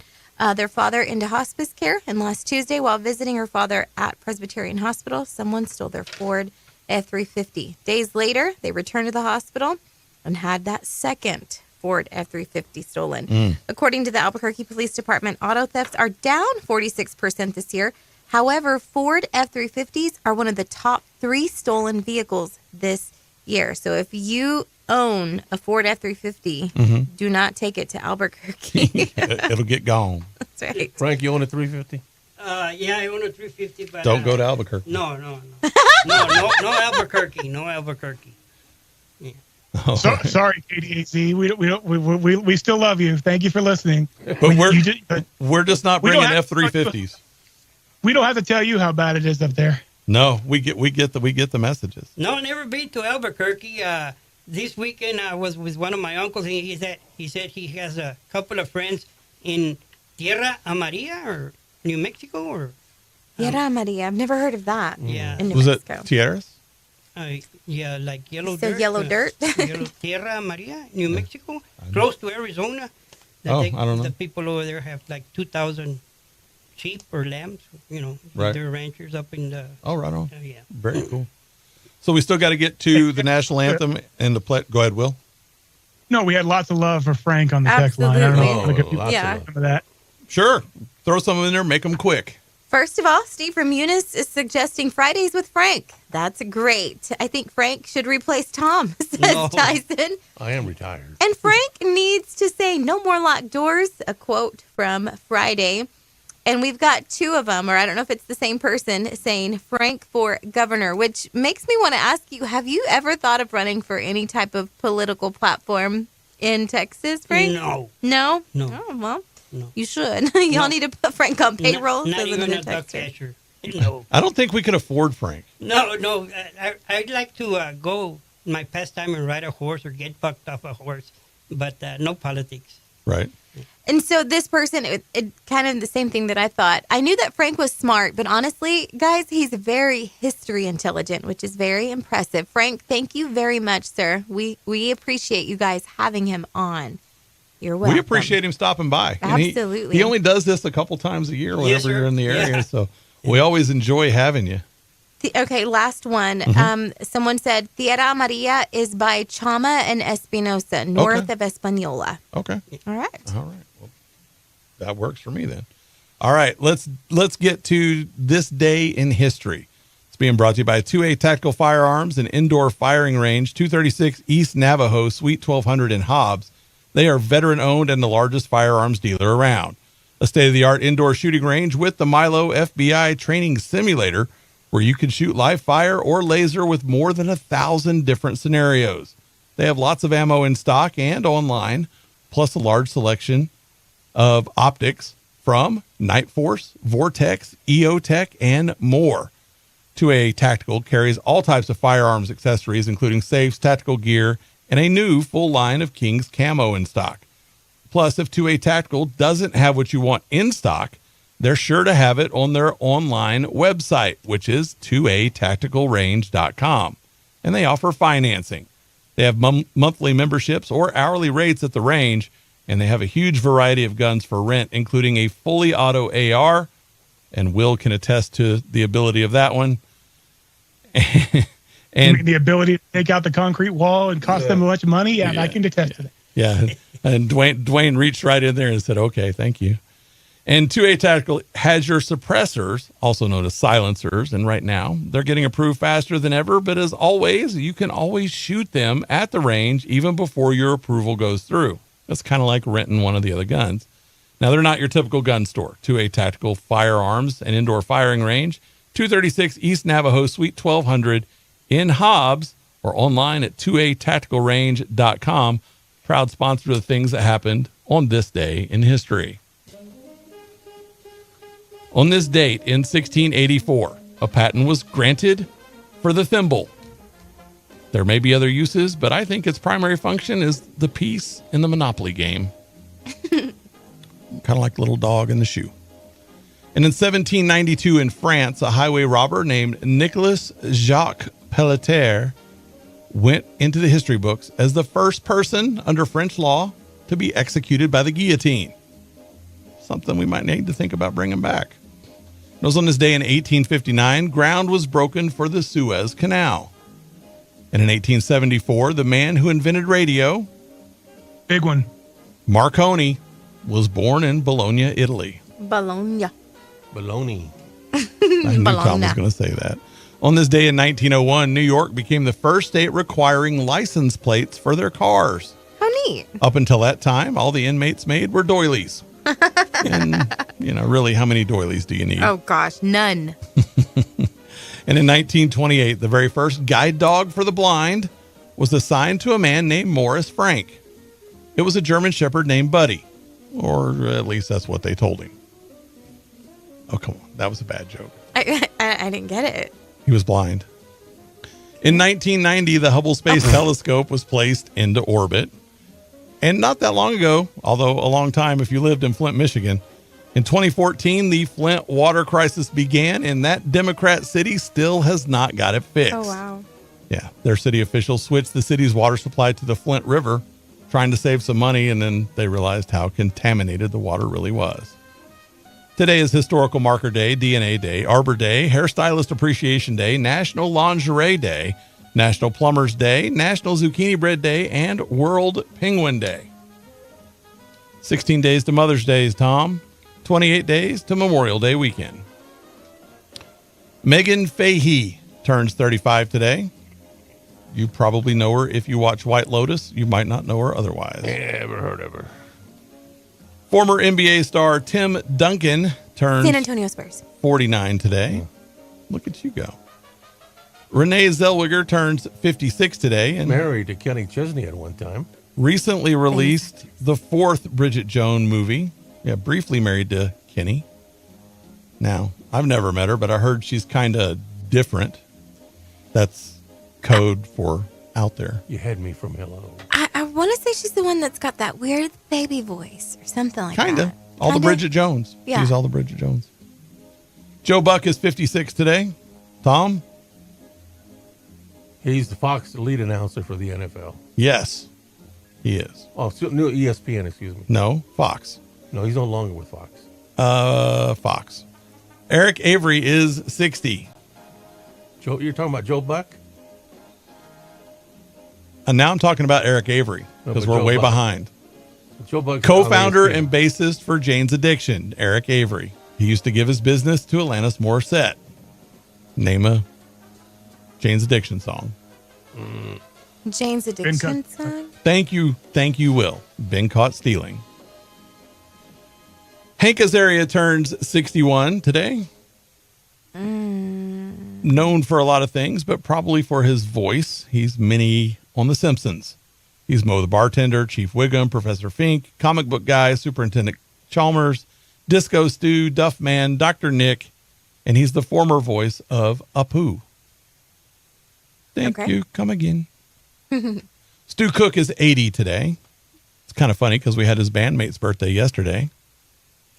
their father into hospice care, and last Tuesday, while visiting her father at Presbyterian Hospital, someone stole their Ford F-350. Days later, they returned to the hospital and had that second Ford F-350 stolen. According to the Albuquerque Police Department, auto thefts are down 46% this year. However, Ford F-350s are one of the top 3 stolen vehicles this year. So if you own a Ford F-350, do not take it to Albuquerque. It'll get gone. That's right. Frank, you own a 350? Yeah, I own a 350, but Don't go to Albuquerque. No Albuquerque, no Albuquerque. Sorry, KDAZ. We still love you. Thank you for listening. But we're just not bringing F-350s. We don't have to tell you how bad it is up there. No, we get the messages. No, never been to Albuquerque. This weekend I was with one of my uncles, and he said he has a couple of friends in Tierra Amarilla or New Mexico or Tierra Amarilla. I've never heard of that. Yeah. In New Was Mexico. it Tierras? Yeah, like yellow So dirt. yellow dirt? Tierra Amarilla, New Mexico, close to Arizona. I don't know. The people over there have like 2,000 sheep or lambs. Right. They're ranchers up in the. Oh, right on. Yeah. Very cool. So we still got to get to the national anthem and the play. Go ahead, Will. No, we had lots of love for Frank on the text line. I don't know if we Yeah. some of that. Sure. Throw some in there. Make them quick. First of all, Steve from Eunice is suggesting Fridays with Frank. That's great. I think Frank should replace Tom, says Tyson. I am retired. And Frank needs to say no more locked doors, a quote from Friday. And we've got 2 of them, or I don't know if it's the same person, saying Frank for governor, which makes me want to ask you, have you ever thought of running for any type of political platform in Texas, Frank? No. No? No. Oh, well, No. you should. Y'all need to put Frank on payroll. Not says even another a duck texter. catcher. No. I don't think we could afford Frank. No. I'd like to go my pastime and ride a horse or get bucked off a horse, but no politics. Right. And so this person, it kind of the same thing that I thought. I knew that Frank was smart, but honestly, guys, he's very history intelligent, which is very impressive. Frank, thank you very much, sir. We appreciate you guys having him on. You're welcome. We appreciate him stopping by. And Absolutely. He only does this a couple times a year whenever sir. you're in the area. Yeah. So we always enjoy having you. Okay, last one. Someone said Tierra Amarilla is by Chama and Espinosa, north of Española. Okay. All right. Well, that works for me then. All right, let's get to this day in history. It's being brought to you by 2A Tactical Firearms, an indoor firing range, 236 East Navajo, Suite 1200 in Hobbs. They are veteran-owned and the largest firearms dealer around. A state-of-the-art indoor shooting range with the Milo FBI Training Simulator, where you can shoot live fire or laser with more than 1,000 different scenarios. They have lots of ammo in stock and online, plus a large selection of optics from Night Force, Vortex, EOTech, and more. 2A Tactical carries all types of firearms accessories, including safes, tactical gear, and a new full line of King's camo in stock. Plus, if 2A Tactical doesn't have what you want in stock, they're sure to have it on their online website, which is 2atacticalrange.com. And they offer financing. They have monthly memberships or hourly rates at the range, and they have a huge variety of guns for rent, including a fully auto AR, and Will can attest to the ability of that one, And the ability to take out the concrete wall and cost them a bunch of money. Yeah, I can attest to that. yeah, and Dwayne reached right in there and said, "Okay, thank you." And 2A Tactical has your suppressors, also known as silencers, and right now they're getting approved faster than ever. But as always, you can always shoot them at the range even before your approval goes through. That's kind of like renting one of the other guns. Now, they're not your typical gun store. 2A Tactical Firearms and Indoor Firing Range, 236 East Navajo, Suite 1200 in Hobbs, or online at 2atacticalrange.com. Proud sponsor of the things that happened on this day in history. On this date in 1684, a patent was granted for the thimble. There may be other uses, but I think its primary function is the piece in the Monopoly game. Kind of like little dog in the shoe. And in 1792 in France, a highway robber named Nicolas Jacques Pelletier went into the history books as the first person under French law to be executed by the guillotine. Something we might need to think about bringing back. It was on this day in 1859, ground was broken for the Suez Canal. And in 1874, the man who invented radio, big one, Marconi, was born in Bologna, Italy. Bologna. Bologna. I knew Tom was going to say that. On this day in 1901, New York became the first state requiring license plates for their cars. How neat. Up until that time, all the inmates made were doilies. And, really, how many doilies do you need? Oh, gosh, none. And in 1928, the very first guide dog for the blind was assigned to a man named Morris Frank. It was a German Shepherd named Buddy, or at least that's what they told him. Oh, come on. That was a bad joke. I didn't get it. He was blind. In 1990, the Hubble Space Telescope was placed into orbit. And not that long ago, although a long time if you lived in Flint, Michigan, in 2014, the Flint water crisis began, and that Democrat city still has not got it fixed. Oh, wow. Yeah, their city officials switched the city's water supply to the Flint River, trying to save some money, and then they realized how contaminated the water really was. Today is Historical Marker Day, DNA Day, Arbor Day, Hairstylist Appreciation Day, National Lingerie Day, National Plumbers Day, National Zucchini Bread Day, and World Penguin Day. 16 days to Mother's Day, Tom. 28 days to Memorial Day weekend. Megan Fahey turns 35 today. You probably know her if you watch White Lotus. You might not know her otherwise. Never heard of her. Former NBA star Tim Duncan turns San Antonio Spurs. 49 today. Look at you go. Renee Zellweger turns 56 today. And married to Kenny Chesney at one time. Recently released the fourth Bridget Jones movie. Yeah, briefly married to Kenny. Now, I've never met her, but I heard she's kind of different. That's code for out there. You had me from hello. I want to say she's the one that's got that weird baby voice or something like that. Kind of. All the Bridget Jones. Yeah. She's all the Bridget Jones. Joe Buck is 56 today. Tom? He's the Fox lead announcer for the NFL. Yes, he is. Oh, new ESPN, excuse me. No, Fox. No, he's no longer with Fox. Fox. Eric Avery is 60. Joe, you're talking about Joe Buck? And now I'm talking about Eric Avery because we're way behind. Joe Buck, co-founder and bassist for Jane's Addiction, Eric Avery. He used to give his business to Alanis Morissette. Name a Jane's Addiction song. Jane's Addiction song? Thank you, Will. Been caught stealing. Hank Azaria turns 61 today. Known for a lot of things, but probably for his voice. He's Minnie on The Simpsons. He's Moe the Bartender, Chief Wiggum, Professor Fink, Comic Book Guy, Superintendent Chalmers, Disco Stu, Duff Man, Dr. Nick, and he's the former voice of Apu. Thank you. Come again. Stu Cook is 80 today. It's kind of funny because we had his bandmate's birthday yesterday.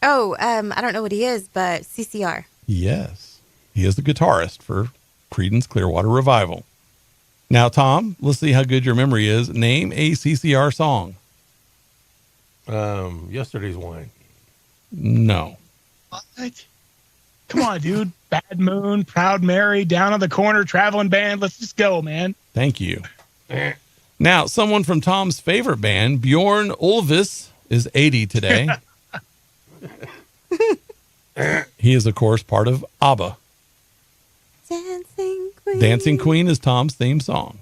Oh, I don't know what he is, but CCR. Yes. He is the guitarist for Creedence Clearwater Revival. Now, Tom, let's see how good your memory is. Name a CCR song. Yesterday's Wine. No. What? Come on, dude. Bad Moon, Proud Mary, Down on the Corner, Traveling Band. Let's just go, man. Thank you. Now, someone from Tom's favorite band, Bjorn Ulvaeus, is 80 today. He is, of course, part of ABBA. Dancing Queen. Dancing Queen is Tom's theme song.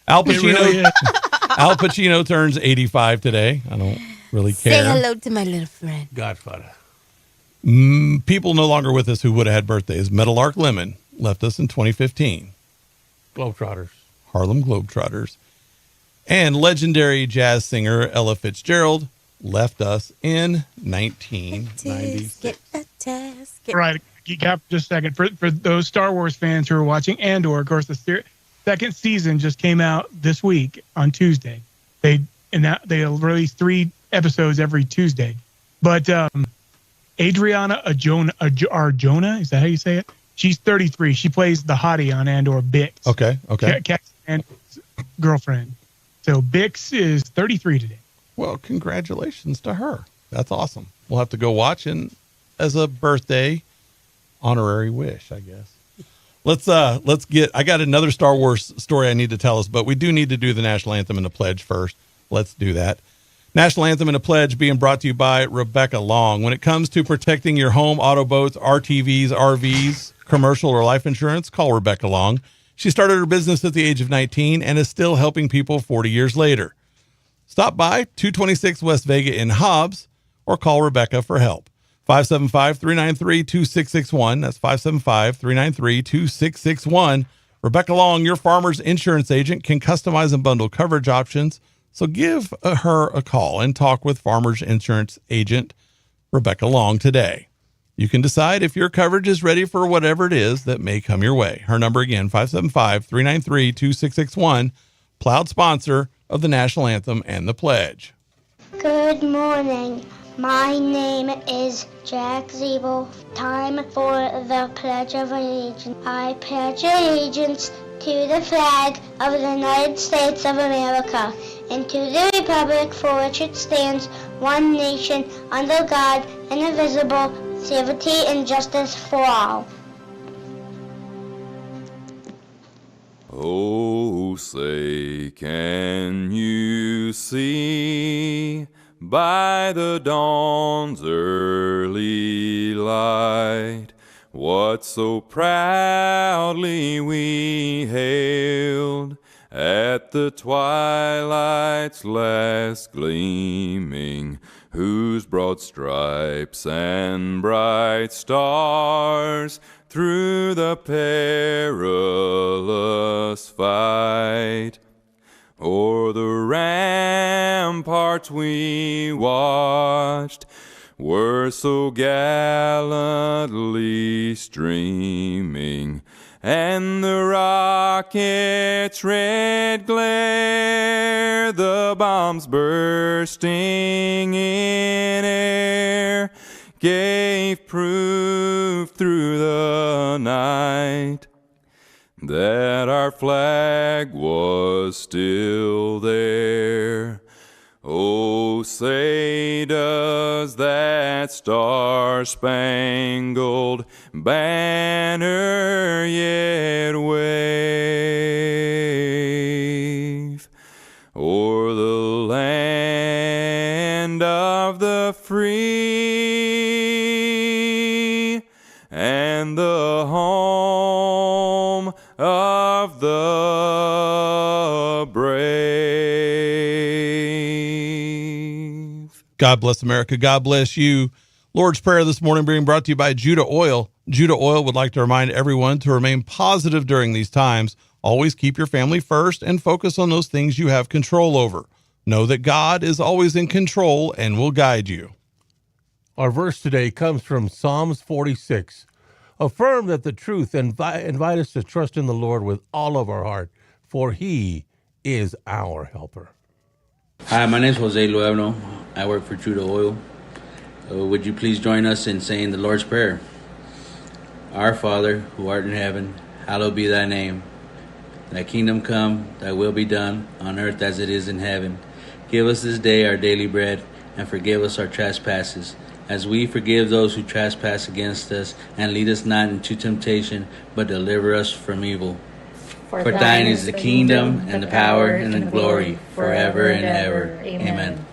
Al Pacino, really is. Al Pacino turns 85 today. I don't really Say care. hello to my little friend. Godfather. People no longer with us who would have had birthdays. Meadowlark Lemon left us in 2015. Globetrotters. Harlem Globetrotters. And legendary jazz singer Ella Fitzgerald left us in 1996. Right. Geek out for just a second. For those Star Wars fans who are watching Andor, of course, the second season just came out this week on Tuesday. They release 3 episodes every Tuesday. But Adriana Arjona, is that how you say it? She's 33. She plays the hottie on Andor, Bix. Okay. And girlfriend. So Bix is 33 today. Well, congratulations to her. That's awesome. We'll have to go watch and as a birthday honorary wish, I guess. Let's get, I got another Star Wars story I need to tell us, but we do need to do the national anthem and the pledge first. Let's do that. National anthem and a pledge being brought to you by Rebecca Long. When it comes to protecting your home, auto boats, RTVs, RVs, commercial or life insurance, call Rebecca Long. She started her business at the age of 19 and is still helping people 40 years later. Stop by 226 West Vega in Hobbs or call Rebecca for help. 575-393-2661. That's 575-393-2661. Rebecca Long, your farmer's insurance agent, can customize and bundle coverage options. So give her a call and talk with farmer's insurance agent Rebecca Long today. You can decide if your coverage is ready for whatever it is that may come your way. Her number again, 575-393-2661, proud sponsor of the national anthem and the pledge. Good morning. My name is Jack Zeeble. Time for the Pledge of Allegiance. I pledge allegiance to the flag of the United States of America and to the republic for which it stands, one nation, under God, indivisible, with liberty and justice for all. Oh, say, can you see by the dawn's early light what so proudly we hailed at the twilight's last gleaming, whose broad stripes and bright stars through the perilous fight o'er the ramparts we watched were so gallantly streaming, and the rocket's red glare, the bombs bursting in air, gave proof through the night that our flag was still there. Oh, say does that star-spangled banner yet wave o'er the land of the free and the home of the brave. God bless America. God bless you. Lord's Prayer this morning being brought to you by Judah Oil. Judah Oil would like to remind everyone to remain positive during these times. Always keep your family first and focus on those things you have control over. Know that God is always in control and will guide you. Our verse today comes from Psalms 46. Affirm that the truth and invite us to trust in the Lord with all of our heart, for he is our helper. Hi, my name is Jose Luevno. I work for Judah Oil. Would you please join us in saying the Lord's Prayer? Our Father, who art in heaven, hallowed be thy name. Thy kingdom come, thy will be done, on earth as it is in heaven. Give us this day our daily bread, and forgive us our trespasses, as we forgive those who trespass against us, and lead us not into temptation, but deliver us from evil. For thine is the kingdom, and the power, and the glory, forever and ever. Amen.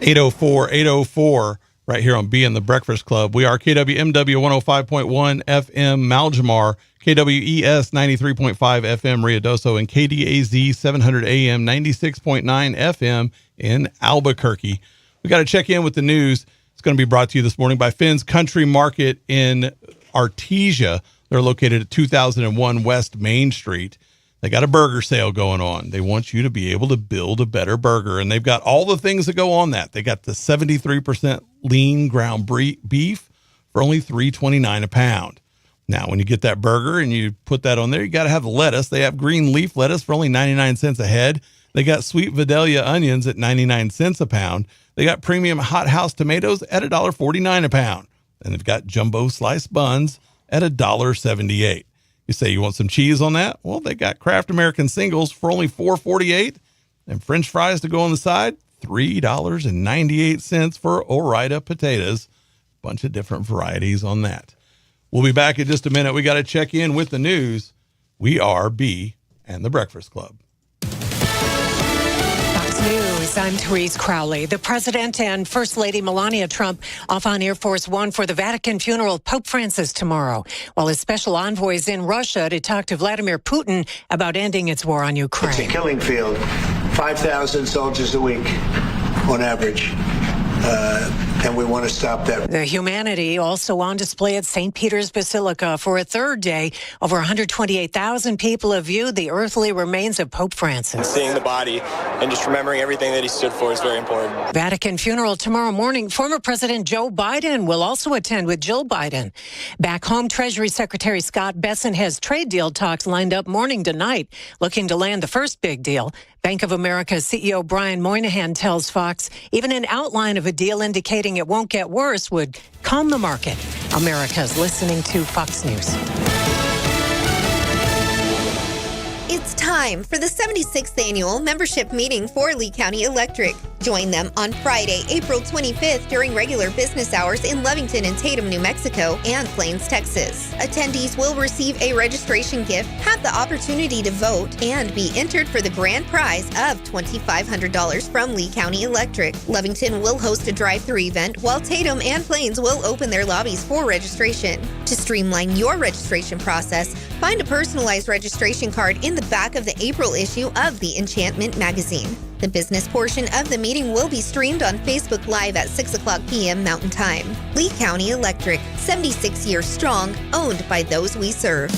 804 right here on Being the Breakfast Club. We are KWMW 105.1 FM Maljamar, KWES 93.5 FM Ruidoso, and KDAZ 700 AM 96.9 FM in Albuquerque. We got to check in with the news. It's going to be brought to you this morning by Finn's Country Market in Artesia. They're located at 2001 West Main Street. They got a burger sale going on. They want you to be able to build a better burger, and they've got all the things that go on that. They got the 73% lean ground beef for only $3.29 a pound. Now, when you get that burger and you put that on there, you got to have the lettuce. They have green leaf lettuce for only 99 cents a head. They got sweet Vidalia onions at 99 cents a pound. They got premium hothouse tomatoes at $1.49 a pound. And they've got jumbo sliced buns at $1.78. You say you want some cheese on that? Well, they got Kraft American singles for only $4.48, and French fries to go on the side, $3.98 for Ore-Ida potatoes. Bunch of different varieties on that. We'll be back in just a minute. We got to check in with the news. We are B and the Breakfast Club. Fox News, I'm Therese Crowley. The President and First Lady Melania Trump off on Air Force One for the Vatican funeral of Pope Francis tomorrow, while his special envoy is in Russia to talk to Vladimir Putin about ending its war on Ukraine. It's a killing field. 5,000 soldiers a week on average. And we want to stop that. The humanity also on display at St. Peter's Basilica for a third day. Over 128,000 people have viewed the earthly remains of Pope Francis. Seeing the body and just remembering everything that he stood for is very important. Vatican funeral tomorrow morning. Former President Joe Biden will also attend with Jill Biden. Back home, Treasury Secretary Scott Bessent has trade deal talks lined up morning to night, looking to land the first big deal. Bank of America CEO Brian Moynihan tells Fox even an outline of a deal indicating it won't get worse would calm the market. America's listening to Fox News. It's time for the 76th annual membership meeting for Lee County Electric. Join them on Friday, April 25th during regular business hours in Lovington and Tatum, New Mexico, and Plains, Texas. Attendees will receive a registration gift, have the opportunity to vote, and be entered for the grand prize of $2,500 from Lee County Electric. Lovington will host a drive-thru event, while Tatum and Plains will open their lobbies for registration. To streamline your registration process, find a personalized registration card in the back of the April issue of the Enchantment magazine. The business portion of the meeting will be streamed on Facebook Live at 6 o'clock p.m. Mountain Time. Lee County Electric, 76 years strong, owned by those we serve.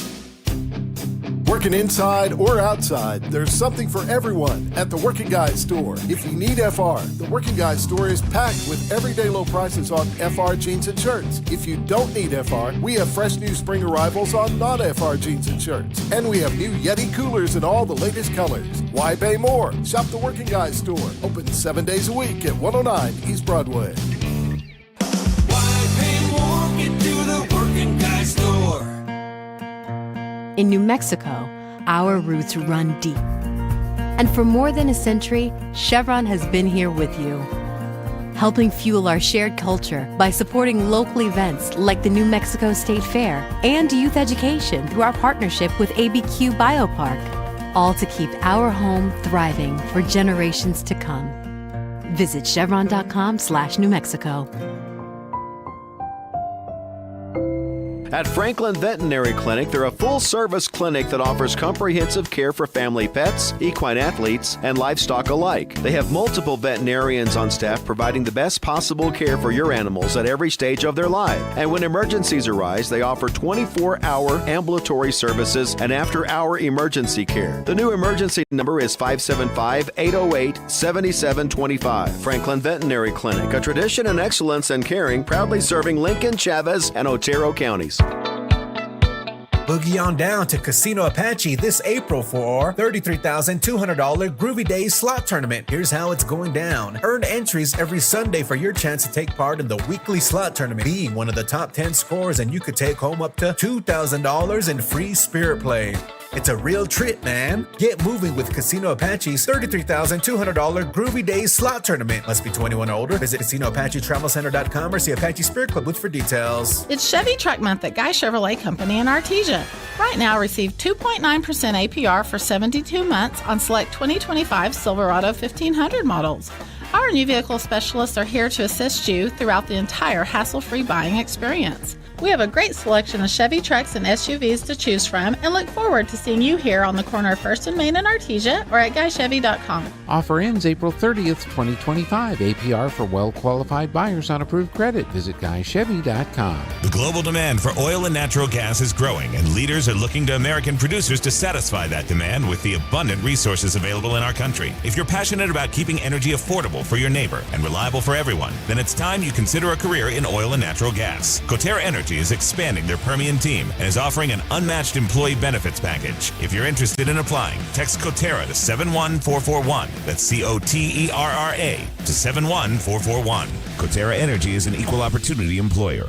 Working inside or outside, there's something for everyone at the Working Guys store. If you need FR, the Working Guys store is packed with everyday low prices on FR jeans and shirts. If you don't need FR, we have fresh new spring arrivals on non-FR jeans and shirts. And we have new Yeti coolers in all the latest colors. Why pay more? Shop the Working Guys store. Open 7 days a week at 109 East Broadway. Why pay more? Get to the Working Guys store. In New Mexico, our roots run deep. And for more than a century, Chevron has been here with you, helping fuel our shared culture by supporting local events like the New Mexico State Fair and youth education through our partnership with ABQ Biopark, all to keep our home thriving for generations to come. Visit chevron.com/New Mexico. At Franklin Veterinary Clinic, they're a full-service clinic that offers comprehensive care for family pets, equine athletes, and livestock alike. They have multiple veterinarians on staff providing the best possible care for your animals at every stage of their life. And when emergencies arise, they offer 24-hour ambulatory services and after-hour emergency care. The new emergency number is 575-808-7725. Franklin Veterinary Clinic, a tradition and excellence in caring, proudly serving Lincoln, Chavez, and Otero counties. Boogie on down to Casino Apache this April for our $33,200 Groovy Days slot tournament. Here's how it's going down. Earn entries every Sunday for your chance to take part in the weekly slot tournament. Be one of the top 10 scorers and you could take home up to $2,000 in free spirit play. It's a real trip, man. Get moving with Casino Apache's $33,200 Groovy Days slot tournament. Must be 21 or older. Visit CasinoApacheTravelCenter.com or see Apache Spirit Club booth for details. It's Chevy Truck Month at Guy Chevrolet Company in Artesia. Right now, receive 2.9% APR for 72 months on select 2025 Silverado 1500 models. Our new vehicle specialists are here to assist you throughout the entire hassle-free buying experience. We have a great selection of Chevy trucks and SUVs to choose from and look forward to seeing you here on the corner of 1st and Main in Artesia or at GuyChevy.com. Offer ends April 30th, 2025. APR for well-qualified buyers on approved credit. Visit GuyChevy.com. The global demand for oil and natural gas is growing, and leaders are looking to American producers to satisfy that demand with the abundant resources available in our country. If you're passionate about keeping energy affordable for your neighbor and reliable for everyone, then it's time you consider a career in oil and natural gas. Coterra Energy is expanding their Permian team and is offering an unmatched employee benefits package. If you're interested in applying, text Coterra to 71441. That's COTERRA to 71441. Coterra Energy is an equal opportunity employer.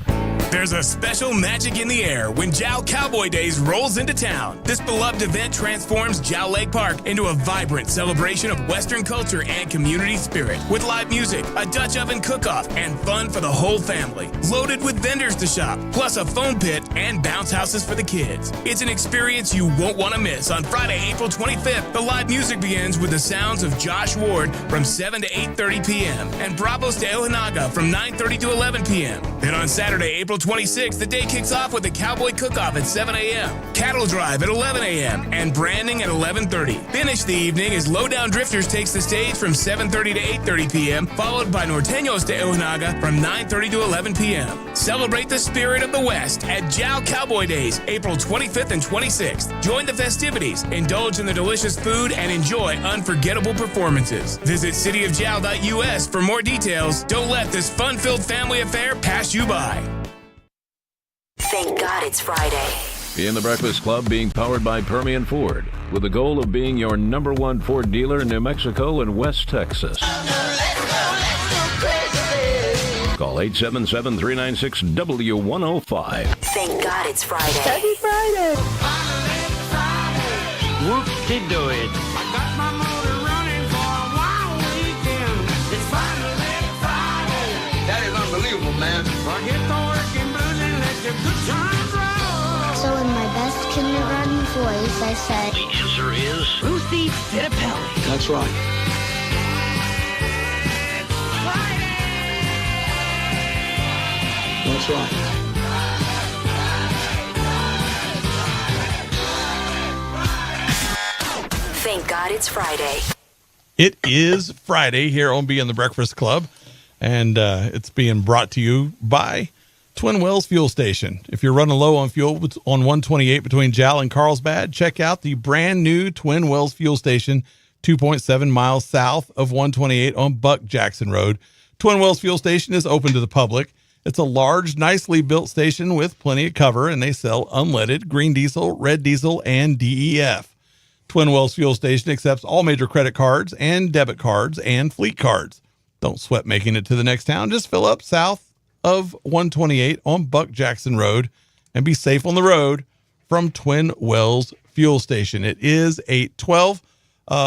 There's a special magic in the air when Jow Cowboy Days rolls into town. This beloved event transforms Jow Lake Park into a vibrant celebration of Western culture and community spirit. With live music, a Dutch oven cook-off, and fun for the whole family. Loaded with vendors to shop, plus a foam pit and bounce houses for the kids. It's an experience you won't want to miss. On Friday, April 25th, the live music begins with the sounds of Josh Ward from 7 to 8:30 p.m. and Bravos de Ojinaga from 9:30 to 11 p.m. Then on Saturday, April 26th, the day kicks off with the Cowboy Cook-Off at 7 a.m., Cattle Drive at 11 a.m., and Branding at 11:30. Finish the evening as Lowdown Drifters takes the stage from 7:30 to 8:30 p.m., followed by Norteños de Ojinaga from 9:30 to 11 p.m. Celebrate the spirit of the West at Jow Cowboy Days, April 25th and 26th. Join the festivities, indulge in the delicious food, and enjoy unforgettable performances. Visit cityofjow.us for more details. Don't let this fun-filled family affair pass you by. Thank God it's Friday. In the Breakfast Club, being powered by Permian Ford, with the goal of being your #1 Ford dealer in New Mexico and West Texas. Call 877-396-W105. Thank God it's Friday. Happy Friday. Whoop-de-do-it. I got my motor running for a wild weekend. It's finally Friday. That is unbelievable, man. Forget the working blues and let your good times roll. So in my best kindergarten voice, I said, The answer is Ruthie Fittipelli. That's right. That's right. Thank God it's Friday. It is Friday here on Being the Breakfast Club, and it's being brought to you by Twin Wells Fuel Station. If you're running low on fuel on 128 between Jowl and Carlsbad, check out the brand new Twin Wells Fuel Station, 2.7 miles south of 128 on Buck Jackson Road. Twin Wells Fuel Station is open to the public. It's a large, nicely built station with plenty of cover, and they sell unleaded, green diesel, red diesel, and DEF. Twin Wells Fuel Station accepts all major credit cards and debit cards and fleet cards. Don't sweat making it to the next town. Just fill up south of 128 on Buck Jackson Road and be safe on the road from Twin Wells Fuel Station. It is 8:12.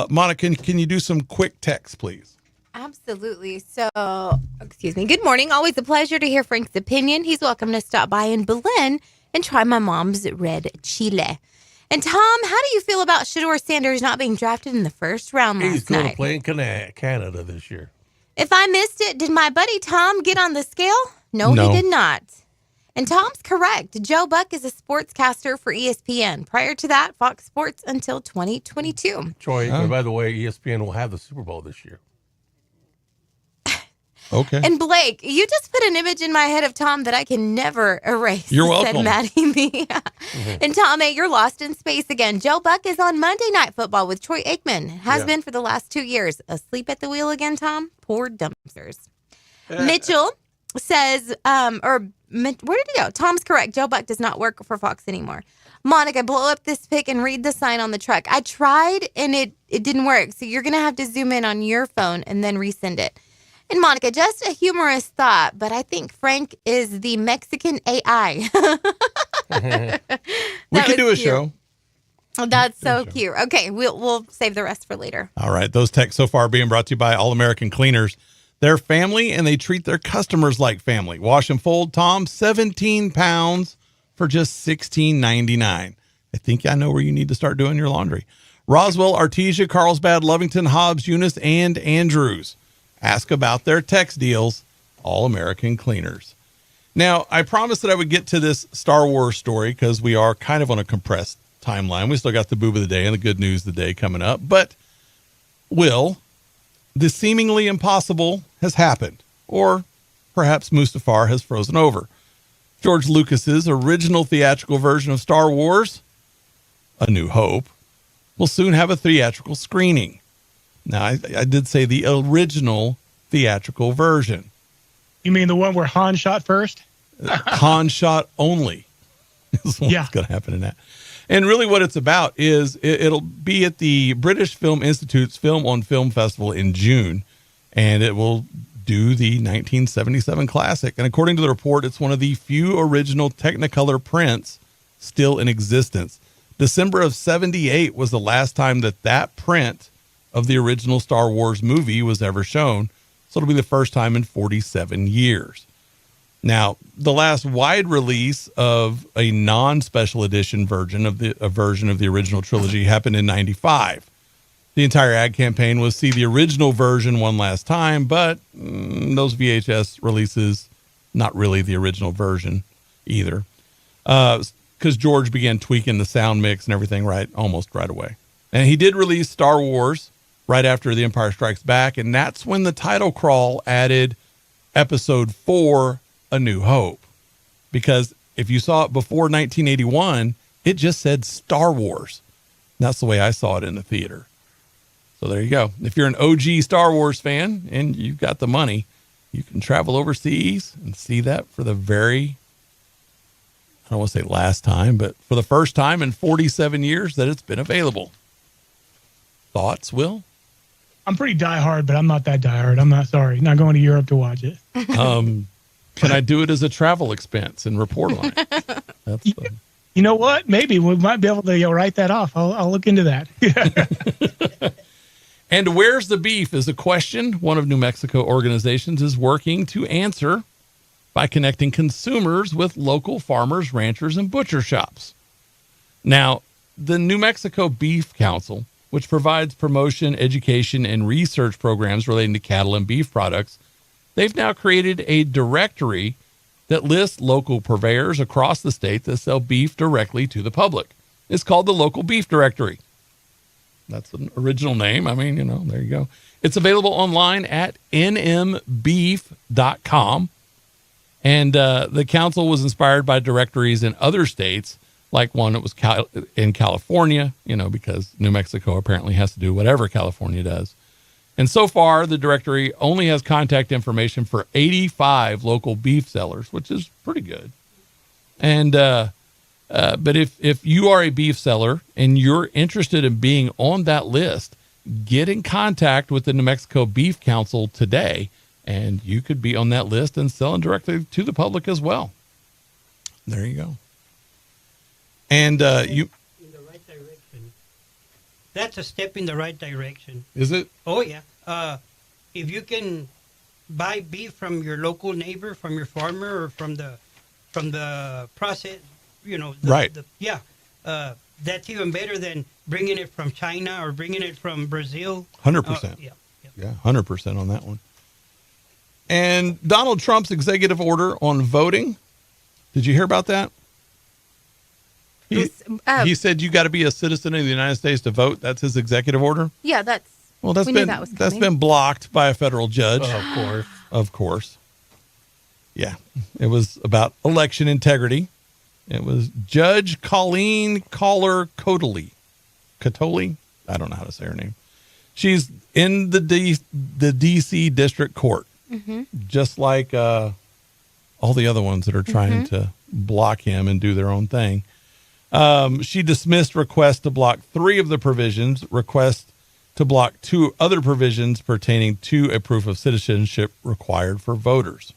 Monica, can you do some quick text, please? Absolutely. So, excuse me. Good morning. Always a pleasure to hear Frank's opinion. He's welcome to stop by in Belen and try my mom's red chile. And Tom, how do you feel about Shedeur Sanders not being drafted in the first round last He's going night? to play in Canada this year. If I missed it, did my buddy Tom get on the scale? No, No. he did not. And Tom's correct. Joe Buck is a sportscaster for ESPN. Prior to that, Fox Sports until 2022. Troy, and by the way, ESPN will have the Super Bowl this year. Okay. And Blake, you just put an image in my head of Tom that I can never erase. You're Said welcome. Maddie me. And Tom, hey, you're lost in space again. Joe Buck is on Monday Night Football with Troy Aikman. Has Yeah. been for the last 2 years. Asleep at the wheel again, Tom? Poor dumpsters. Mitchell says, where did he go? Tom's correct. Joe Buck does not work for Fox anymore. Monica, blow up this pic and read the sign on the truck. I tried and it didn't work. So you're going to have to zoom in on your phone and then resend it. And Monica, just a humorous thought, but I think Frank is the Mexican AI. We could do a was cute. show. Oh, that's so cute. Okay, we'll save the rest for later. All right. Those texts so far being brought to you by All American Cleaners. They're family and they treat their customers like family. Wash and fold, Tom, 17 pounds for just $16.99. I think I know where you need to start doing your laundry. Roswell, Artesia, Carlsbad, Lovington, Hobbs, Eunice, and Andrews. Ask about their text deals. All American Cleaners. Now, I promised that I would get to this Star Wars story because we are kind of on a compressed timeline. We still got the boob of the day and the good news of the day coming up. But, Will, the seemingly impossible has happened. Or perhaps Mustafar has frozen over. George Lucas's original theatrical version of Star Wars, A New Hope, will soon have a theatrical screening. Now, I did say the original theatrical version. You mean the one where Han shot first? Han shot only is what's going to happen in that. And really what it's about is it'll be at the British Film Institute's Film on Film Festival in June, and it will do the 1977 classic. And according to the report, it's one of the few original Technicolor prints still in existence. December of 78 was the last time that print of the original Star Wars movie was ever shown. So it'll be the first time in 47 years. Now, the last wide release of a non-special edition version of the original trilogy happened in 95. The entire ad campaign was see the original version one last time, but those VHS releases, not really the original version either. Because George began tweaking the sound mix and everything almost right away. And he did release Star Wars right after The Empire Strikes Back, and that's when the title crawl added Episode 4, A New Hope. Because if you saw it before 1981, it just said Star Wars. And that's the way I saw it in the theater. So there you go. If you're an OG Star Wars fan and you've got the money, you can travel overseas and see that for the very, I don't want to say last time, but for the first time in 47 years that it's been available. Thoughts, Will? I'm pretty diehard, but I'm not that diehard. I'm not not going to Europe to watch it. Can I do it as a travel expense and report on it? That's fun. You know what? Maybe we might be able to write that off. I'll look into that. And where's the beef is a question one of New Mexico organizations is working to answer by connecting consumers with local farmers, ranchers, and butcher shops. Now, the New Mexico Beef Council, which provides promotion, education, and research programs relating to cattle and beef products, they've now created a directory that lists local purveyors across the state that sell beef directly to the public. It's called the Local Beef Directory. That's an original name. I mean, there you go. It's available online at nmbeef.com. And the council was inspired by directories in other states, like one that was in California, because New Mexico apparently has to do whatever California does. And so far, the directory only has contact information for 85 local beef sellers, which is pretty good. And but if you are a beef seller and you're interested in being on that list, get in contact with the New Mexico Beef Council today, and you could be on that list and selling directly to the public as well. There you go. And in the right direction. That's a step in the right direction. Is it? Oh yeah. If you can buy beef from your local neighbor, from your farmer, or from the process, right? That's even better than bringing it from China or bringing it from Brazil. 100%. Yeah, 100% on that one. And Donald Trump's executive order on voting. Did you hear about that? He said you got to be a citizen of the United States to vote. That's his executive order. Yeah, that's been blocked by a federal judge. Oh, Of course. Yeah, it was about election integrity. It was Judge Colleen Kohler-Cotoli. I don't know how to say her name. She's in the D.C. District Court, just like all the other ones that are trying to block him and do their own thing. She dismissed requests to block 3 of the provisions, requests to block 2 other provisions pertaining to a proof of citizenship required for voters.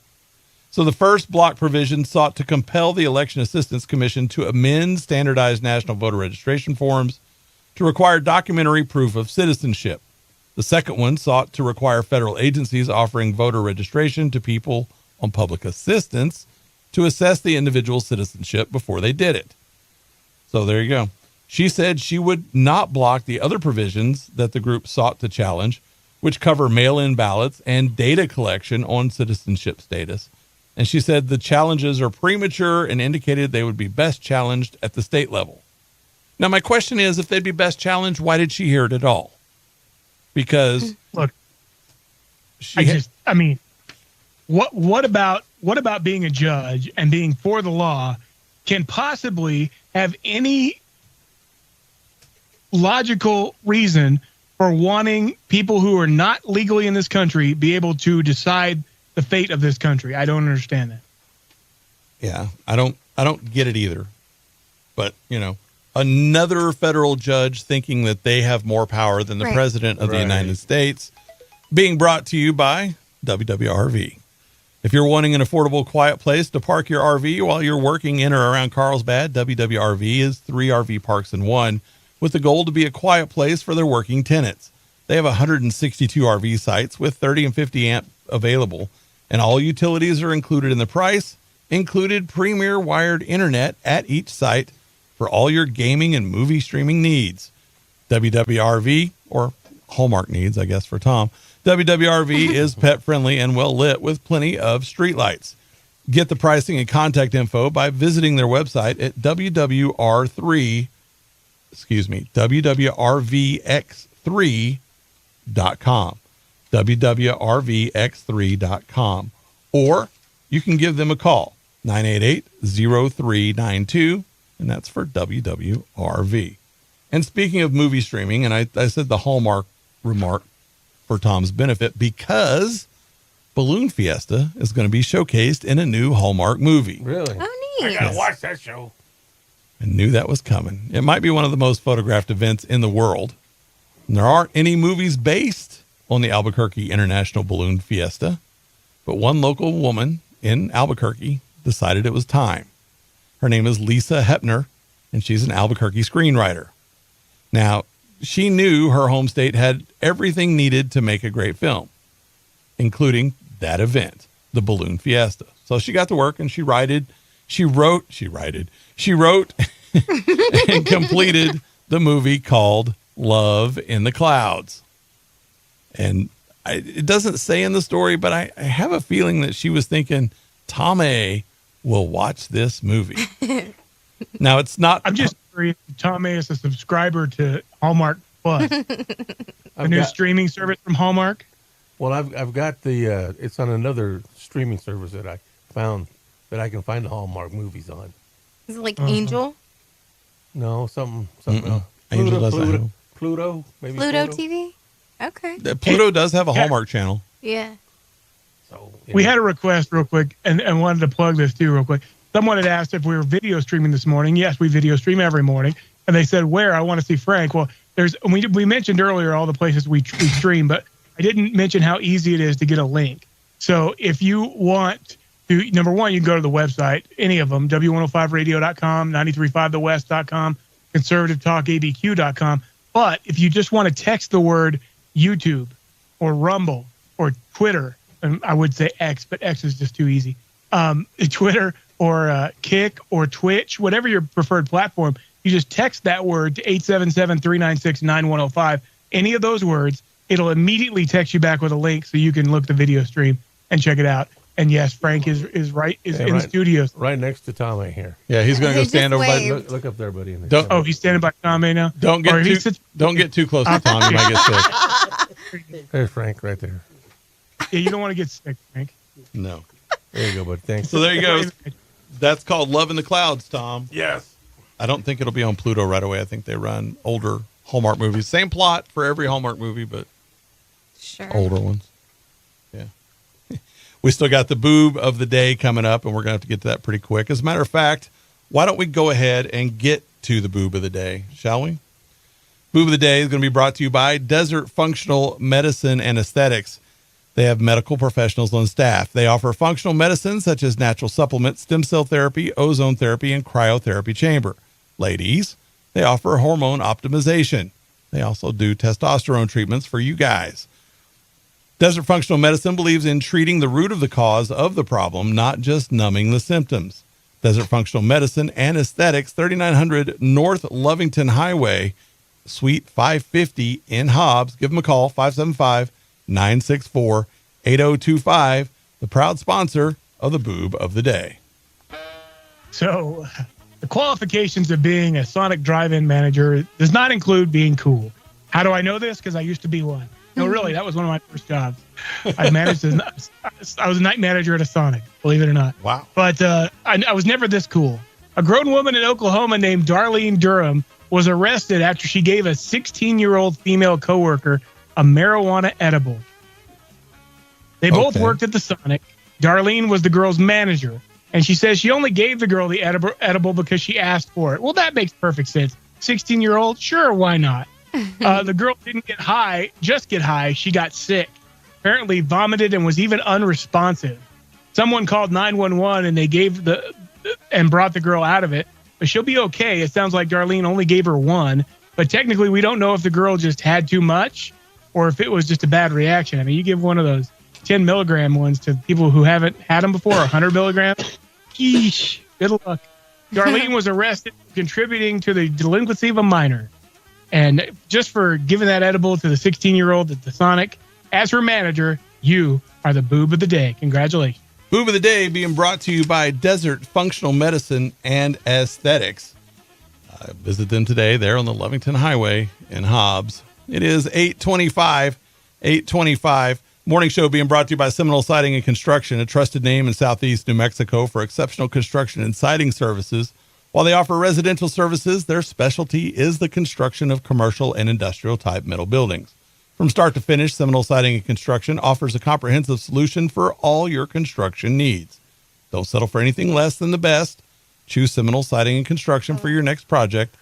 So the first block provision sought to compel the Election Assistance Commission to amend standardized national voter registration forms to require documentary proof of citizenship. The second one sought to require federal agencies offering voter registration to people on public assistance to assess the individual's citizenship before they did it. So there you go. She said she would not block the other provisions that the group sought to challenge, which cover mail-in ballots and data collection on citizenship status. And she said the challenges are premature and indicated they would be best challenged at the state level. Now, my question is, if they'd be best challenged, why did she hear it at all? Because look, what about being a judge and being for the law can possibly have any logical reason for wanting people who are not legally in this country be able to decide the fate of this country? I don't understand that. Yeah, I don't get it either. But, another federal judge thinking that they have more power than the president of the United States, being brought to you by WWRV. If you're wanting an affordable, quiet place to park your RV while you're working in or around Carlsbad, WWRV is 3 RV parks in one, with the goal to be a quiet place for their working tenants. They have 162 RV sites with 30 and 50 amp available, and all utilities are included in the price, included premier wired internet at each site for all your gaming and movie streaming needs. WWRV, or Hallmark needs, I guess, for Tom. WWRV is pet friendly and well lit with plenty of streetlights. Get the pricing and contact info by visiting their website at WWRVX3.com. WWRVX3.com. Or you can give them a call, 988-0392, and that's for WWRV. And speaking of movie streaming, and I said the Hallmark remark for Tom's benefit because Balloon Fiesta is going to be showcased in a new Hallmark movie. Really? Oh, neat. I gotta watch that show. I knew that was coming. It might be one of the most photographed events in the world. And there aren't any movies based on the Albuquerque International Balloon Fiesta, but one local woman in Albuquerque decided it was time. Her name is Lisa Hepner, and she's an Albuquerque screenwriter. Now, she knew her home state had everything needed to make a great film, including that event, the Balloon Fiesta. So she got to work and she wrote and completed the movie called Love in the Clouds. And it doesn't say in the story, but I have a feeling that she was thinking, Tommy will watch this movie. Now, it's not. I'm just curious if Tommy is a subscriber to Hallmark Plus, a new streaming service from Hallmark. Well, I've got the it's on another streaming service that I found that I can find the Hallmark movies on. Is it like Angel? No, something else. Angel doesn't have. Pluto, maybe Pluto TV? Okay. Pluto does have a Hallmark channel. Yeah. So we had a request real quick and wanted to plug this too real quick. Someone had asked if we were video streaming this morning. Yes, we video stream every morning. And they said, where? I want to see Frank. Well, we mentioned earlier all the places we stream, but I didn't mention how easy it is to get a link. So if you want to, number one, you can go to the website, any of them, W105radio.com, 935thewest.com, conservativetalkabq.com. But if you just want to text the word YouTube or Rumble or Twitter, and I would say X, but X is just too easy. Twitter or Kick or Twitch, whatever your preferred platform, you just text that word to 877-396-9105. Any of those words, it'll immediately text you back with a link so you can look the video stream and check it out. And yes, Frank is in the studio. Right next to Tommy here. Yeah, he's going to go stand over by. Look up there, buddy. He's standing by Tommy now? Don't get too close to Tom. You might get sick. There's Frank right there. Yeah, you don't want to get sick, Frank. No. There you go, bud. Thanks. So there you go. That's called Love in the Clouds, Tom. Yes. I don't think it'll be on Pluto right away. I think they run older Hallmark movies. Same plot for every Hallmark movie, but older ones. Yeah. We still got the boob of the day coming up, and we're going to have to get to that pretty quick. As a matter of fact, why don't we go ahead and get to the boob of the day, shall we? Boob of the day is going to be brought to you by Desert Functional Medicine and Aesthetics. They have medical professionals on staff. They offer functional medicine such as natural supplements, stem cell therapy, ozone therapy, and cryotherapy chamber. Ladies, They offer hormone optimization. They also do testosterone treatments for you guys. Desert Functional Medicine believes in treating the root of the cause of the problem, not just numbing the symptoms. Desert Functional Medicine and Aesthetics, 3900 North Lovington Highway, Suite 550 in Hobbs. Give them a call, 575-964-8025, the proud sponsor of the Boob of the Day. So the qualifications of being a Sonic drive-in manager does not include being cool. How do I know this? Because I used to be one. No, really, that was one of my first jobs. I was a night manager at a Sonic, believe it or not. Wow. But I was never this cool. A grown woman in Oklahoma named Darlene Durham was arrested after she gave a 16-year-old female coworker a marijuana edible. They both worked at the Sonic. Darlene was the girl's manager, and she says she only gave the girl the edible because she asked for it. Well, that makes perfect sense. 16-year-old, sure, why not? The girl didn't get high, she got sick. Apparently vomited and was even unresponsive. Someone called 911 and they brought the girl out of it. But she'll be okay. It sounds like Darlene only gave her one. But technically, we don't know if the girl just had too much or if it was just a bad reaction. I mean, you give one of those 10 milligram ones to people who haven't had them before, 100 milligrams. Yeesh, good luck. Darlene was arrested for contributing to the delinquency of a minor. And just for giving that edible to the 16-year-old at the Sonic, as her manager, you are the Boob of the Day. Congratulations. Boob of the Day being brought to you by Desert Functional Medicine and Aesthetics. Visit them today. They're on the Lovington Highway in Hobbs. It is 825. Morning show being brought to you by Seminole Siding and Construction, a trusted name in Southeast New Mexico for exceptional construction and siding services. While they offer residential services, their specialty is the construction of commercial and industrial type metal buildings. From start to finish, Seminole Siding and Construction offers a comprehensive solution for all your construction needs. Don't settle for anything less than the best. Choose Seminole Siding and Construction for your next project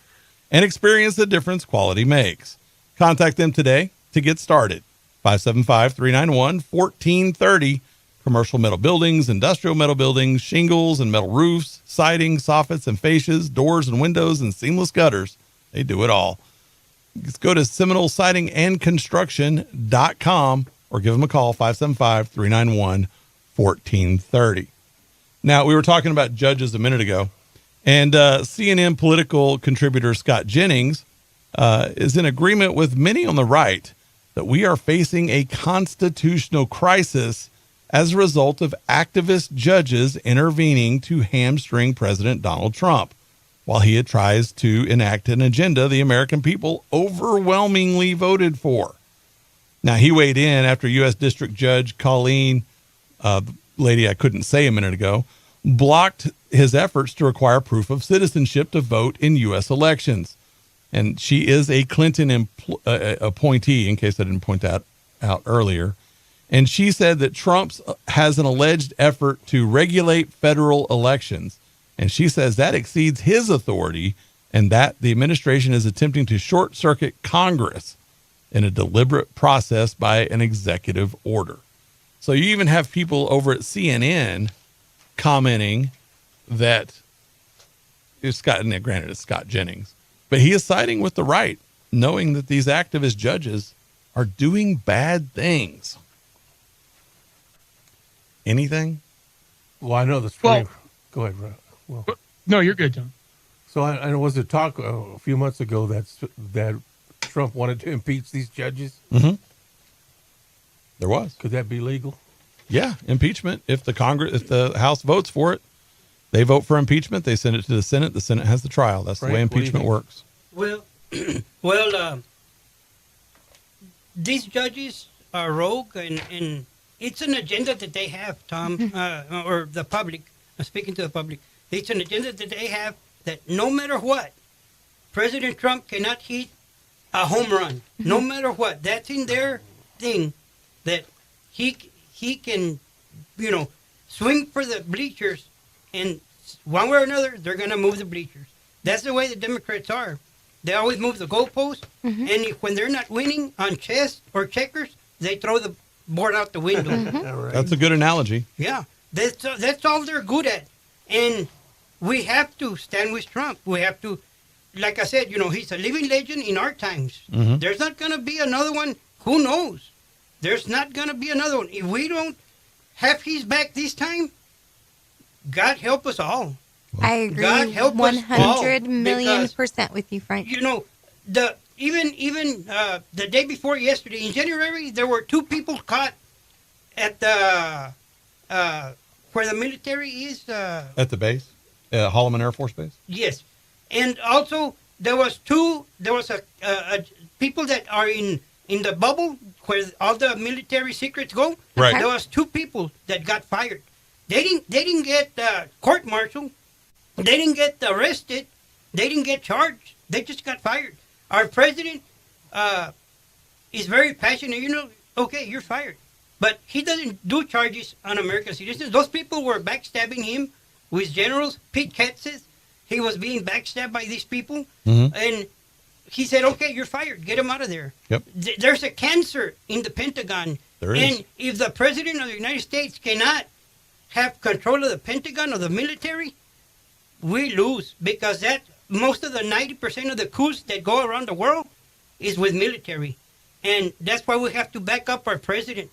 and experience the difference quality makes. Contact them today to get started. 575-391-1430. Commercial metal buildings, industrial metal buildings, shingles and metal roofs, siding, soffits and fascias, doors and windows, and seamless gutters. They do it all. Just go to SeminoleSidingAndConstruction.com or give them a call, 575-391-1430. Now, we were talking about judges a minute ago, and CNN political contributor Scott Jennings is in agreement with many on the right that we are facing a constitutional crisis as a result of activist judges intervening to hamstring President Donald Trump while he tries to enact an agenda the American people overwhelmingly voted for. Now, he weighed in after U.S. District Judge Colleen, the lady I couldn't say a minute ago, blocked his efforts to require proof of citizenship to vote in U.S. elections. And she is a Clinton appointee, in case I didn't point that out earlier. And she said that Trump has an alleged effort to regulate federal elections. And she says that exceeds his authority and that the administration is attempting to short circuit Congress in a deliberate process by an executive order. So you even have people over at CNN commenting that it's granted it's Scott Jennings, but he is siding with the right, knowing that these activist judges are doing bad things. Anything? Well, I know the Supreme. Go ahead, Rob. Well, no, you're good, John. So I was a talk a few months ago that Trump wanted to impeach these judges. Mm-hmm. There was. Could that be legal? Yeah, impeachment. If the House votes for it, they vote for impeachment. They send it to the Senate. The Senate has the trial. That's the way impeachment works. Well, these judges are rogue, and it's an agenda that they have, Tom, or the public. I'm speaking to the public. It's an agenda that they have that no matter what, President Trump cannot hit a home run. No matter what. That's in their thing that he can, swing for the bleachers, and one way or another, they're going to move the bleachers. That's the way the Democrats are. They always move the goalposts, and when they're not winning on chess or checkers, they throw the board out the window. Right. That's a good analogy. Yeah, that's all they're good at. And we have to stand with Trump. We have to like I said, he's a living legend in our times. Mhm. There's not going to be another one. Who knows? There's not going to be another one. If we don't have his back this time, God help us all. I agree God help us all, 100 million because, percent with you, Frank. Even the day before yesterday, in January, there were 2 people caught at the where the military is. At the base, Holloman Air Force Base. Yes, and also there was a people that are in the bubble where all the military secrets go. Right. There was 2 people that got fired. They didn't get court-martialed. They didn't get arrested. They didn't get charged. They just got fired. Our president is very passionate. Okay, you're fired. But he doesn't do charges on American citizens. Those people were backstabbing him with generals. Pete Katz's. He was being backstabbed by these people. Mhm. And he said, okay, you're fired. Get him out of there. Yep. There's a cancer in the Pentagon. There is. And if the president of the United States cannot have control of the Pentagon or the military, we lose, because most of the 90% of the coups that go around the world is with military. And that's why we have to back up our president.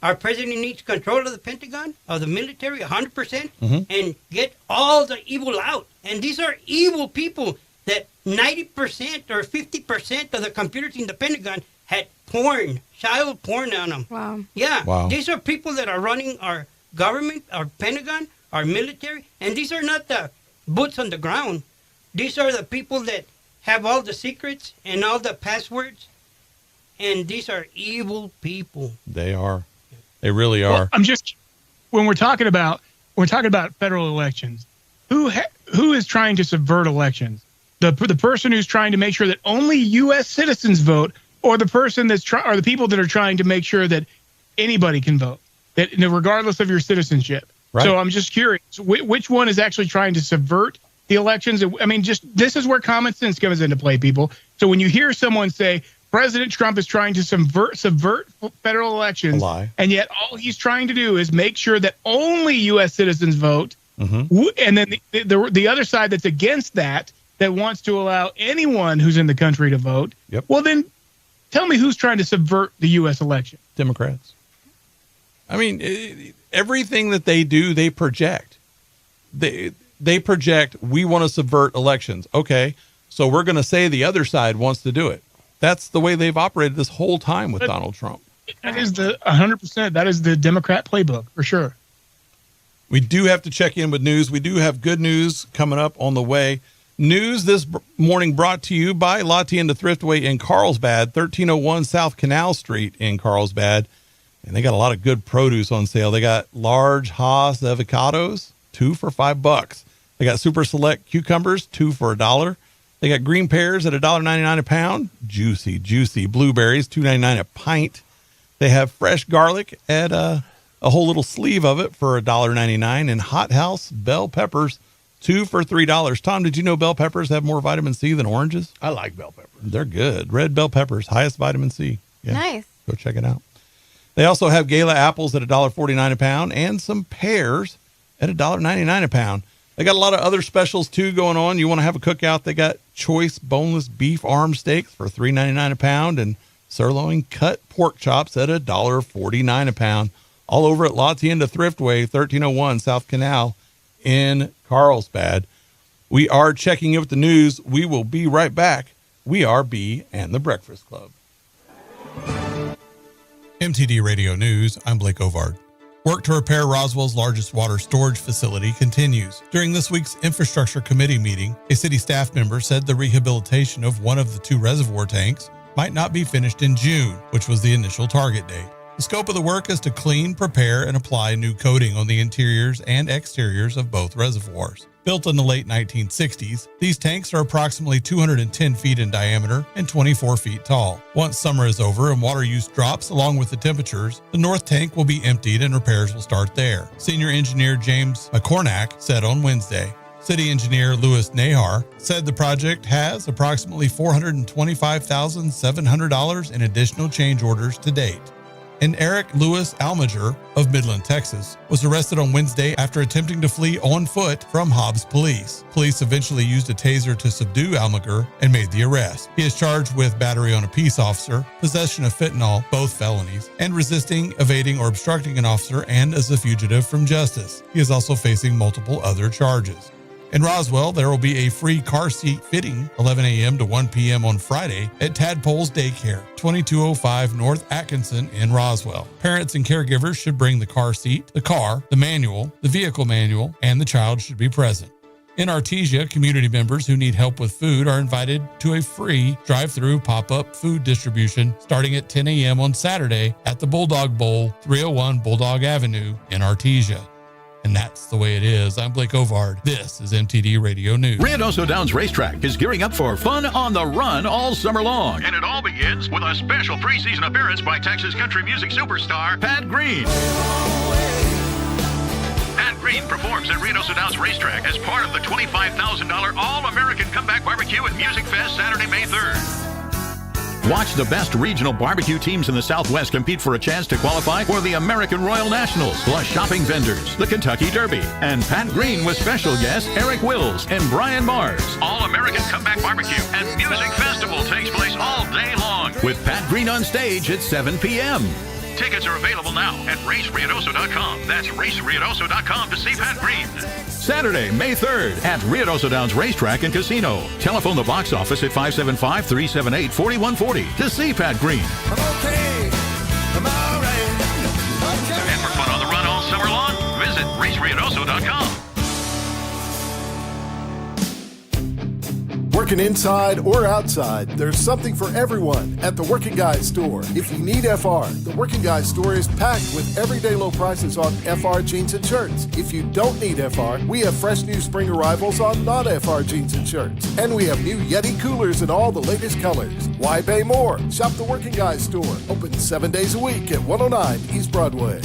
Our president needs control of the Pentagon, of the military, 100%, and get all the evil out. And these are evil people that 90% or 50% of the computers in the Pentagon had porn, child porn on them. Wow. Yeah. Wow. These are people that are running our government, our Pentagon, our military, and these are not the boots on the ground. These are the people that have all the secrets and all the passwords, and these are evil people. They are. They really are. Well, I'm just when we're talking about federal elections, who is trying to subvert elections? The person who's trying to make sure that only U.S. citizens vote, or the person or the people that are trying to make sure that anybody can vote, that regardless of your citizenship. Right. So I'm just curious, which one is actually trying to subvert the elections? I mean, this is where common sense comes into play, people. So when you hear someone say President Trump is trying to subvert federal elections, and yet all he's trying to do is make sure that only U.S. citizens vote, and then the other side that's against that wants to allow anyone who's in the country to vote, well, then tell me who's trying to subvert the U.S. election. Democrats. I mean, everything that they do, they project. They project, we want to subvert elections. Okay, so we're going to say the other side wants to do it. That's the way they've operated this whole time with Donald Trump. That is 100%. That is the Democrat playbook for sure. We do have to check in with news. We do have good news coming up on the way. News this morning brought to you by La Tienda Thriftway in Carlsbad, 1301 South Canal Street in Carlsbad. And they got a lot of good produce on sale. They got large Haas avocados, 2 for $5. They got super select cucumbers, 2 for $1. They got green pears at $1.99 a pound. Juicy blueberries, $2.99 a pint. They have fresh garlic at a whole little sleeve of it for $1.99. And Hot House bell peppers, 2 for $3. Tom, did you know bell peppers have more vitamin C than oranges? I like bell peppers. They're good. Red bell peppers, highest vitamin C. Yeah. Nice. Go check it out. They also have Gala apples at $1.49 a pound and some pears at $1.99 a pound. They got a lot of other specials too going on. You want to have a cookout? They got choice boneless beef arm steaks for $3.99 a pound and sirloin cut pork chops at $1.49 a pound. All over at La Tienda Thriftway, 1301 South Canal in Carlsbad. We are checking in with the news. We will be right back. We are B and the Breakfast Club. MTD Radio News, I'm Blake Ovard. Work to repair Roswell's largest water storage facility continues. During this week's Infrastructure Committee meeting, a city staff member said the rehabilitation of one of the 2 reservoir tanks might not be finished in June, which was the initial target date. The scope of the work is to clean, prepare, and apply new coating on the interiors and exteriors of both reservoirs. Built in the late 1960s, these tanks are approximately 210 feet in diameter and 24 feet tall. Once summer is over and water use drops along with the temperatures, the north tank will be emptied and repairs will start there. Senior engineer James McCornack said on Wednesday. City engineer Louis Nahar said the project has approximately $425,700 in additional change orders to date. And Eric Lewis Almager of Midland, Texas, was arrested on Wednesday after attempting to flee on foot from Hobbs police. Police eventually used a taser to subdue Almager and made the arrest. He is charged with battery on a peace officer, possession of fentanyl, both felonies, and resisting, evading, or obstructing an officer, and as a fugitive from justice. He is also facing multiple other charges. In Roswell, there will be a free car seat fitting 11 a.m. to 1 p.m. on Friday at Tadpoles Daycare, 2205 North Atkinson in Roswell. Parents and caregivers should bring the car seat, the car, the manual, the vehicle manual, and the child should be present. In Artesia, community members who need help with food are invited to a free drive-through pop-up food distribution starting at 10 a.m. on Saturday at the Bulldog Bowl, 301 Bulldog Avenue in Artesia. And that's the way it is. I'm Blake Ovard. This is MTD Radio News. Ruidoso Downs Racetrack is gearing up for fun on the run all summer long. And it all begins with a special preseason appearance by Texas country music superstar Pat Green. Pat Green performs at Ruidoso Downs Racetrack as part of the $25,000 All-American Comeback Barbecue and Music Fest Saturday, May 3rd. Watch the best regional barbecue teams in the Southwest compete for a chance to qualify for the American Royal Nationals, plus shopping vendors, the Kentucky Derby, and Pat Green with special guests Eric Wills and Brian Mars. All-American Comeback Barbecue and Music Festival takes place all day long, with Pat Green on stage at 7 p.m. Tickets are available now at raceruidoso.com. That's raceruidoso.com to see Pat Green. Saturday, May 3rd at Ruidoso Downs Racetrack and Casino. Telephone the box office at 575-378-4140 to see Pat Green. I'm okay. I'm all right. Okay. And for fun on the run all summer long, visit raceruidoso.com. Working inside or outside, there's something for everyone at the Working Guys store. If you need FR, the Working Guys store is packed with everyday low prices on FR jeans and shirts. If you don't need FR, we have fresh new spring arrivals on non-FR jeans and shirts. And we have new Yeti coolers in all the latest colors. Why pay more? Shop the Working Guys store. Open 7 days a week at 109 East Broadway.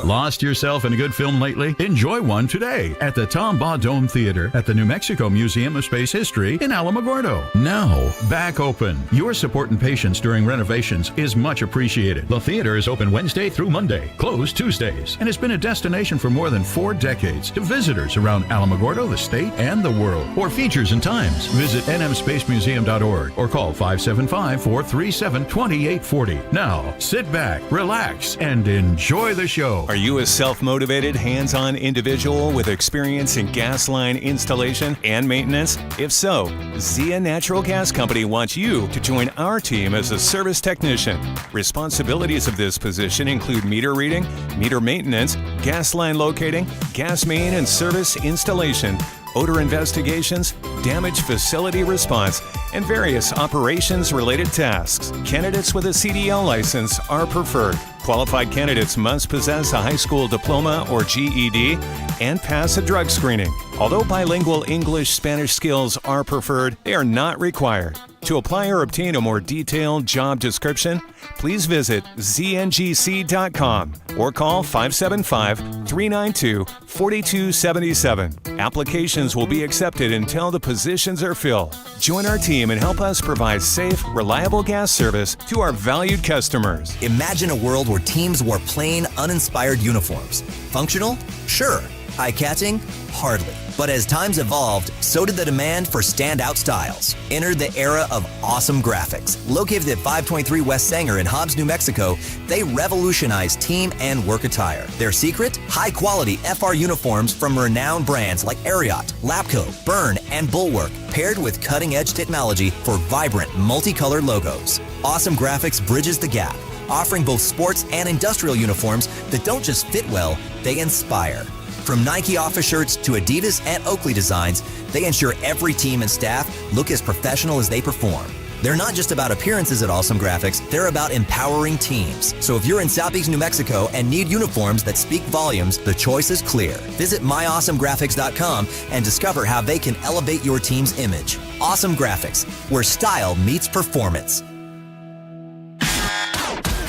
Lost yourself in a good film lately? Enjoy one today at the Tom Baugh Dome Theater at the New Mexico Museum of Space History in Alamogordo. Now, back open. Your support and patience during renovations is much appreciated. The theater is open Wednesday through Monday, closed Tuesdays, and has been a destination for more than 4 decades to visitors around Alamogordo, the state, and the world. For features and times, visit nmspacemuseum.org or call 575-437-2840. Now, sit back, relax, and enjoy the show. Are you a self-motivated, hands-on individual with experience in gas line installation and maintenance? If so, Zia Natural Gas Company wants you to join our team as a service technician. Responsibilities of this position include meter reading, meter maintenance, gas line locating, gas main and service installation, odor investigations, damage facility response, and various operations-related tasks. Candidates with a CDL license are preferred. Qualified candidates must possess a high school diploma or GED and pass a drug screening. Although bilingual English-Spanish skills are preferred, they are not required. To apply or obtain a more detailed job description, please visit zngc.com or call 575-392-4277. Applications will be accepted until the positions are filled. Join our team and help us provide safe, reliable gas service to our valued customers. Imagine a world where teams wore plain, uninspired uniforms. Functional? Sure. Eye-catching? Hardly. But as times evolved, so did the demand for standout styles. Entered the era of awesome graphics. Located at 523 West Sanger in Hobbs, New Mexico, they revolutionized team and work attire. Their secret? High-quality FR uniforms from renowned brands like Ariat, Lapco, Byrne, and Bulwark, paired with cutting-edge technology for vibrant, multicolored logos. Awesome Graphics bridges the gap, offering both sports and industrial uniforms that don't just fit well, they inspire. From Nike office shirts to Adidas and Oakley designs, they ensure every team and staff look as professional as they perform. They're not just about appearances at Awesome Graphics, they're about empowering teams. So if you're in Southeast New Mexico and need uniforms that speak volumes, the choice is clear. Visit myawesomegraphics.com and discover how they can elevate your team's image. Awesome Graphics, where style meets performance.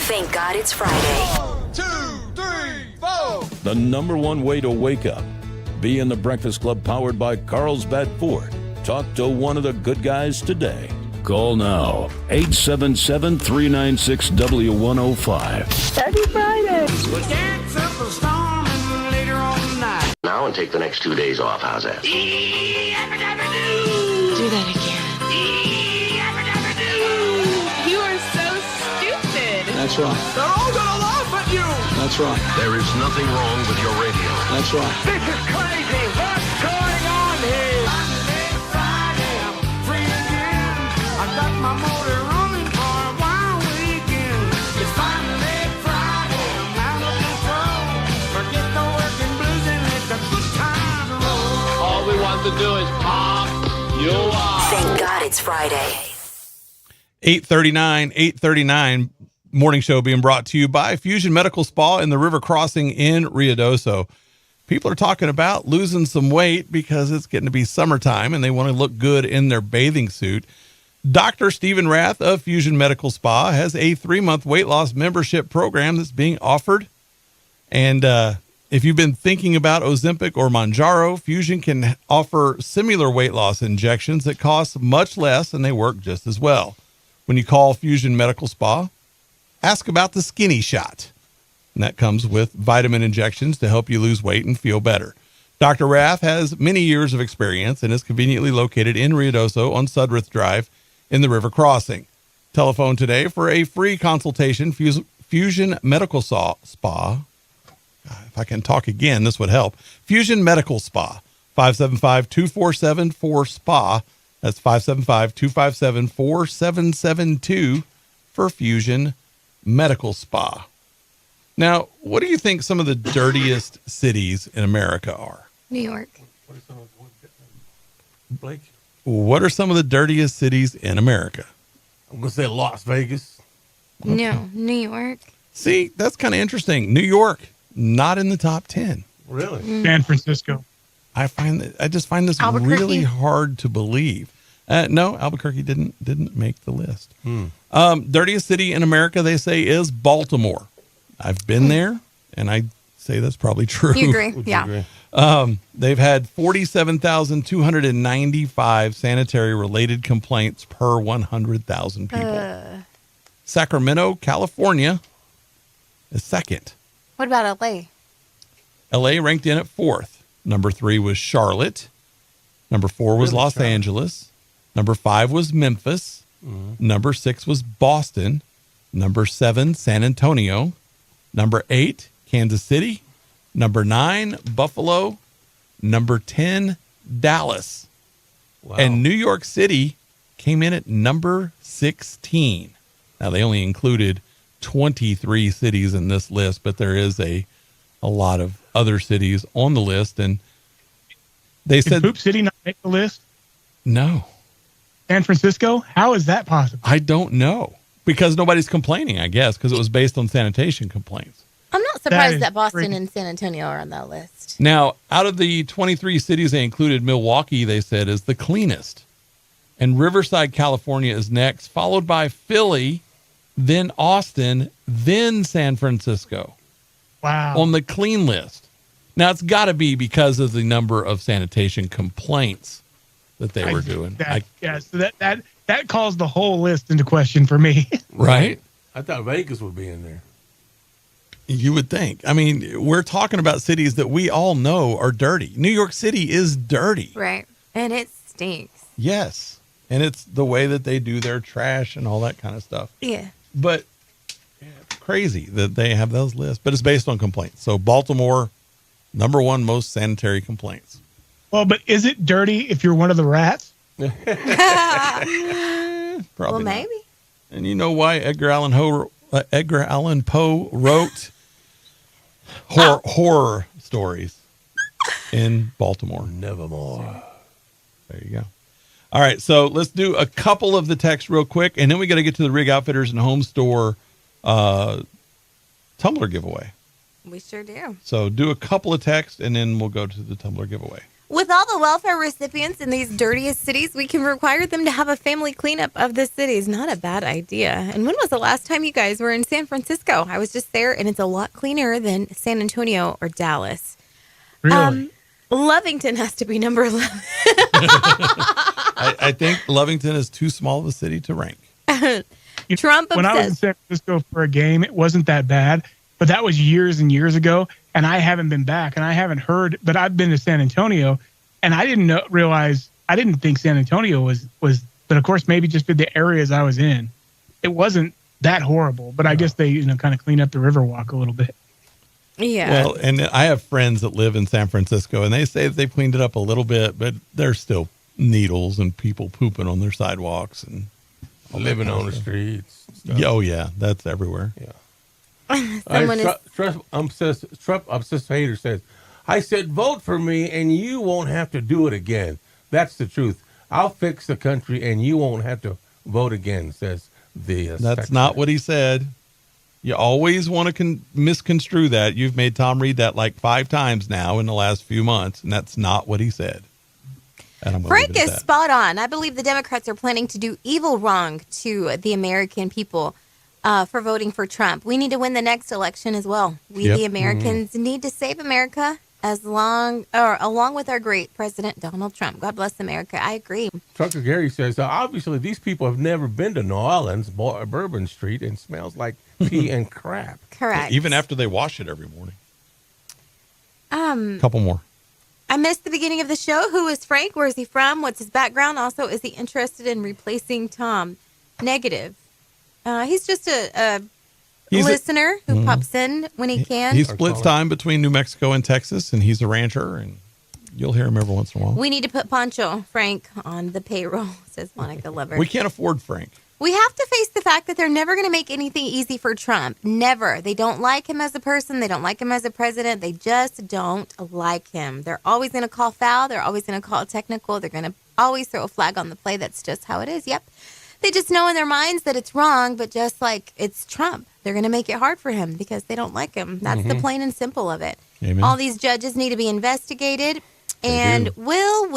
Thank God it's Friday. 1, 2, 3, 4. The number one way to wake up. Be in the Breakfast Club powered by Carlsbad Ford. Talk to one of the good guys today. Call now, 877-396-W105. Happy Friday. We'll dance up a storm and later on night. Now and take the next 2 days off. How's that? Do that again. You are so stupid. That's right. They're all gonna laugh at you. That's right. There is nothing wrong with your radio. That's right. This is crazy. What's going on here? Friday, I'm free again. I got my motor running for a wild weekend. It's finally Friday. I'm out of control. Forget the working blues and let the good times roll. All we want to do is pop you up. Thank God it's Friday. 839 morning show being brought to you by Fusion Medical Spa in the River Crossing in Ruidoso. People are talking about losing some weight because it's getting to be summertime and they want to look good in their bathing suit. Dr. Stephen Rath of Fusion Medical Spa has a 3-month weight loss membership program that's being offered. And if you've been thinking about Ozempic or Mounjaro, Fusion can offer similar weight loss injections that cost much less and they work just as well. When you call Fusion Medical Spa, ask about the Skinny Shot. And that comes with vitamin injections to help you lose weight and feel better. Dr. Rath has many years of experience and is conveniently located in Ruidoso on Sudworth Drive in the River Crossing. Telephone today for a free consultation. Fusion Medical Spa. If I can talk again, this would help. Fusion Medical Spa, 575-247-4SPA. That's 575-257-4772 for Fusion Medical Spa. Now, what do you think some of the dirtiest cities in America are? New York. Blake? What are some of the dirtiest cities in America? I'm going to say Las Vegas. No, New York. See, that's kind of interesting. New York, not in the top 10. Really? San Francisco. I just find this Albuquerque. really hard to believe. No, Albuquerque didn't make the list. Dirtiest city in America, they say, is Baltimore. I've been there, and I say that's probably true. You agree? Yeah. They've had 47,295 sanitary-related complaints per 100,000 people. Sacramento, California, is second. What about LA? LA ranked in at 4th. Number 3 was Charlotte. Number 4 was Los Angeles. Number 5 was Memphis. Number 6 was Boston. Number 7, San Antonio. Number 8, Kansas City. Number 9, Buffalo. Number 10, Dallas. Wow. And New York City came in at number 16. Now, they only included 23 cities in this list, but there is a lot of other cities on the list. And they said... Did Poop City not make the list? No. San Francisco? How is that possible? I don't know. Because nobody's complaining, I guess, because it was based on sanitation complaints. I'm not surprised is that Boston freaking- and San Antonio are on that list. Now, out of the 23 cities they included, Milwaukee, they said, is the cleanest. And Riverside, California is next, followed by Philly, then Austin, then San Francisco. Wow. On the clean list. Now, it's got to be because of the number of sanitation complaints that they were doing. So that calls the whole list into question for me. Right? I thought Vegas would be in there. You would think. I mean, we're talking about cities that we all know are dirty. New York City is dirty. Right. And it stinks. Yes. And it's the way that they do their trash and all that kind of stuff. Yeah. But it's crazy that they have those lists. But it's based on complaints. So Baltimore, number 1 most sanitary complaints. Well, but is it dirty if you're one of the rats? Probably Well, not. maybe. And you know why Edgar Allan Poe wrote horror stories in Baltimore. Nevermore. There you go. All right, so let's do a couple of the texts real quick, and then we got to get to the Rig Outfitters and Home Store tumbler giveaway. We sure do. So do a couple of texts, and then we'll go to the tumbler giveaway. With all the welfare recipients in these dirtiest cities, we can require them to have a family cleanup of the cities. Not a bad idea. And when was the last time you guys were in San Francisco? I was just there, and it's a lot cleaner than San Antonio or Dallas. Really? Lovington has to be number 11. I think Lovington is too small of a city to rank. Trump When I was in San Francisco for a game, it wasn't that bad, but that was years and years ago, and I haven't been back, and I haven't heard. But I've been to San Antonio, and I didn't realize. I didn't think San Antonio was. But of course, maybe just the areas I was in, it wasn't that horrible. But I guess they kind of clean up the Riverwalk a little bit. Yeah. Well, and I have friends that live in San Francisco, and they say that they've cleaned it up a little bit, but there's still needles and people pooping on their sidewalks and living on the streets. Oh yeah, that's everywhere. Yeah. Someone Trump obsessed hater says, "I said vote for me, and you won't have to do it again. That's the truth. I'll fix the country, and you won't have to vote again." Says the. That's not what he said. You always want to misconstrue that. You've made Tom read that like 5 times now in the last few months, and that's not what he said. And I'm gonna Frank leave it at is that. spot on. I believe the Democrats are planning to do evil wrong to the American people for voting for Trump. We need to win the next election as well. We, Yep. the Americans, need to save America along with our great President Donald Trump. God bless America. I agree. Trucker Gary says, obviously these people have never been to New Orleans, Bourbon Street, and smells like pee and crap. Correct. Even after they wash it every morning. Um, Couple more. I missed the beginning of the show. Who is Frank? Where is he from? What's his background? Also, is he interested in replacing Tom? Negative. He's just a listener who pops in when he can. He splits time between New Mexico and Texas, and he's a rancher, and you'll hear him every once in a while. We need to put Pancho Frank on the payroll, says Monica Lover. We can't afford Frank. We have to face the fact that they're never going to make anything easy for Trump. Never. They don't like him as a person. They don't like him as a president. They just don't like him. They're always going to call foul. They're always going to call technical. They're going to always throw a flag on the play. That's just how it is. Yep. They just know in their minds that it's wrong, but just like it's Trump, they're going to make it hard for him because they don't like him. That's the plain and simple of it. Amen. All these judges need to be investigated. And Will,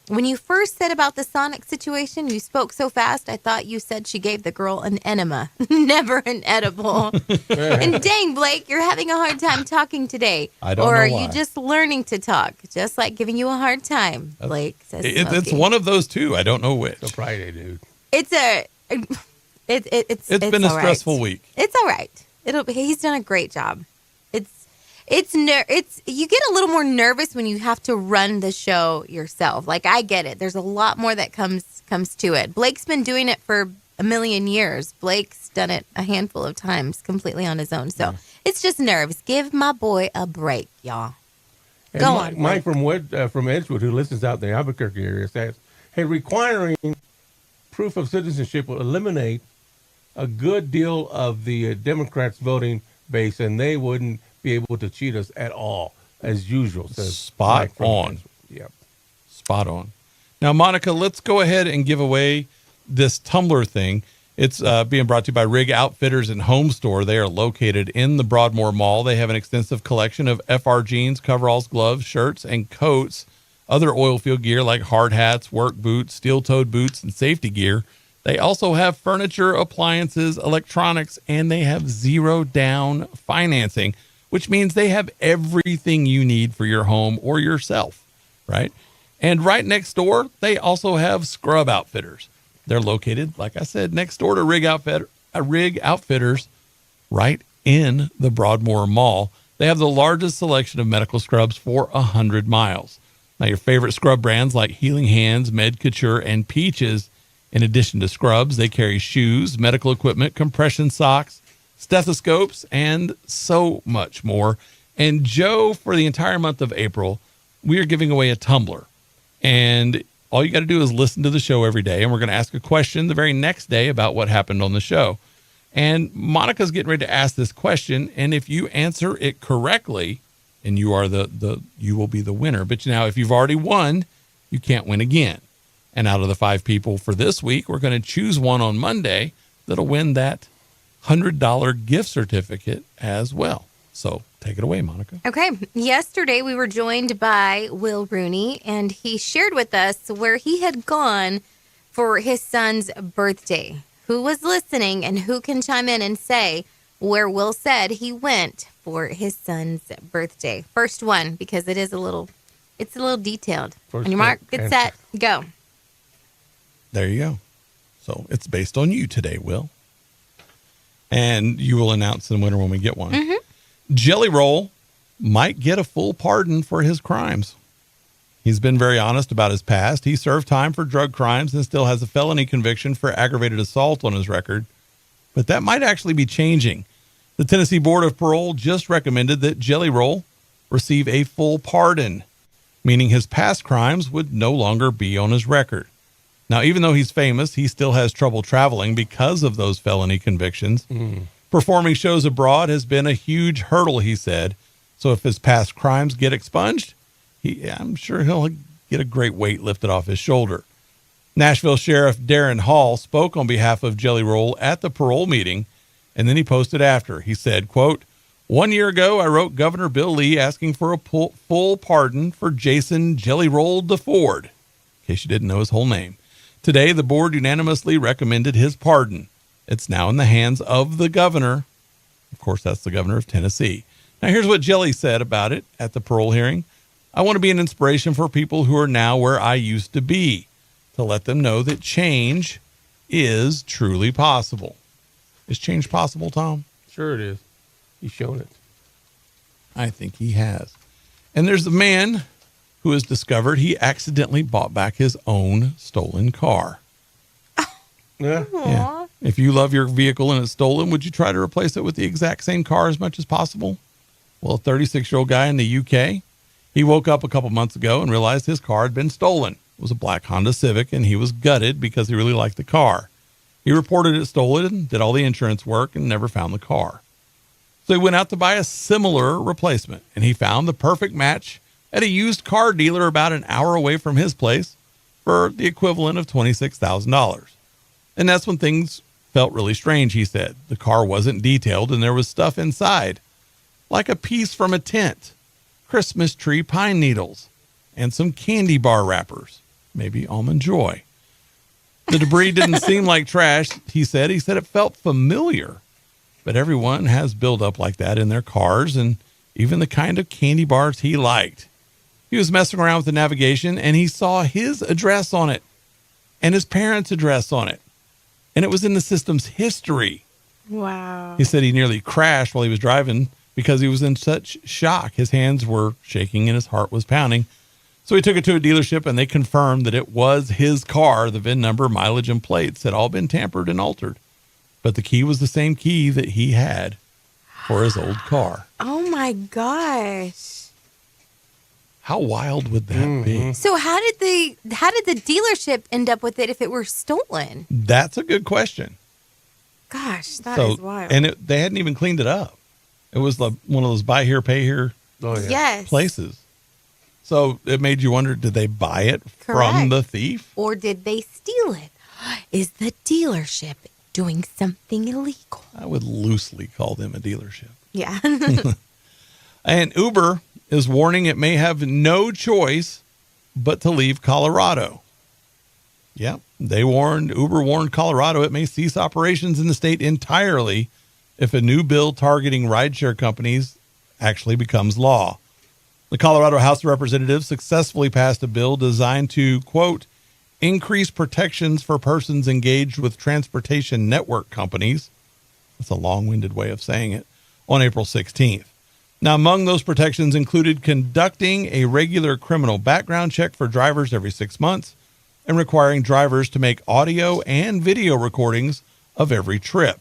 when you first said about the Sonic situation, you spoke so fast, I thought you said she gave the girl an enema, never an edible. And dang, Blake, you're having a hard time talking today. I don't or know are why. you just learning to talk, just like giving you a hard time, Blake says It's Smokey. one of those two. I don't know which. It's a Friday, dude. It's It's been a all right. stressful week. It's all right. He's done a great job. It's you get a little more nervous when you have to run the show yourself. Like I get it. There's a lot more that comes to it. Blake's been doing it for a million years. Blake's done it a handful of times completely on his own. So it's just nerves. Give my boy a break, y'all. And Go Mike, on. Mike from Edgewood, who listens out in the Albuquerque area, says, "Hey, requiring proof of citizenship will eliminate a good deal of the Democrats' voting base, and they wouldn't be able to cheat us at all, as usual." Says Spot Mike from on. Edgewood. Yep. Spot on. Now, Monica, let's go ahead and give away this tumbler thing. It's being brought to you by Rig Outfitters and Home Store. They are located in the Broadmoor Mall. They have an extensive collection of FR jeans, coveralls, gloves, shirts, and coats, other oil field gear like hard hats, work boots, steel-toed boots, and safety gear. They also have furniture, appliances, electronics, and they have zero down financing, which means they have everything you need for your home or yourself, right? And right next door, they also have Scrub Outfitters. They're located, like I said, next door to Rig Outfitters, right in the Broadmoor Mall. They have the largest selection of medical scrubs for 100 miles. Now, your favorite scrub brands like Healing Hands, Med Couture, and Peaches. In addition to scrubs, they carry shoes, medical equipment, compression socks, stethoscopes, and so much more. And Joe, for the entire month of April, we are giving away a tumbler. And all you got to do is listen to the show every day. And we're going to ask a question the very next day about what happened on the show. And Monica's getting ready to ask this question. And if you answer it correctly, and you are you will be the winner. But now, if you've already won, you can't win again. And out of the 5 people for this week, we're going to choose one on Monday that'll win that $100 gift certificate as well. So take it away, Monica. Okay. Yesterday, we were joined by Will Rooney, and he shared with us where he had gone for his son's birthday. Who was listening and who can chime in and say where Will said he went for his son's birthday? First one, because it's a little detailed. First On your mark, one, get answer. set, go. There you go. So it's based on you today, Will. And you will announce the winner when we get one. Mm-hmm. Jelly Roll might get a full pardon for his crimes. He's been very honest about his past. He served time for drug crimes and still has a felony conviction for aggravated assault on his record. But that might actually be changing. The Tennessee Board of Parole just recommended that Jelly Roll receive a full pardon, meaning his past crimes would no longer be on his record. Now, even though he's famous, he still has trouble traveling because of those felony convictions. Performing shows abroad has been a huge hurdle, he said. So if his past crimes get expunged, I'm sure he'll get a great weight lifted off his shoulder. Nashville Sheriff Darren Hall spoke on behalf of Jelly Roll at the parole meeting, and then he posted after. He said, quote, "1 year ago, I wrote Governor Bill Lee asking for a full pardon for Jason Jelly Roll DeFord, in case you didn't know his whole name. Today, the board unanimously recommended his pardon. It's now in the hands of the governor." Of course, that's the governor of Tennessee. Now, here's what Jelly said about it at the parole hearing. "I want to be an inspiration for people who are now where I used to be, to let them know that change is truly possible." Is change possible, Tom? Sure it is. He's shown it. I think he has. And there's the man who has discovered he accidentally bought back his own stolen car. Yeah. If you love your vehicle and it's stolen, would you try to replace it with the exact same car as much as possible? Well, a 36-year-old guy in the UK, he woke up a couple months ago and realized his car had been stolen. It was a black Honda Civic, and he was gutted because he really liked the car. He reported it stolen, did all the insurance work, and never found the car. So he went out to buy a similar replacement, and he found the perfect match at a used car dealer about an hour away from his place for the equivalent of $26,000. And that's when things felt really strange, he said. The car wasn't detailed, and there was stuff inside, like a piece from a tent, Christmas tree pine needles, and some candy bar wrappers, maybe Almond Joy. The debris didn't seem like trash, he said. He said it felt familiar, but everyone has buildup like that in their cars, and even the kind of candy bars he liked. He was messing around with the navigation, and he saw his address on it and his parents' address on it, and it was in the system's history. Wow. He said he nearly crashed while he was driving because he was in such shock. His hands were shaking and his heart was pounding. So he took it to a dealership, and they confirmed that it was his car. The VIN number, mileage, and plates had all been tampered and altered. But the key was the same key that he had for his old car. Oh, my gosh. How wild would that be? So how did the dealership end up with it if it were stolen? That's a good question. Gosh, that is wild. And they hadn't even cleaned it up. It was like one of those buy here, pay here Yes. places. So it made you wonder, did they buy it from Correct. the thief? Or did they steal it? Is the dealership doing something illegal? I would loosely call them a dealership. Yeah. And Uber is warning it may have no choice but to leave Colorado. Yeah, Uber warned Colorado it may cease operations in the state entirely if a new bill targeting rideshare companies actually becomes law. The Colorado House of Representatives successfully passed a bill designed to, quote, increase protections for persons engaged with transportation network companies. That's a long-winded way of saying it. On April 16th. Now, among those protections included conducting a regular criminal background check for drivers every 6 months and requiring drivers to make audio and video recordings of every trip.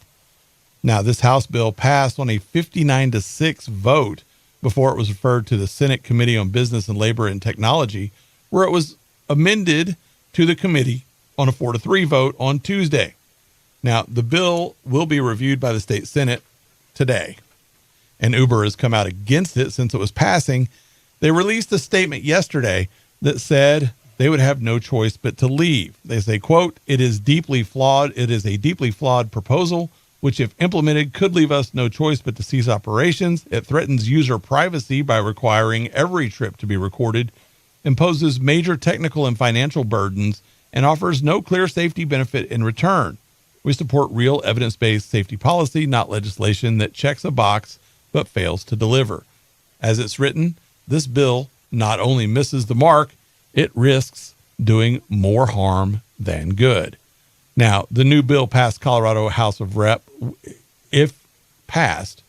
Now, this House bill passed on a 59-6 vote before it was referred to the Senate Committee on Business and Labor and Technology, where it was amended to the committee on a 4-3 vote on Tuesday. Now, the bill will be reviewed by the state Senate today, and Uber has come out against it since it was passing. They released a statement yesterday that said they would have no choice but to leave. They say, quote, it is deeply flawed. It is a deeply flawed proposal, which if implemented could leave us no choice but to cease operations. It threatens user privacy by requiring every trip to be recorded, imposes major technical and financial burdens, and offers no clear safety benefit in return. We support real evidence-based safety policy, not legislation that checks a box but fails to deliver. As it's written, this bill not only misses the mark, it risks doing more harm than good. Now, the new bill passed Colorado House of Rep. If passed,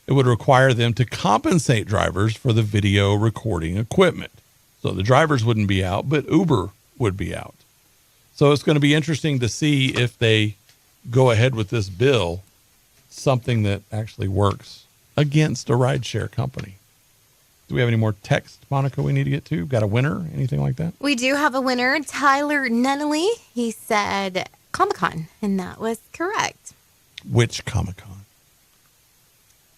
it would require them to compensate drivers for the video recording equipment. So the drivers wouldn't be out, but Uber would be out. So it's going to be interesting to see if they go ahead with this bill, something that actually works against a rideshare company. Do we have any more text, Monica, we need to get to? Got a winner? Anything like that? We do have a winner, Tyler Nunnally. He said Comic-Con, and that was correct. Which Comic-Con?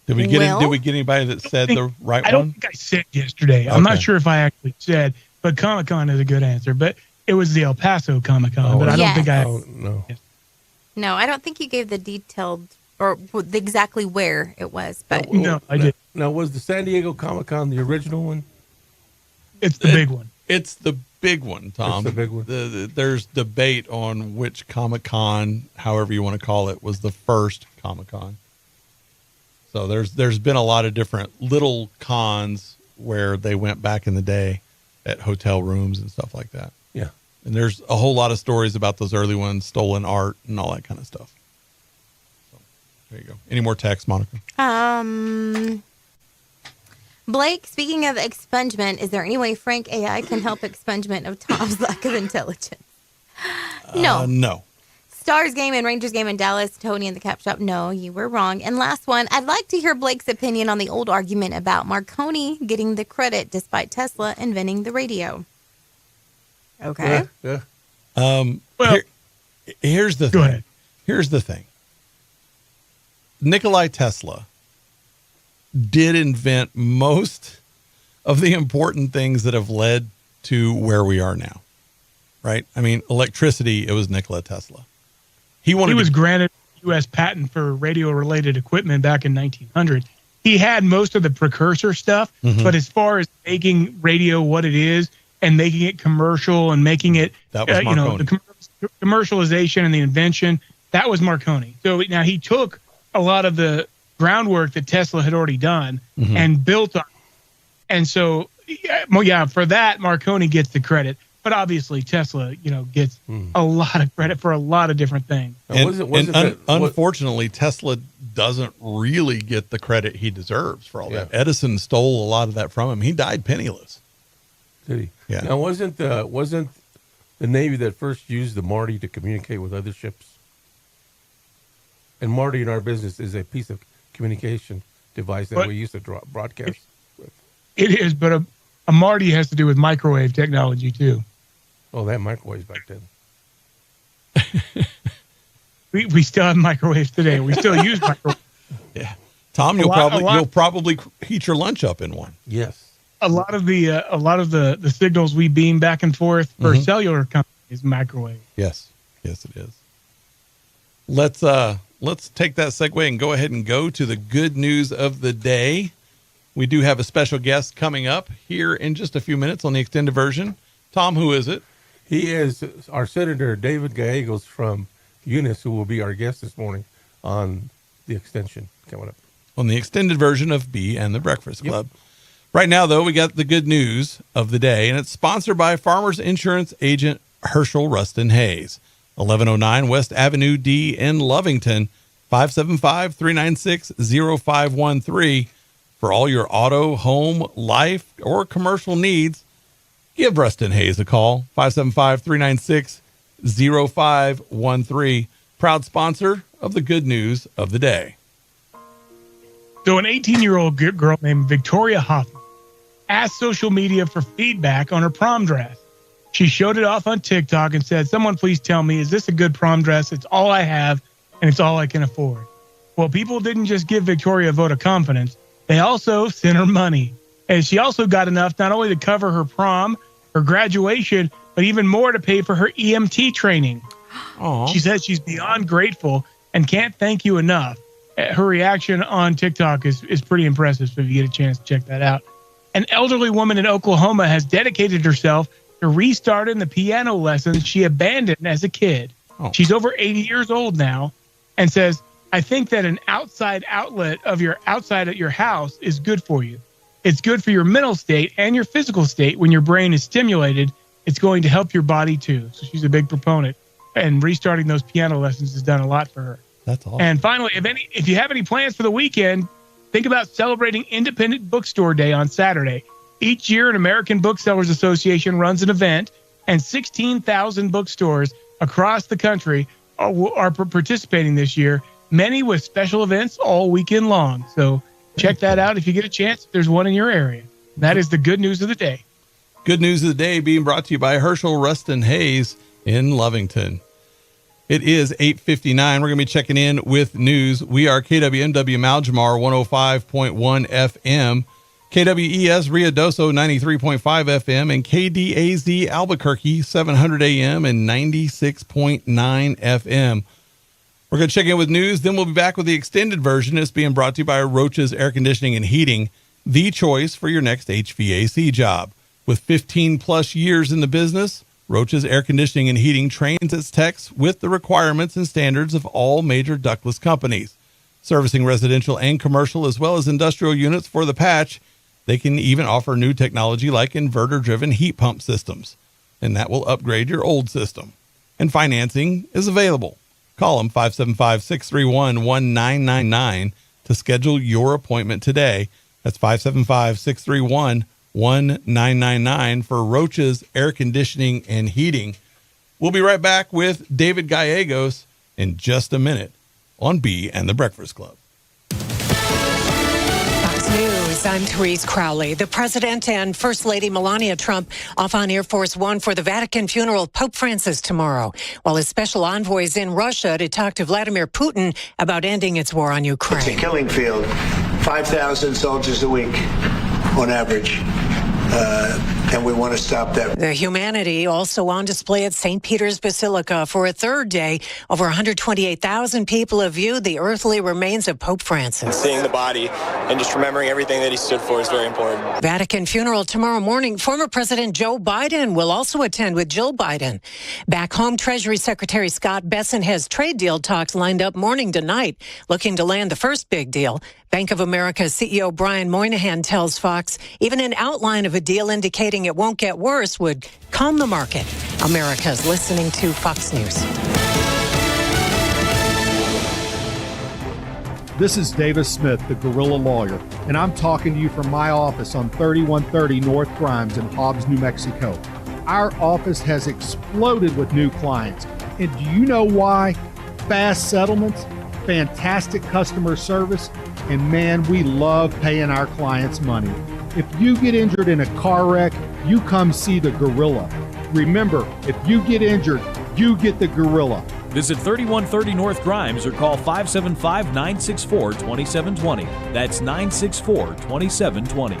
Did we get anybody that said the right one? I don't think I said yesterday. I'm not sure if I actually said, but Comic-Con is a good answer. But it was the El Paso Comic-Con, but I don't think I... Oh, no. No, I don't think you gave the detailed or exactly where it was. But no, I did. Now, was the San Diego Comic-Con the original one? It's the big one. It's the big one, Tom. It's the big one. There's debate on which Comic-Con, however you want to call it, was the first Comic-Con. So there's been a lot of different little cons where they went back in the day at hotel rooms and stuff like that. Yeah. And there's a whole lot of stories about those early ones, stolen art and all that kind of stuff. So there you go. Any more text, Monica? Blake, speaking of expungement, is there any way Frank AI can help expungement of Tom's lack of intelligence? No. No. Stars game and Rangers game in Dallas, Tony in the Cap Shop. No, you were wrong. And last one, I'd like to hear Blake's opinion on the old argument about Marconi getting the credit despite Tesla inventing the radio. Okay. Yeah. Here's the thing. ahead. Here's the thing. Nikola Tesla did invent most of the important things that have led to where we are now. Right? I mean, electricity, it was Nikola Tesla. He was granted a U.S. patent for radio-related equipment back in 1900. He had most of the precursor stuff, but as far as making radio what it is and making it commercial and making it, that was Marconi. The commercialization and the invention, that was Marconi. So now he took a lot of the groundwork that Tesla had already done and built on. And so, for that, Marconi gets the credit. But obviously, Tesla, gets a lot of credit for a lot of different things. Unfortunately, Tesla doesn't really get the credit he deserves for all that. Edison stole a lot of that from him. He died penniless. Did he? Yeah. Now, wasn't the Navy that first used the Marty to communicate with other ships? And Marty in our business is a piece of communication device that we used to broadcast with. It is, but a Marty has to do with microwave technology too. Oh, that microwaves back then. We still have microwaves today. We still use microwaves. Yeah, Tom, you'll probably heat your lunch up in one. Yes. A lot of the signals we beam back and forth for cellular companies microwave. Yes, it is. Let's take that segue and go ahead and go to the good news of the day. We do have a special guest coming up here in just a few minutes on the extended version. Tom, who is it? He is our Senator David Gallegos from Eunice, who will be our guest this morning on the extension coming up. On the extended version of B and the Breakfast Club. Yep. Right now, though, we got the good news of the day, and it's sponsored by Farmers Insurance agent Herschel Rustin Hayes. 1109 West Avenue D in Lovington, 575-396-0513. For all your auto, home, life, or commercial needs, give Rustin Hayes a call, 575-396-0513. Proud sponsor of the good news of the day. So an 18-year-old girl named Victoria Hoffman asked social media for feedback on her prom dress. She showed it off on TikTok and said, "Someone please tell me, is this a good prom dress? It's all I have, and it's all I can afford." Well, people didn't just give Victoria a vote of confidence. They also sent her money. And she also got enough not only to cover her prom, her graduation, but even more to pay for her EMT training. Aww. She says she's beyond grateful and can't thank you enough. Her reaction on TikTok is pretty impressive, so if you get a chance to check that out. An elderly woman in Oklahoma has dedicated herself to restarting the piano lessons she abandoned as a kid. Oh. She's over 80 years old now and says, "I think that an outside outlet of your outside at your house is good for you. It's good for your mental state and your physical state when your brain is stimulated it's going to help your body too. So she's a big proponent. And restarting those piano lessons has done a lot for her. That's awesome. And finally, if you have any plans for the weekend, think about celebrating Independent Bookstore Day on Saturday. Each year, an American Booksellers Association runs an event, and 16,000 bookstores across the country are participating this year, many with special events all weekend long. So check that out if you get a chance. There's one in your area. That is the good news of the day. Good news of the day being brought to you by Herschel Rustin Hayes in Lovington. It is 8:59. We're going to be checking in with news. We are KWMW Maljamar 105.1 FM, KWES Ruidoso 93.5 FM, and KDAZ Albuquerque 700 AM and 96.9 FM. We're going to check in with news. Then we'll be back with the extended version. It's being brought to you by Roach's Air Conditioning and Heating, the choice for your next HVAC job. With 15 plus years in the business, Roach's Air Conditioning and Heating trains its techs with the requirements and standards of all major ductless companies. Servicing residential and commercial as well as industrial units for the patch, they can even offer new technology like inverter-driven heat pump systems, and that will upgrade your old system. And financing is available. Call them 575-631-1999 to schedule your appointment today. That's 575-631-1999 for Roach's Air Conditioning and Heating. We'll be right back with David Gallegos in just a minute on B and the Breakfast Club. Fox News, I'm Therese Crowley. The President and First Lady Melania Trump off on Air Force One for the Vatican funeral of Pope Francis tomorrow, while his special envoy is in Russia to talk to Vladimir Putin about ending its war on Ukraine. It's a killing field. 5,000 soldiers a week on average. And we want to stop that. The humanity also on display at St. Peter's Basilica for a third day. Over 128,000 people have viewed the earthly remains of Pope Francis. Seeing the body and just remembering everything that he stood for is very important. Vatican funeral tomorrow morning. Former President Joe Biden will also attend with Jill Biden. Back home, Treasury Secretary Scott Bessent has trade deal talks lined up morning to night, looking to land the first big deal. Bank of America CEO Brian Moynihan tells Fox even an outline of a deal indicating it won't get worse would calm the market. America's listening to Fox News. This is Davis Smith, the Guerrilla Lawyer, and I'm talking to you from my office on 3130 North Grimes in Hobbs, New Mexico. Our office has exploded with new clients. And do you know why? Fast settlements, fantastic customer service, and man, we love paying our clients money. If you get injured in a car wreck, you come see the Gorilla. Remember, if you get injured, you get the Gorilla. Visit 3130 North Grimes or call 575-964-2720. That's 964-2720.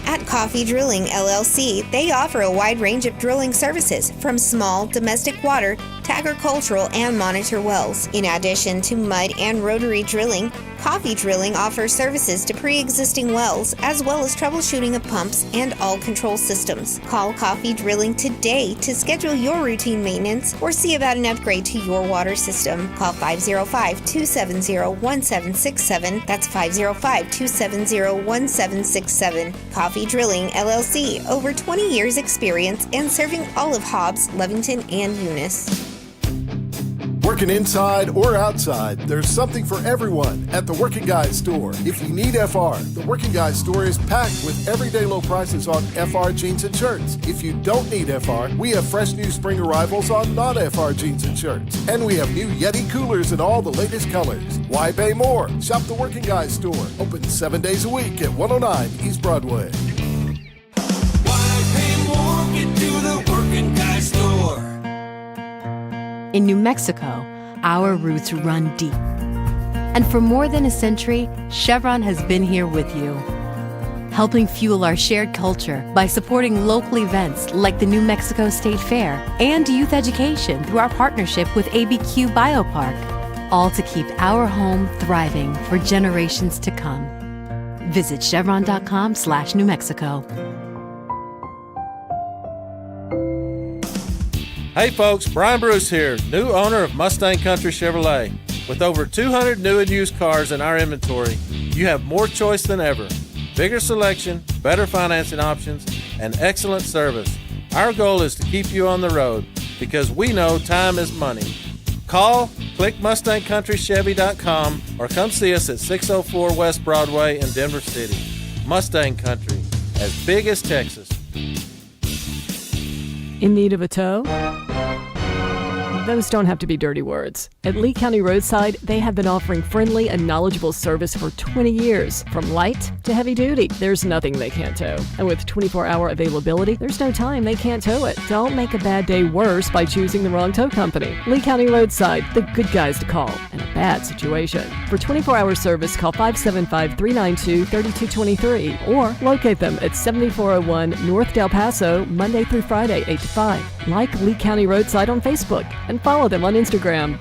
At Coffee Drilling LLC, they offer a wide range of drilling services from small domestic water to agricultural and monitor wells. In addition to mud and rotary drilling, Coffee Drilling offers services to pre-existing wells as well as troubleshooting of pumps and all control systems. Call Coffee Drilling today to schedule your routine maintenance or see about an upgrade to your water system. Call 505-270-1767. That's 505-270-1767. Coffee Drilling LLC, over 20 years experience and serving all of Hobbs, Lovington, and Eunice. Working inside or outside, there's something for everyone at the Working Guys store. If you need FR, the Working Guys store is packed with everyday low prices on FR jeans and shirts. If you don't need FR, we have fresh new spring arrivals on non-FR jeans and shirts. And we have new Yeti coolers in all the latest colors. Why pay more? Shop the Working Guys store. Open 7 days a week at 109 East Broadway. Why pay more? Get to the Working Guys store. In New Mexico, our roots run deep. And for more than a century, Chevron has been here with you, helping fuel our shared culture by supporting local events like the New Mexico State Fair and youth education through our partnership with ABQ Biopark, all to keep our home thriving for generations to come. Visit chevron.com/New Mexico. Hey folks, Brian Bruce here, new owner of Mustang Country Chevrolet. With over 200 new and used cars in our inventory, you have more choice than ever. Bigger selection, better financing options, and excellent service. Our goal is to keep you on the road because we know time is money. Call, click MustangCountryChevy.com, or come see us at 604 West Broadway in Denver City. Mustang Country, as big as Texas. In need of a tow? Those don't have to be dirty words. At Lee County Roadside, they have been offering friendly and knowledgeable service for 20 years. From light to heavy duty, there's nothing they can't tow. And with 24-hour availability, there's no time they can't tow it. Don't make a bad day worse by choosing the wrong tow company. Lee County Roadside, the good guys to call in a bad situation. For 24-hour service, call 575-392-3223 or locate them at 7401 North Del Paso, Monday through Friday, 8 to 5. Like Lee County Roadside on Facebook and follow them on Instagram.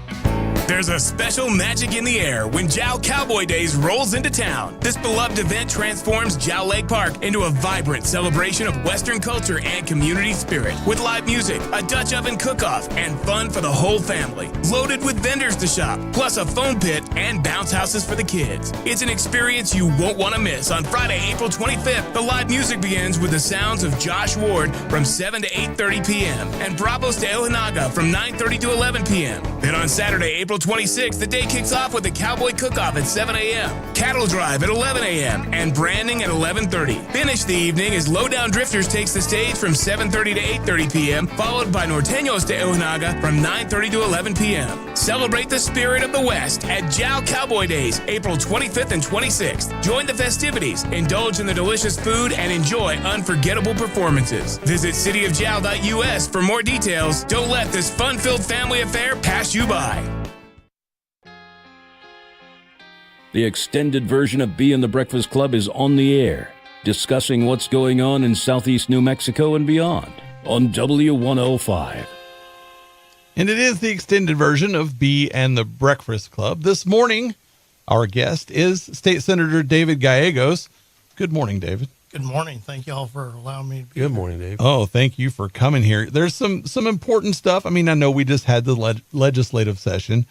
There's a special magic in the air when Jow Cowboy Days rolls into town. This beloved event transforms Jow Lake Park into a vibrant celebration of Western culture and community spirit. With live music, a Dutch oven cook-off, and fun for the whole family. Loaded with vendors to shop, plus a foam pit and bounce houses for the kids. It's an experience you won't want to miss on Friday, April 25th. The live music begins with the sounds of Josh Ward from 7 to 8:30 p.m. and Bravos de Ojinaga from 9:30 to 11 p.m. Then on Saturday, April 26th, the day kicks off with the Cowboy Cook-Off at 7 a.m., Cattle Drive at 11 a.m., and Branding at 11:30. Finish the evening as Lowdown Drifters takes the stage from 7:30 to 8:30 p.m., followed by Norteños de Ojinaga from 9:30 to 11 p.m. Celebrate the spirit of the West at Jow Cowboy Days, April 25th and 26th. Join the festivities, indulge in the delicious food, and enjoy unforgettable performances. Visit cityofjow.us for more details. Don't let this fun-filled family affair pass you by. The extended version of Bee and the Breakfast Club is on the air, discussing what's going on in southeast New Mexico and beyond on W105. And it is the extended version of Bee and the Breakfast Club. This morning, our guest is State Senator David Gallegos. Good morning, David. Good morning. Thank you all for allowing me to be Good morning, Dave. Oh, thank you for coming here. There's some important stuff. I mean, I know we just had the legislative session,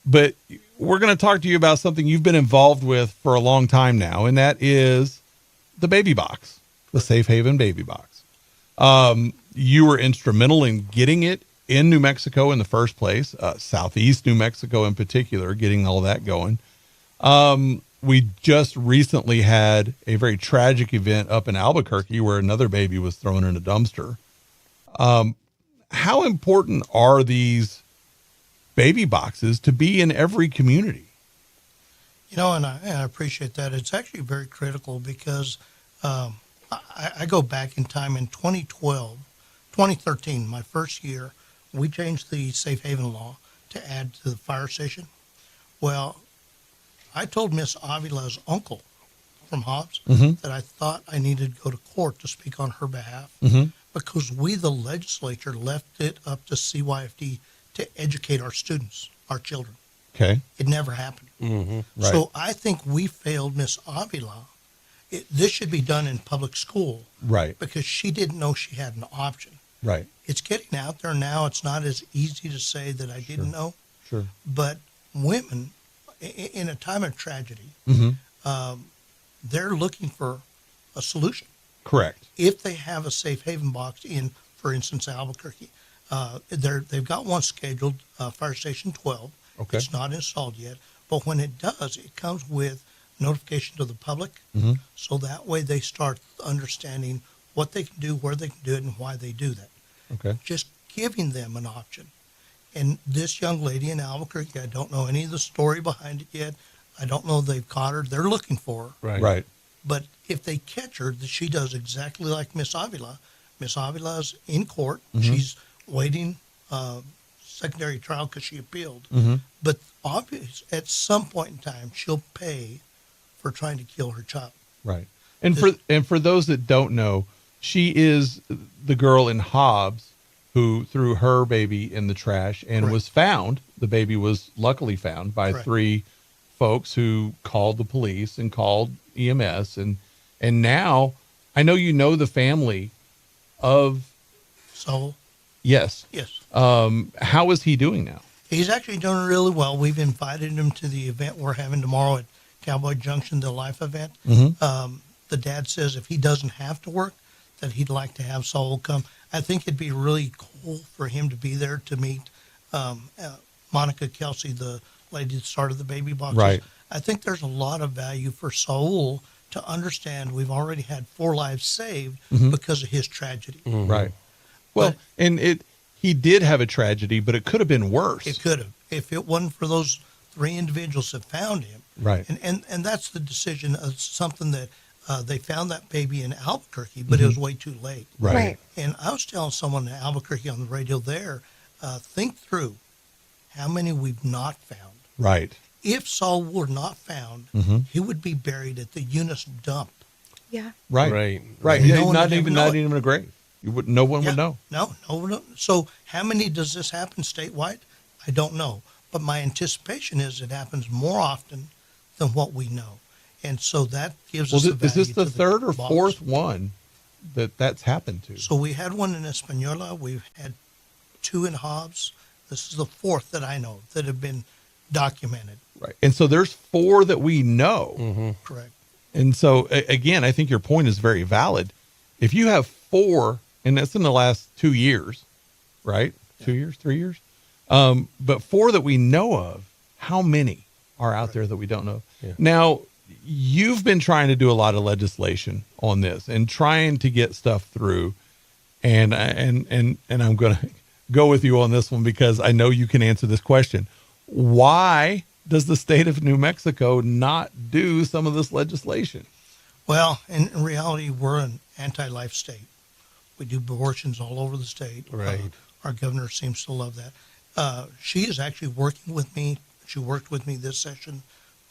but we're going to talk to you about something you've been involved with for a long time now, and that is the baby box, the Safe Haven baby box. You were instrumental in getting it in New Mexico in the first place, southeast New Mexico in particular, getting all that going. We just recently had a very tragic event up in Albuquerque where another baby was thrown in a dumpster. How important are these baby boxes to be in every community? You know, and I appreciate that. It's actually very critical because I go back in time in 2013, my first year, we changed the Safe Haven law to add to the fire station. Well, I told Miss Avila's uncle from Hobbs that I thought I needed to go to court to speak on her behalf because we, the legislature, left it up to CYFD to educate our students, our children. Okay. It never happened. Right. So I think we failed Miss Avila. This should be done in public school. Right. Because she didn't know she had an option. Right. It's getting out there now. It's not as easy to say that I didn't know. Sure. But women, in a time of tragedy, they're looking for a solution. Correct. If they have a Safe Haven box in, for instance, Albuquerque, they've got one scheduled, Fire Station 12. Okay. It's not installed yet, but when it does, it comes with notification to the public, so that way they start understanding what they can do, where they can do it, and why they do that. Okay. Just giving them an option. And this young lady in Albuquerque, I don't know any of the story behind it yet. I don't know if they've caught her. They're looking for her. Right. But if they catch her, she does exactly like Miss Avila. Miss Avila's in court. She's waiting secondary trial because she appealed. But obviously, at some point in time, she'll pay for trying to kill her child. Right. And for those that don't know, she is the girl in Hobbs who threw her baby in the trash and was found. The baby was luckily found by three folks who called the police and called EMS. And now I know you know the family of Saul. Yes. Yes. How is he doing now? He's actually doing really well. We've invited him to the event we're having tomorrow at Cowboy Junction, the Life event. The dad says if he doesn't have to work, that he'd like to have Saul come. I think it'd be really cool for him to be there to meet Monica Kelsey, the lady that started the baby boxes. Right. I think there's a lot of value for Saul to understand we've already had 4 lives saved because of his tragedy. Right. Well, he did have a tragedy, but it could have been worse. It could have, if it wasn't for those 3 individuals that found him. Right. And that's the decision of something that they found that baby in Albuquerque, but it was way too late. Right. And I was telling someone in Albuquerque on the radio there, think through how many we've not found. Right. If Saul were not found, he would be buried at the Eunice dump. Yeah. Right. Right. Right. And Yeah, no one not would even know not it. even a grave. No one would know. No. So how many does this happen statewide? I don't know. But my anticipation is it happens more often than what we know. And so that gives us the value. Is this the to third or box. fourth one that's happened to? So we had one in Espanola. We've had 2 in Hobbs. This is the 4th that I know that have been documented. Right. And so there's 4 that we know. Correct. And so again, I think your point is very valid. If you have 4, and that's in the last 2 years, right? 2 years, 3 years. But 4 that we know of, how many are out there that we don't know? Yeah. Now, you've been trying to do a lot of legislation on this and trying to get stuff through. And I'm going to go with you on this one because I know you can answer this question. Why does the state of New Mexico not do some of this legislation? Well, in reality, we're an anti-life state. We do abortions all over the state. Right. Our governor seems to love that. She is actually working with me. She worked with me this session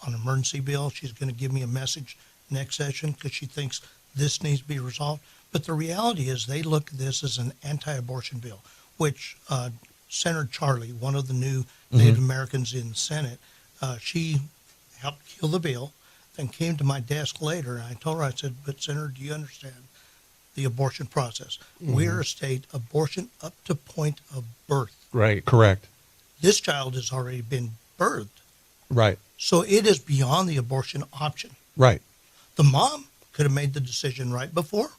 on an emergency bill. She's going to give me a message next session because she thinks this needs to be resolved. But the reality is they look at this as an anti-abortion bill, which Senator Charlie, one of the new Native Americans in the Senate, she helped kill the bill, then came to my desk later, and I told her, I said, but Senator, do you understand the abortion process? We're a state, abortion up to point of birth. Right. Correct. This child has already been birthed. Right. So it is beyond the abortion option. Right. The mom could have made the decision right before,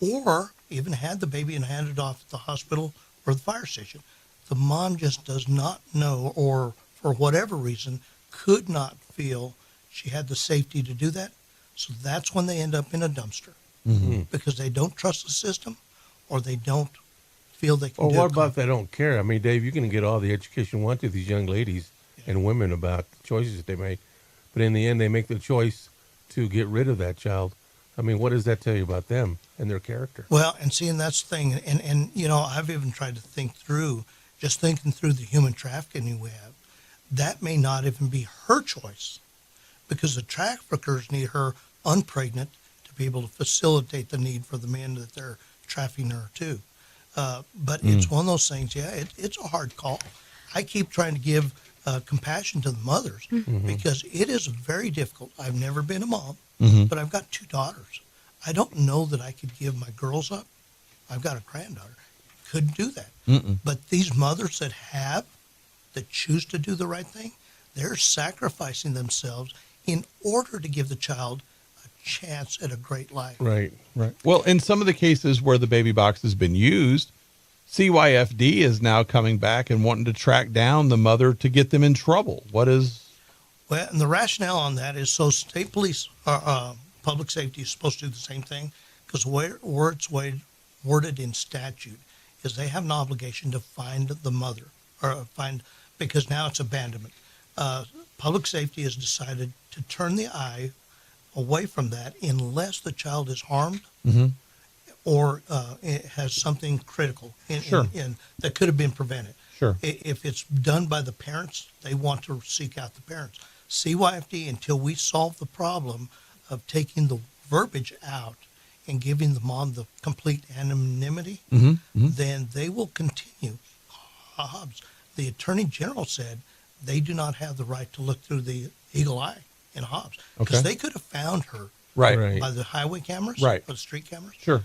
or even had the baby and handed it off at the hospital or the fire station. The mom just does not know, or for whatever reason, could not feel she had the safety to do that. So that's when they end up in a dumpster because they don't trust the system or they don't feel they can Well, do what it. about they don't care? I mean, Dave, you can get all the education you want to these young ladies and women about the choices that they make. But in the end, they make the choice to get rid of that child. I mean, what does that tell you about them and their character? Well, and see, and that's the thing. And you know, I've even tried to think through, just thinking through the human trafficking we have, that may not even be her choice because the traffickers need her unpregnant to be able to facilitate the need for the men that they're trafficking her to. But it's one of those things, it's a hard call. I keep trying to give compassion to the mothers because it is very difficult. I've never been a mom, but I've got 2 daughters. I don't know that I could give my girls up. I've got a granddaughter. Couldn't do that. But these mothers that choose to do the right thing, they're sacrificing themselves in order to give the child a chance at a great life. Right. Right. Well, in some of the cases where the baby box has been used, CYFD is now coming back and wanting to track down the mother to get them in trouble. What is? Well, and the rationale on that is so state police, public safety is supposed to do the same thing because where it's worded in statute is they have an obligation to find the mother because now it's abandonment. Public safety has decided to turn the eye away from that unless the child is harmed or it has something critical in that could have been prevented. Sure. If it's done by the parents, they want to seek out the parents. CYFD, until we solve the problem of taking the verbiage out and giving the mom the complete anonymity, then they will continue. Hobbs, the Attorney General said they do not have the right to look through the eagle eye in Hobbs because they could have found her by the highway cameras or the street cameras. Sure.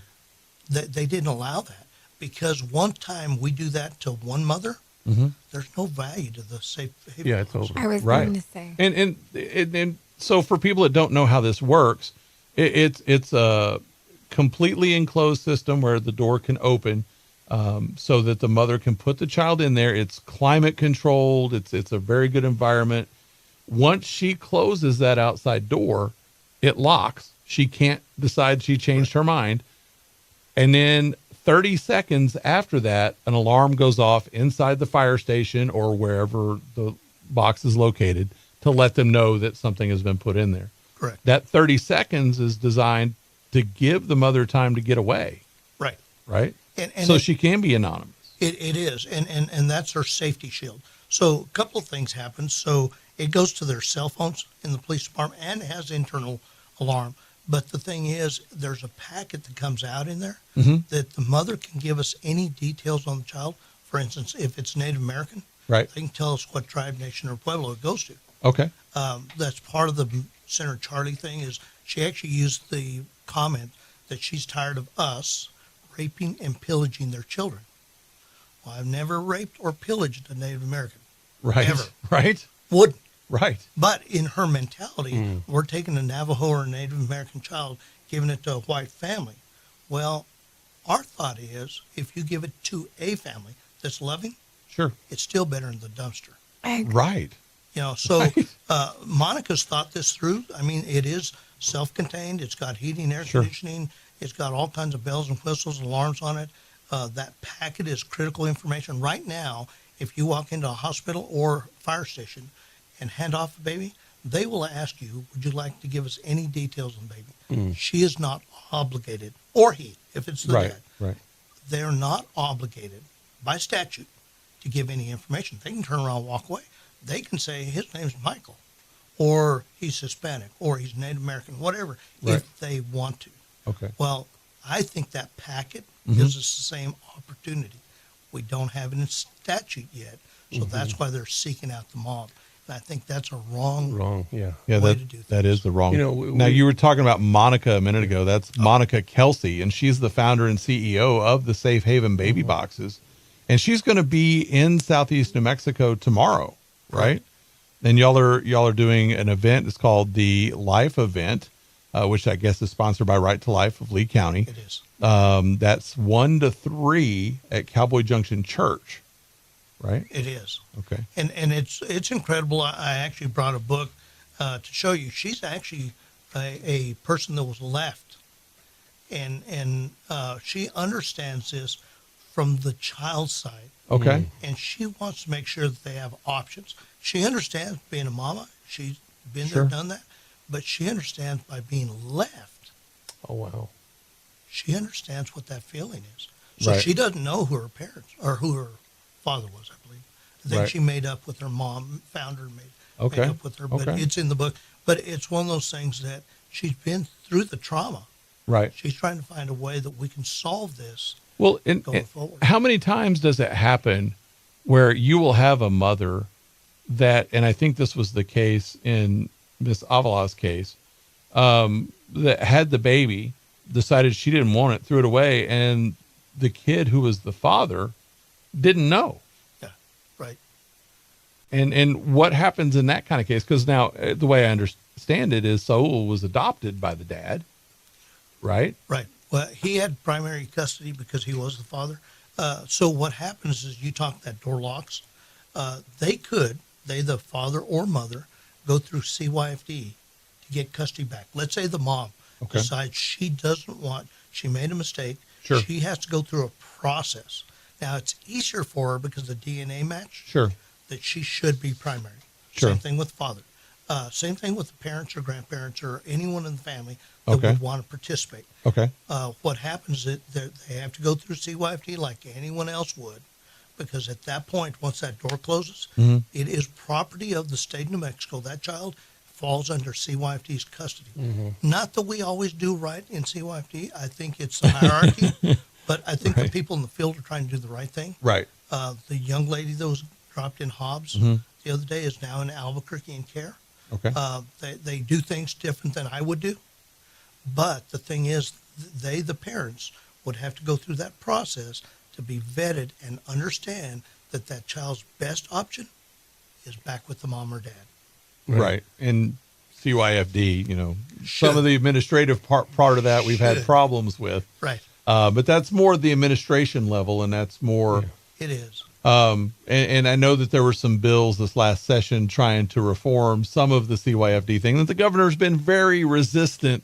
They didn't allow that because one time we do that to one mother, there's no value to the safe haven. Yeah, it's over. I was going to say. And so for people that don't know how this works, it's completely enclosed system where the door can open, so that the mother can put the child in there. It's climate controlled. It's a very good environment. Once she closes that outside door, it locks. She can't decide she changed her mind. And then 30 seconds after that, an alarm goes off inside the fire station or wherever the box is located to let them know that something has been put in there. Correct. That 30 seconds is designed to give the mother time to get away. Right. Right. And so she can be anonymous. It is. And that's her safety shield. So a couple of things happen. So it goes to their cell phones in the police department and it has internal alarm. But the thing is, there's a packet that comes out in there that the mother can give us any details on the child. For instance, if it's Native American, right, they can tell us what tribe, nation, or pueblo it goes to. Okay. That's part of the Senator Charlie thing is she actually used the comment that she's tired of us raping and pillaging their children. Well, I've never raped or pillaged a Native American. Right. Ever. Right. Wouldn't. Right. But in her mentality, we're taking a Navajo or a Native American child, giving it to a white family. Well, our thought is if you give it to a family that's loving, sure, it's still better than the dumpster. Right. You know, so Monica's thought this through. I mean, it is self-contained. It's got heating, air conditioning. It's got all kinds of bells and whistles, alarms on it. That packet is critical information. Right now, if you walk into a hospital or fire station and hand off a baby, they will ask you, would you like to give us any details on the baby? She is not obligated, or he, if it's the dad. Right. They're not obligated by statute to give any information. They can turn around and walk away. They can say his name's Michael, or he's Hispanic, or he's Native American, whatever, if they want to. Okay. Well, I think that packet gives us the same opportunity. We don't have it in statute yet, so that's why they're seeking out the mob. And I think that's a wrong yeah. Yeah, way to do things. that is the wrong. You know, now, you were talking about Monica a minute ago. That's Monica Kelsey, and she's the founder and CEO of the Safe Haven Baby Boxes. And she's going to be in Southeast New Mexico tomorrow, right? And y'all are doing an event. It's called the Life Event, which I guess is sponsored by Right to Life of Lee County. It is. That's 1 to 3 at Cowboy Junction Church, right? It is. Okay. And it's incredible. I actually brought a book to show you. She's actually a person that was left, and she understands this from the child's side. Okay. And she wants to make sure that they have options. She understands being a mama. She's been Sure. there, done that. But she understands by being left. Oh, wow. She understands what that feeling is. So Right. she doesn't know who her parents or who her father was, I believe. Then Right. she made up with her mom, found her, made Okay. up with her. But Okay. it's in the book. But it's one of those things that she's been through the trauma. Right. She's trying to find a way that we can solve this. Well, going forward. how many times does it happen where you will have a mother that, and I think this was the case in Miss Avala's case, that had the baby, decided she didn't want it, threw it away, and the kid who was the father didn't know. Yeah, right. And what happens in that kind of case? Because now the way I understand it is Saul was adopted by the dad, right? Right. Well, he had primary custody because he was the father. So what happens is you talk that door locks. They, the father or mother, go through CYFD to get custody back. Let's say the mom decides she doesn't want, she made a mistake. Sure. She has to go through a process. Now, it's easier for her because the DNA match. Sure. That she should be primary. Sure. Same thing with father. Same thing with the parents or grandparents or anyone in the family that would want to participate. Okay. What happens is that they have to go through CYFD like anyone else would, because at that point, once that door closes, it is property of the state of New Mexico. That child falls under CYFD's custody. Not that we always do right in CYFD. I think it's the hierarchy, but I think the people in the field are trying to do the right thing. Right. The young lady that was dropped in Hobbs the other day is now in Albuquerque in care. Okay. They do things different than I would do. But the thing is, the parents, would have to go through that process to be vetted and understand that that child's best option is back with the mom or dad. Right. And CYFD, some of the administrative part of that we've had problems with. Right. But that's more the administration level, and that's more. It is. And I know that there were some bills this last session trying to reform some of the CYFD thing, that the governor's been very resistant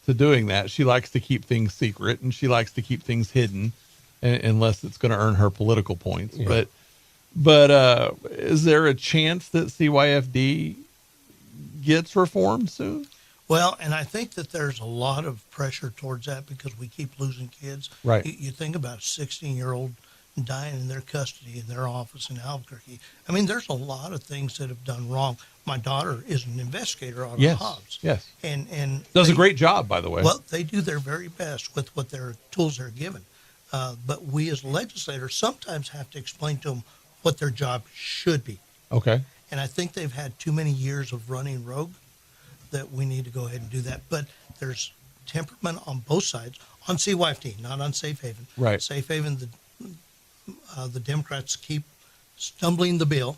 to doing that. She likes to keep things secret, and she likes to keep things hidden unless it's going to earn her political points. Yeah. But is there a chance that CYFD gets reformed soon? Well, and I think that there's a lot of pressure towards that because we keep losing kids. Right. You think about a 16-year-old dying in their custody in their office in Albuquerque. I mean, there's a lot of things that have done wrong. My daughter is an investigator on Hobbs. Yes. And does a great job, by the way. Well, they do their very best with what their tools they're given. But we as legislators sometimes have to explain to them what their job should be. Okay. And I think they've had too many years of running rogue that we need to go ahead and do that. But there's temperament on both sides, on CYFD, not on Safe Haven. Right. Safe Haven, the Democrats keep stumbling the bill.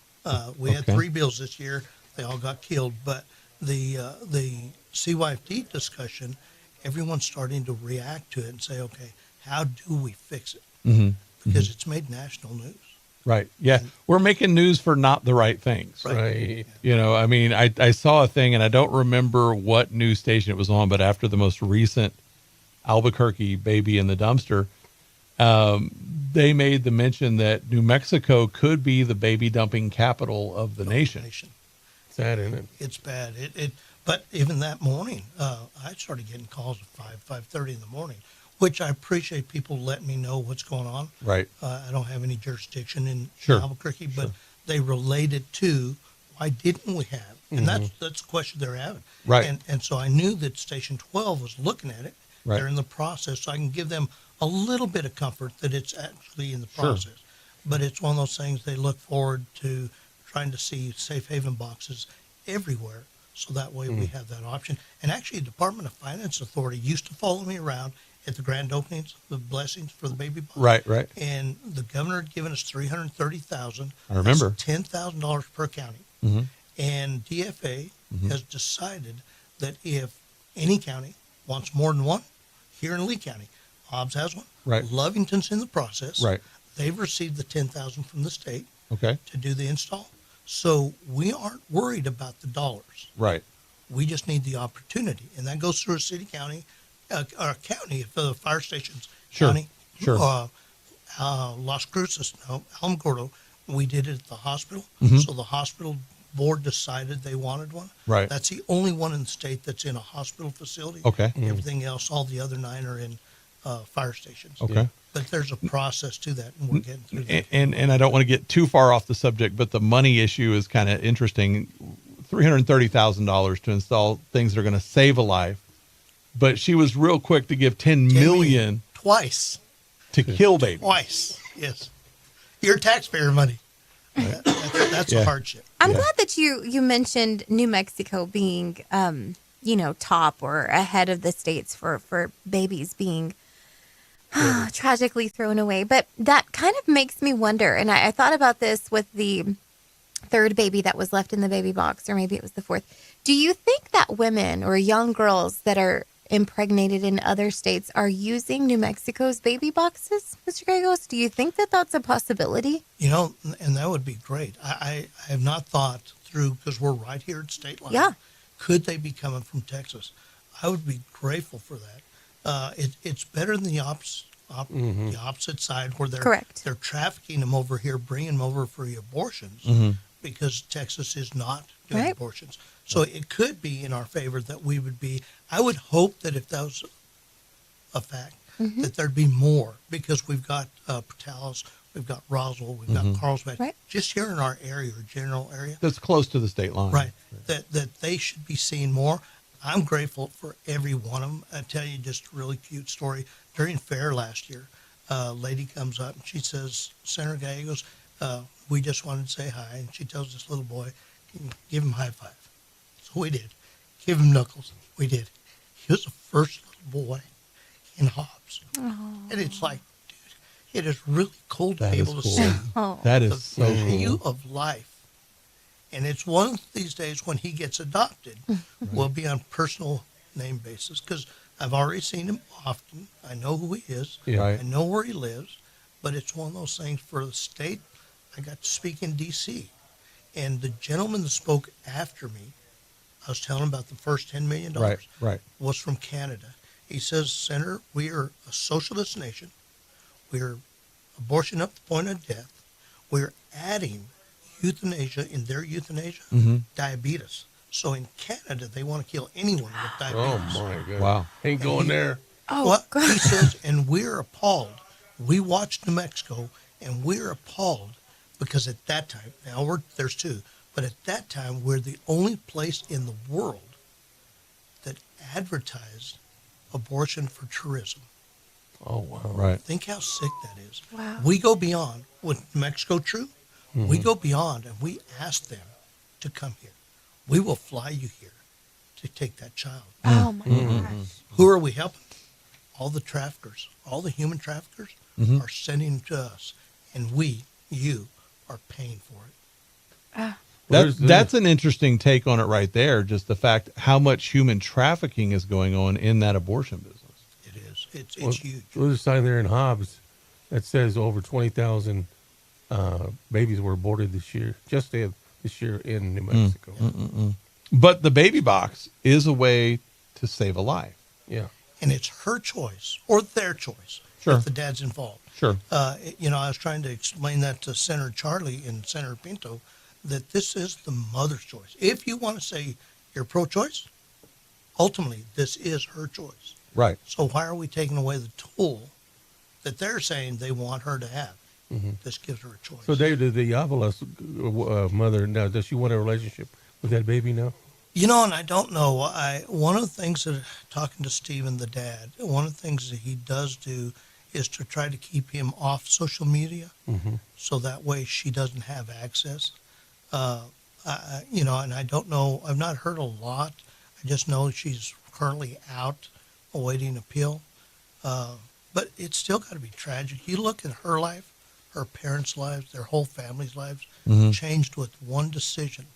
We had 3 bills this year. They all got killed. But the CYFD discussion, everyone's starting to react to it and say, okay, how do we fix it? Mm-hmm. Because it's made national news. Right. Yeah. We're making news for not the right things. Right. I mean, I saw a thing, and I don't remember what news station it was on, but after the most recent Albuquerque baby in the dumpster, they made the mention that New Mexico could be the baby dumping capital of the nation. Sad, isn't it? It's bad. But even that morning, I started getting calls at 5:30 in the morning, which I appreciate people letting me know what's going on. Right. I don't have any jurisdiction in Sure. Albuquerque, but they related to why didn't we have? And that's the question they're having. Right. And so I knew that Station 12 was looking at it. Right. They're in the process, so I can give them a little bit of comfort that it's actually in the Sure. process. But it's one of those things they look forward to trying to see Safe Haven boxes everywhere. So that way we have that option. And actually, the Department of Finance Authority used to follow me around at the grand openings, the blessings for the baby box. Right. And the governor had given us $330,000. I remember. That's $10,000 per county. Mm-hmm. And DFA has decided that if any county wants more than one, here in Lee County, Hobbs has one. Right. Lovington's in the process. Right. They've received the $10,000 from the state Okay. to do the install. So we aren't worried about the dollars. Right. We just need the opportunity, and that goes through a city, county, or a county, if the fire stations, Sure. county, Sure. Las Cruces, no, Alamogordo. We did it at the hospital, Mhm. so the hospital board decided they wanted one. Right. That's the only one in the state that's in a hospital facility. Okay. Everything else, all the other 9 are in fire stations. Okay. But there's a process to that, and we're getting through that. And I don't want to get too far off the subject, but the money issue is kind of interesting. $330,000 to install things that are going to save a life, but she was real quick to give $10 million Twice. to kill babies. Twice, yes. Your taxpayer money. That's a hardship. I'm glad that you mentioned New Mexico being, top or ahead of the states for babies being tragically thrown away. But that kind of makes me wonder, and I thought about this with the 3rd baby that was left in the baby box, or maybe it was the 4th. Do you think that women or young girls that are impregnated in other states are using New Mexico's baby boxes, Mr. Gallegos? Do you think that that's a possibility? And that would be great. I have not thought through, because we're right here at state line. Yeah. Could they be coming from Texas? I would be grateful for that. It's better than the opposite side where they're trafficking them over here, bringing them over for abortions, because Texas is not doing abortions. So it could be in our favor that we would be. I would hope that if that was a fact, that there'd be more, because we've got Portales, we've got Roswell, we've got Carlsbad, just here in our area or general area. That's close to the state line. Right. That they should be seeing more. I'm grateful for every one of them. I tell you just a really cute story. During fair last year, a lady comes up and she says, Senator Gallegos, we just wanted to say hi. And she tells this little boy, give him a high five. So we did. Give him knuckles. We did. He was the first little boy in Hobbs. And it's like, dude, it is really cool to be able to see That is the so value cool. of life. And it's one of these days when he gets adopted, will be on personal name basis, because I've already seen him often. I know who he is. Yeah. Right. I know where he lives. But it's one of those things for the state. I got to speak in D.C. And the gentleman that spoke after me, I was telling him about the first $10 million, Right. was from Canada. He says, Senator, we are a socialist nation. We're abortion up to the point of death. We're adding euthanasia in their euthanasia, diabetes. So in Canada, they want to kill anyone with diabetes. Oh, my God. Wow. Ain't going there. He says, and we're appalled. We watched New Mexico, and we're appalled because at that time, now there's two, but at that time, we're the only place in the world that advertised abortion for tourism. Oh, wow. Right. Think how sick that is. Wow. We go beyond. With New Mexico True, we go beyond, and we ask them to come here. We will fly you here to take that child. Oh, my gosh. Who are we helping? All the traffickers, all the human traffickers are sending to us, and you are paying for it. That's an interesting take on it right there. Just the fact how much human trafficking is going on in that abortion business. It is. It's huge. There's a sign there in Hobbs that says over 20,000 babies were aborted this year, this year in New Mexico. But the baby box is a way to save a life. Yeah. And it's her choice or their choice Sure. if the dad's involved. Sure. I was trying to explain that to Senator Charlie and Senator Pinto, that this is the mother's choice. If you want to say you're pro-choice, ultimately this is her choice. Right. So why are we taking away the tool that they're saying they want her to have? This gives her a choice. So, David, the Avalos mother, now, does she want a relationship with that baby now? And I don't know. One of the things that, talking to Stephen, the dad, one of the things that he does do is to try to keep him off social media, so that way she doesn't have access. And I don't know. I've not heard a lot. I just know she's currently out awaiting appeal. But it's still got to be tragic. You look at her life, her parents' lives, their whole family's lives, changed with one decision.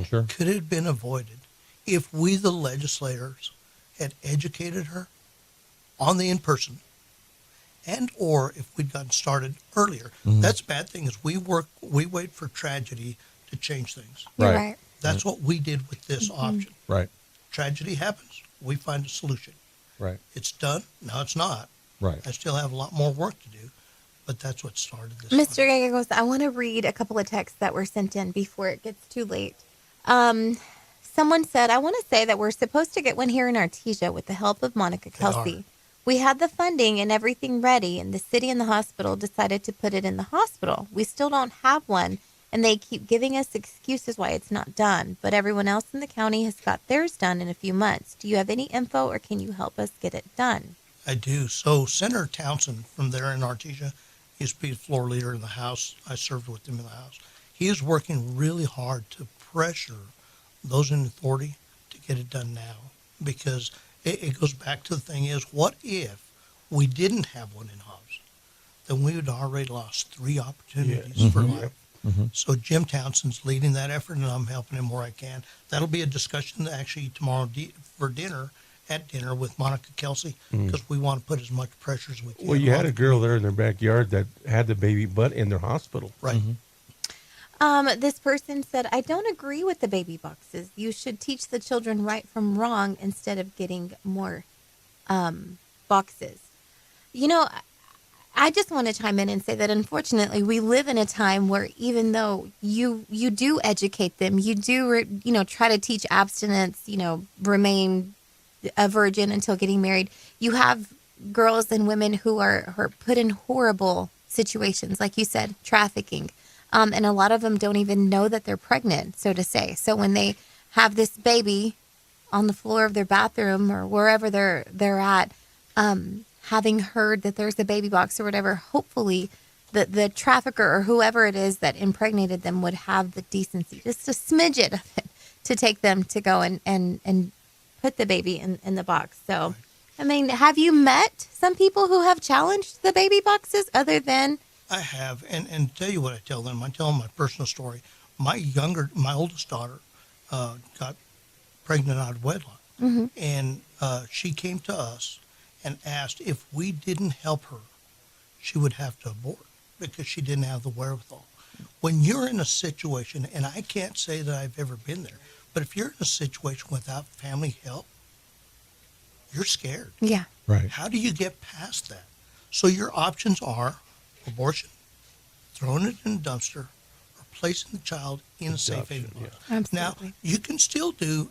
Sure. Could it have been avoided if we, the legislators, had educated her on the in-person, and or if we'd gotten started earlier? That's the bad thing is we wait for tragedy to change things. You're right. That's what we did with this option. Right. Tragedy happens, we find a solution. Right. It's done. Now it's not. Right. I still have a lot more work to do, but that's what started this. Mr. Gallegos, I want to read a couple of texts that were sent in before it gets too late. Someone said, I want to say that we're supposed to get one here in Artesia with the help of Monica Kelsey. We had the funding and everything ready, and the city and the hospital decided to put it in the hospital. We still don't have one, and they keep giving us excuses why it's not done. But everyone else in the county has got theirs done in a few months. Do you have any info, or can you help us get it done? I do. So Senator Townsend from there in Artesia, he used to be the floor leader in the House. I served with him in the House. He is working really hard to pressure those in authority to get it done now, because it goes back to the thing is, what if we didn't have one in Hobbs? Then we would already lost 3 opportunities for life. So Jim Townsend's leading that effort, and I'm helping him where I can. That'll be a discussion actually tomorrow for dinner, with Monica Kelsey, because we want to put as much pressure as we can. Well, you had a girl there in their backyard that had the baby, but in their hospital. Right. This person said, I don't agree with the baby boxes. You should teach the children right from wrong instead of getting more boxes. I just want to chime in and say that unfortunately we live in a time where even though you do educate them, you do, try to teach abstinence, remain a virgin until getting married, you have girls and women who are put in horrible situations, like you said, trafficking. And a lot of them don't even know that they're pregnant, so to say. So when they have this baby on the floor of their bathroom or wherever they're at, having heard that there's a baby box or whatever, hopefully the trafficker or whoever it is that impregnated them would have the decency, just a smidget of it, to take them to go and put the baby in the box. So, I mean, have you met some people who have challenged the baby boxes other than... I have, and tell you what I tell them. I tell them my personal story. my oldest daughter got pregnant out of wedlock. Mm-hmm. And she came to us and asked if we didn't help her, she would have to abort because she didn't have the wherewithal. When you're in a situation, and I can't say that I've ever been there, but if you're in a situation without family help, you're scared. Yeah. Right. How do you get past that? So your options are abortion, throwing it in a dumpster, or placing the child in a safe haven box. Absolutely. Now, you can still do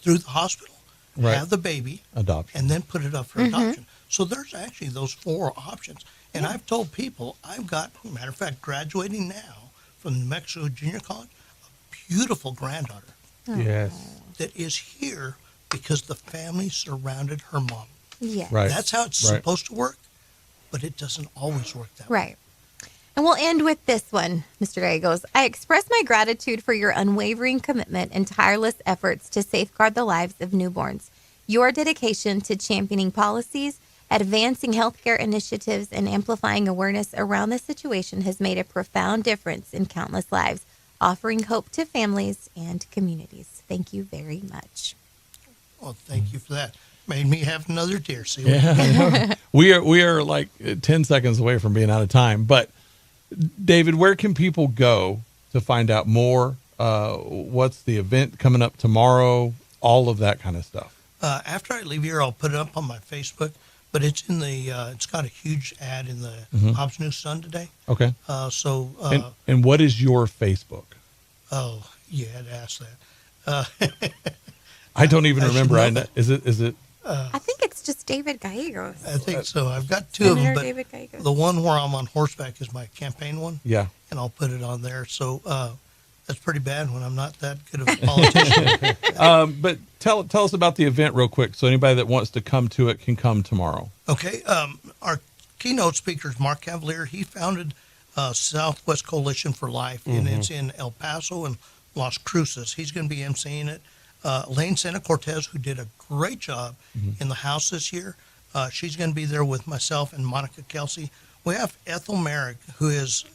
through the hospital, Right. have the baby, Adoption. and then put it up for Mm-hmm. adoption. So there's actually those 4 options. And I've told people, I've got, matter of fact, graduating now from New Mexico Junior College, a beautiful granddaughter Yes. that is here because the family surrounded her mom. Yes. Right. That's how it's Right. supposed to work, but it doesn't always work that way. Right. And we'll end with this one, Mr. Gallegos. I express my gratitude for your unwavering commitment and tireless efforts to safeguard the lives of newborns. Your dedication to championing policies, advancing healthcare initiatives, and amplifying awareness around the situation has made a profound difference in countless lives, offering hope to families and communities. Thank you very much. Well, thank you for that. Made me have another tear. See, Yeah. we are like 10 seconds away from being out of time. But David, where can people go to find out more? What's the event coming up tomorrow? All of that kind of stuff. After I leave here, I'll put it up on my Facebook. But it's in the. It's got a huge ad in the Hobbs News Sun today. Okay. And what is your Facebook? Oh, you had to ask that. I don't even I should remember. know I know, that. is it? I think it's just David Gallegos. I think so. I've got 2 of them, Senator but David Gallegos. the one where I'm on horseback is my campaign one. Yeah. And I'll put it on there. So that's pretty bad when I'm not that good of a politician. But tell us about the event real quick, so anybody that wants to come to it can come tomorrow. Okay. Our keynote speaker is Mark Cavalier. He founded Southwest Coalition for Life, and it's in El Paso and Las Cruces. He's going to be emceeing it. Lane Santa Cortez, who did a great job in the House this year, she's going to be there with myself and Monica Kelsey. We have Ethel Merrick, who has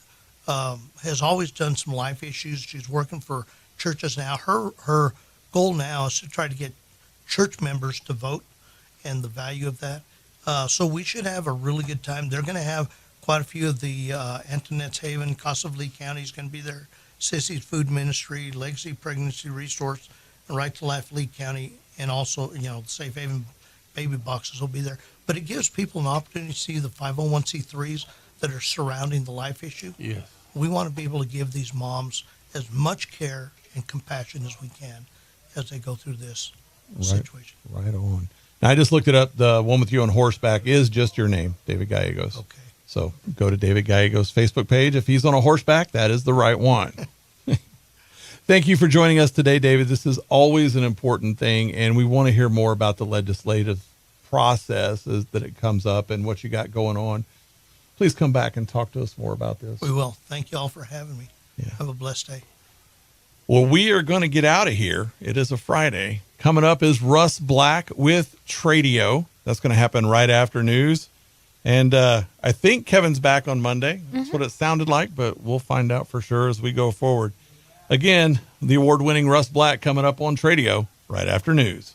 always done some life issues. She's working for churches now. Her goal now is to try to get church members to vote and the value of that. So we should have a really good time. They're going to have quite a few of the Antonette's Haven, Casa of Lee County is going to be there. Sissy's Food Ministry, Legacy Pregnancy Resource, Right to Life Lee County, and also, the Safe Haven baby boxes will be there. But it gives people an opportunity to see the 501c3s that are surrounding the life issue. Yes. We want to be able to give these moms as much care and compassion as we can as they go through this situation. Right on. Now, I just looked it up. The one with you on horseback is just your name, David Gallegos. Okay. So go to David Gallegos' Facebook page. If he's on a horseback, that is the right one. Thank you for joining us today, David. This is always an important thing, and we want to hear more about the legislative process as that it comes up and what you got going on. Please come back and talk to us more about this. We will. Thank you all for having me. Yeah. Have a blessed day. Well, we are going to get out of here. It is a Friday. Coming up is Russ Black with Tradio. That's going to happen right after news. And I think Kevin's back on Monday. That's what it sounded like, but we'll find out for sure as we go forward. Again, the award-winning Russ Black coming up on Tradio right after news.